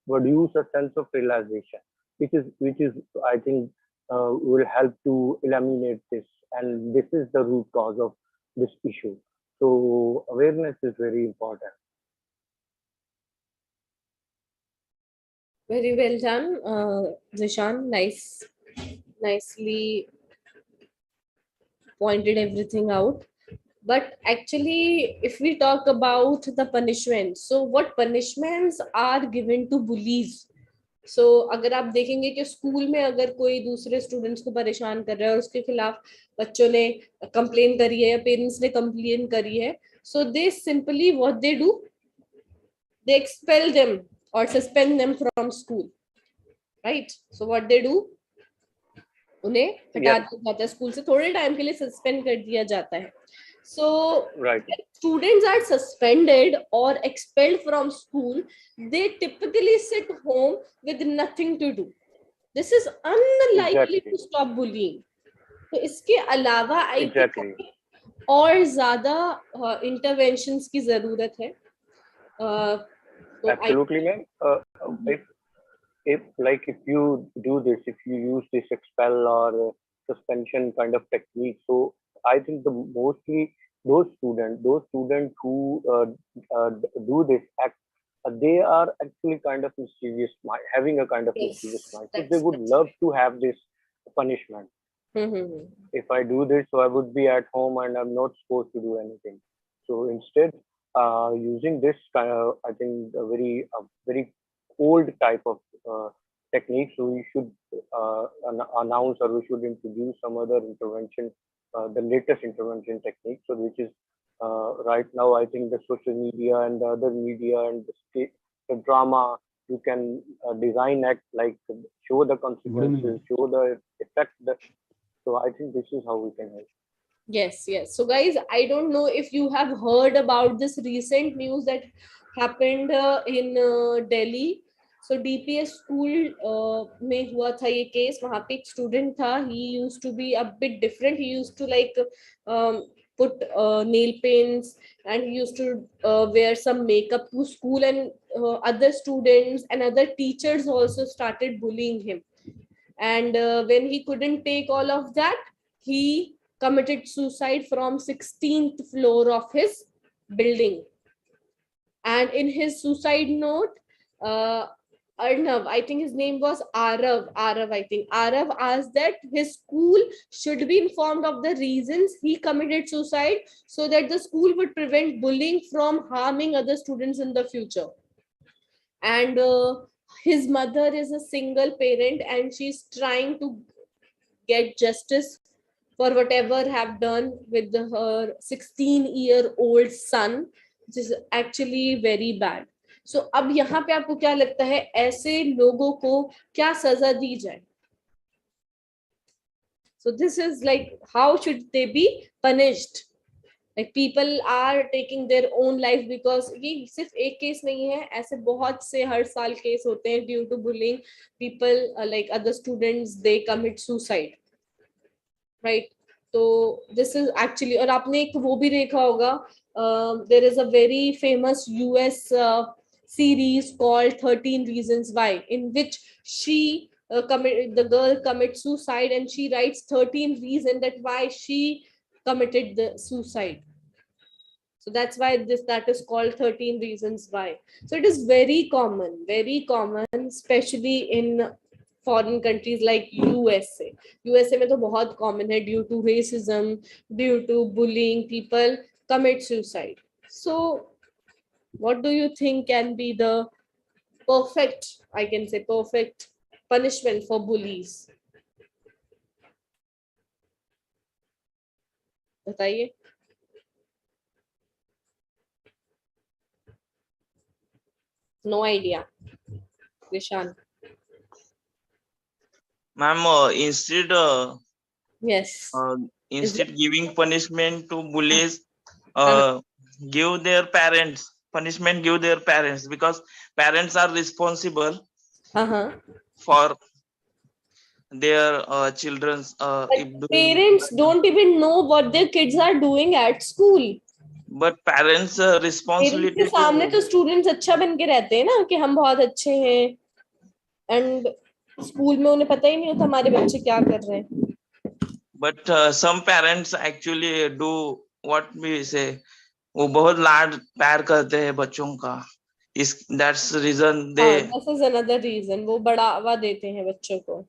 produce a sense of realization, which is I think will help to eliminate this, and this is the root cause of this issue. So awareness is very important. Very well done, Zishan. Nicely pointed everything out. But actually, if we talk about the punishments, so what punishments are given to bullies? So अगर आप देखेंगे कि school में अगर कोई दूसरे students को परेशान कर रहा है और उसके खिलाफ बच्चों ने कंप्लेन करी है या पेरेंट्स ने कंप्लेन करी है, so they simply what they do, they expel them or suspend them from school, right? So what they do, उन्हें हटा दिया जाता है स्कूल से, थोड़े टाइम के लिए सस्पेंड कर दिया जाता है. So Right. Students are suspended or expelled from school, they typically sit home with nothing to do. This is unlikely Exactly. to stop bullying. तो इसके अलावा I Exactly. think और ज्यादा interventions की जरूरत है. So Absolutely, ma'am. If you do this, if you use this expel or suspension kind of technique, so I think mostly those students who do this act, they are actually kind of mischievous mind, having a kind of Yes, mischievous mind. So they would love to have this punishment. If I do this, so I would be at home and I'm not supposed to do anything. So instead, using this kind of, I think, a very old type of technique, so we should announce or we should introduce some other intervention, the latest intervention technique. So which is right now, I think the social media and the other media and the drama, you can design act like show the consequences, show the effect. So I think this is how we can help. Yes. So guys, I don't know if you have heard about this recent news that happened in Delhi. So DPS school में हुआ था ये case. वहाँ पे एक student था. He used to be a bit different. He used to like put nail paints, and he used to wear some makeup to school, and other students and other teachers also started bullying him. And when he couldn't take all of that, he committed suicide from 16th floor of his building. And in his suicide note, Arnav, I think his name was Arav, I think. Arav asked that his school should be informed of the reasons he committed suicide so that the school would prevent bullying from harming other students in the future. And his mother is a single parent and she's trying to get justice for whatever have done with her 16-year-old son, which is actually very bad. So अब यहाँ पे आपको क्या लगता है, ऐसे लोगों को क्या सजा दी जाए? So this is like, how should they be punished? Like people are taking their own life because ये सिर्फ एक केस नहीं है, ऐसे बहुत से हर साल केस होते हैं due to bullying. People like other students, they commit suicide, right? So this is actually, और आपने एक वो भी देखा होगा, there is a very famous US series called 13 Reasons Why, in which the girl commits suicide and she writes 13 reasons that why she committed the suicide. So that's why that is called 13 reasons why. So it is very common, especially in foreign countries like USA. USA में तो बहुत common है, due to racism, due to bullying, people commit suicide. So what do you think can be the perfect, I can say perfect punishment for bullies? बताइए. No idea. Vishan. Ma'am, Yes. instead giving punishment to bullies, give their parents punishment, give their parents, because parents are responsible for their children's Parents don't even know what their kids are doing at school. but parents parents responsibility के सामने तो students अच्छा बन के रहते हैं ना कि हम बहुत अच्छे हैं, एंड स्कूल में उन्हें पता ही नहीं होता हमारे बच्चे क्या कर रहे हैं. but some parents actually do what we say, वो बहुत लाड प्यार करते हैं बच्चों का, इस that's reason they this is another reason, वो बढ़ावा देते हैं बच्चों को.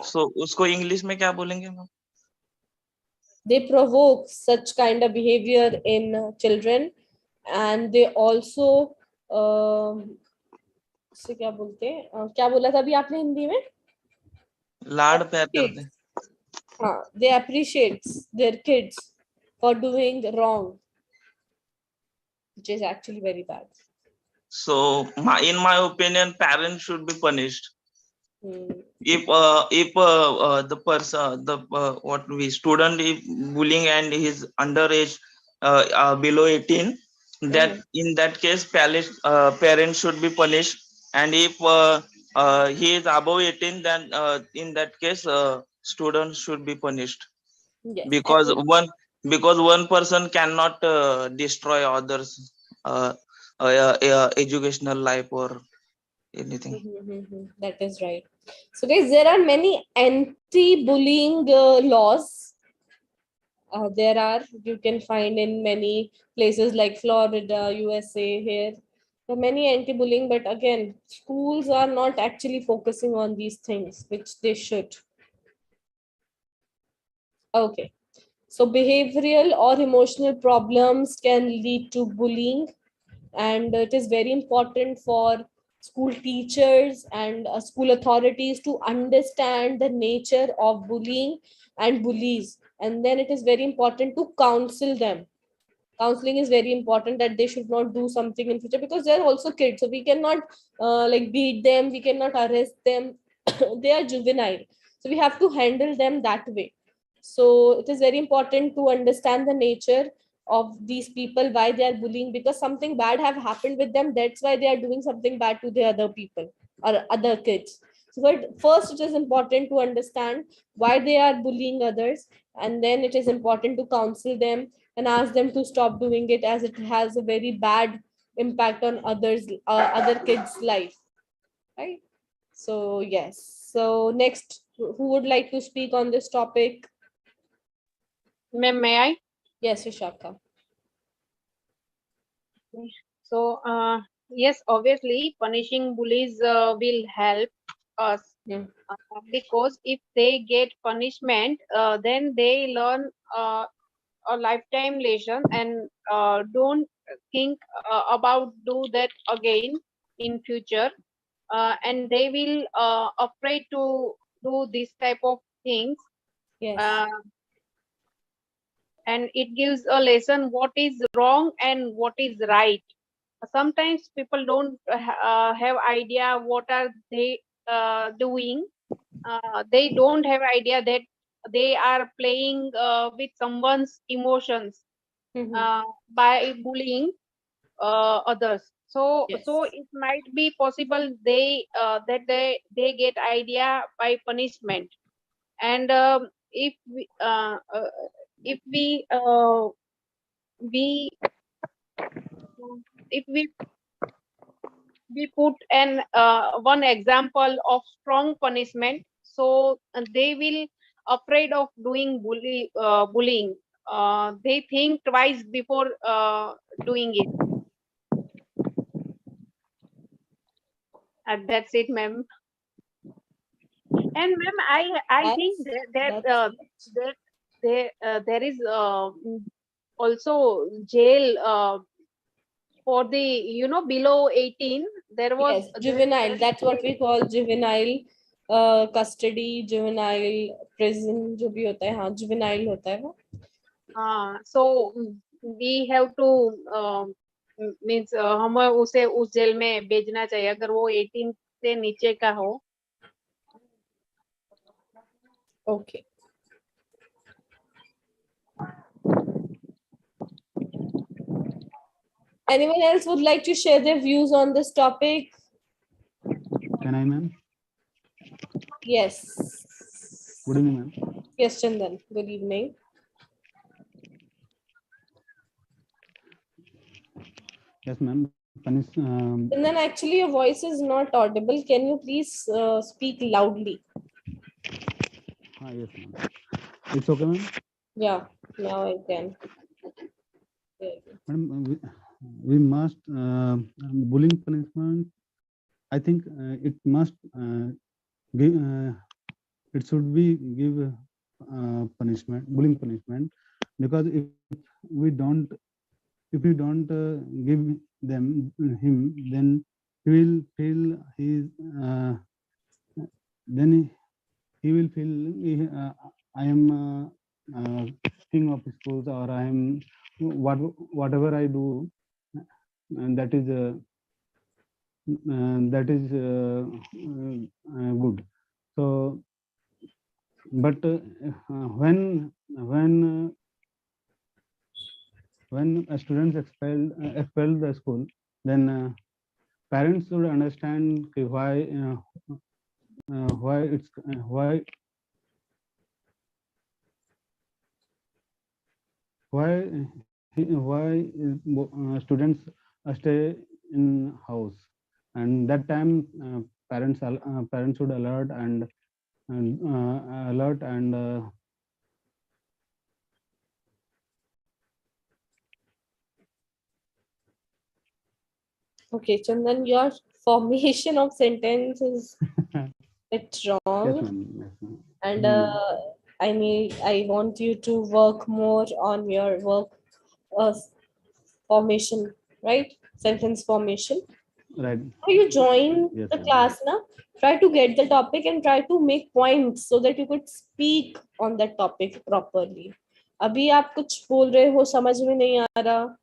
so उसको इंग्लिश में क्या बोलेंगे ma'am? They provoke such kind of behavior in children, and they also से क्या बोलते हैं, क्या बोला था अभी आपने हिंदी में? लाड प्यार करते हैं. हाँ, they appreciate their kids for doing wrong, which is actually very bad. So in my opinion, parents should be punished. If the person, what we student is bullying and he's underage, below 18, that in that case parents should be punished, and if he is above 18, then in that case students should be punished. Yes. Because one person cannot destroy others educational life or anything. That is right. So guys, there are many anti-bullying laws. There are, you can find in many places like Florida, USA. Here there are many anti-bullying, but again, schools are not actually focusing on these things, which they should. Okay, so behavioral or emotional problems can lead to bullying, and it is very important for school teachers and school authorities to understand the nature of bullying and bullies, and then it is very important to counsel them. Counseling is very important, that they should not do something in future, because they're also kids, so we cannot like beat them, we cannot arrest them. They are juvenile, so we have to handle them that way. So it is very important to understand the nature of these people, why they are bullying, because something bad have happened with them, that's why they are doing something bad to the other people or other kids. So first it is important to understand why they are bullying others, and then it is important to counsel them and ask them to stop doing it, as it has a very bad impact on other kids life, right? So yes, so next, who would like to speak on this topic? May I? Yes, Vishaka. So yes, obviously punishing bullies will help us, because if they get punishment, then they learn a lifetime lesson, and don't think about do that again in future, and they will afraid to do this type of things. Yes. And it gives a lesson what is wrong and what is right. Sometimes people don't have idea what are they doing. They don't have idea that they are playing with someone's emotions by bullying others. So so it might be possible they that they get idea by punishment. And if we if we put an one example of strong punishment, so they will afraid of doing bullying. they think twice before doing it. That's it, ma'am. And ma'am, I think that there is also jail for the below 18. There was Yes, juvenile. That's what we call juvenile custody, juvenile prison जो भी होता है, हाँ juvenile होता है वो. So we have to means हम उसे उस जेल में भेजना चाहिए अगर वो 18 से नीचे का हो. Okay. Anyone else would like to share their views on this topic? Can I, ma'am? Yes. Good evening, ma'am. Yes, Chandan. Good evening. Yes, ma'am. Chandan, actually your voice is not audible. Can you please speak loudly? Yes, ma'am. It's okay, ma'am. Yeah, now I can. Madam, we must bullying punishment. I think it must give. It should be give punishment, bullying punishment, because if we don't give him, then he will feel he will feel I am king of schools, or I am whatever I do, and that is good. So, but when students expel the school, then parents should understand why it's why students stay in house, and that time parents should alert and Okay, Chandan, your formation of sentence is it's wrong. Yes, ma'am. Yes, ma'am. And I want you to work more on your work formation, right? Sentence formation. Right. So you join Yes, the ma'am. class now. Try to get the topic and try to make points so that you could speak on that topic properly. अभी आप कुछ बोल रहे हो समझ में नहीं आ रहा,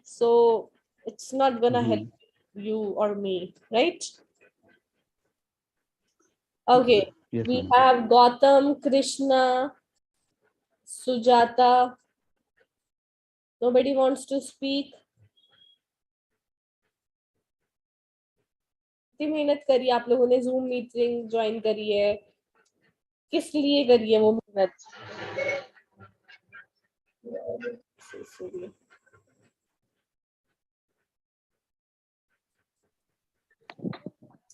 so it's not gonna help you or me, right? Okay, Yes, we ma'am. have Gautam, Krishna, Sujata. Nobody wants to speak. कितनी मेहनत करी आप लोगों ने, जूम मीटिंग ज्वाइन करी है, किस लिए करी है वो मेहनत?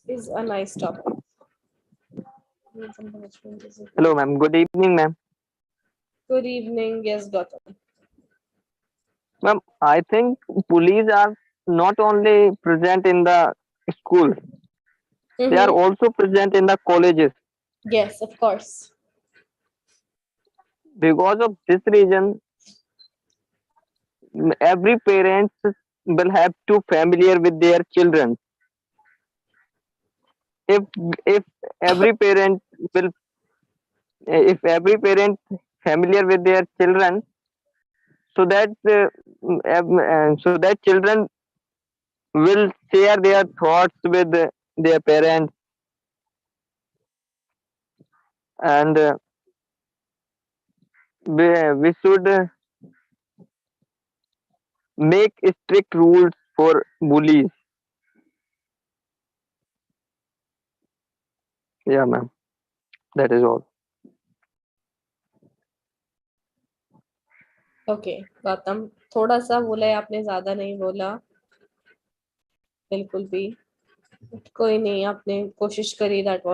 Is a nice topic. Hello, ma'am. Good evening, ma'am. Good evening. Yes, Gautam. Ma'am, I think bullies are not only present in the school, they are also present in the colleges. Yes, of course. Because of this reason, every parent will have to familiar with their children. If every parent will, if every parent familiar with their children, so that children will share their thoughts with their parents, and we should make strict rules for bullies. Yeah, ma'am. That is all. Okay, Gautam थोड़ा सा बोला है आपने, ज्यादा नहीं बोला बिल्कुल भी. कोई नहीं, आपने कोशिश करी, that was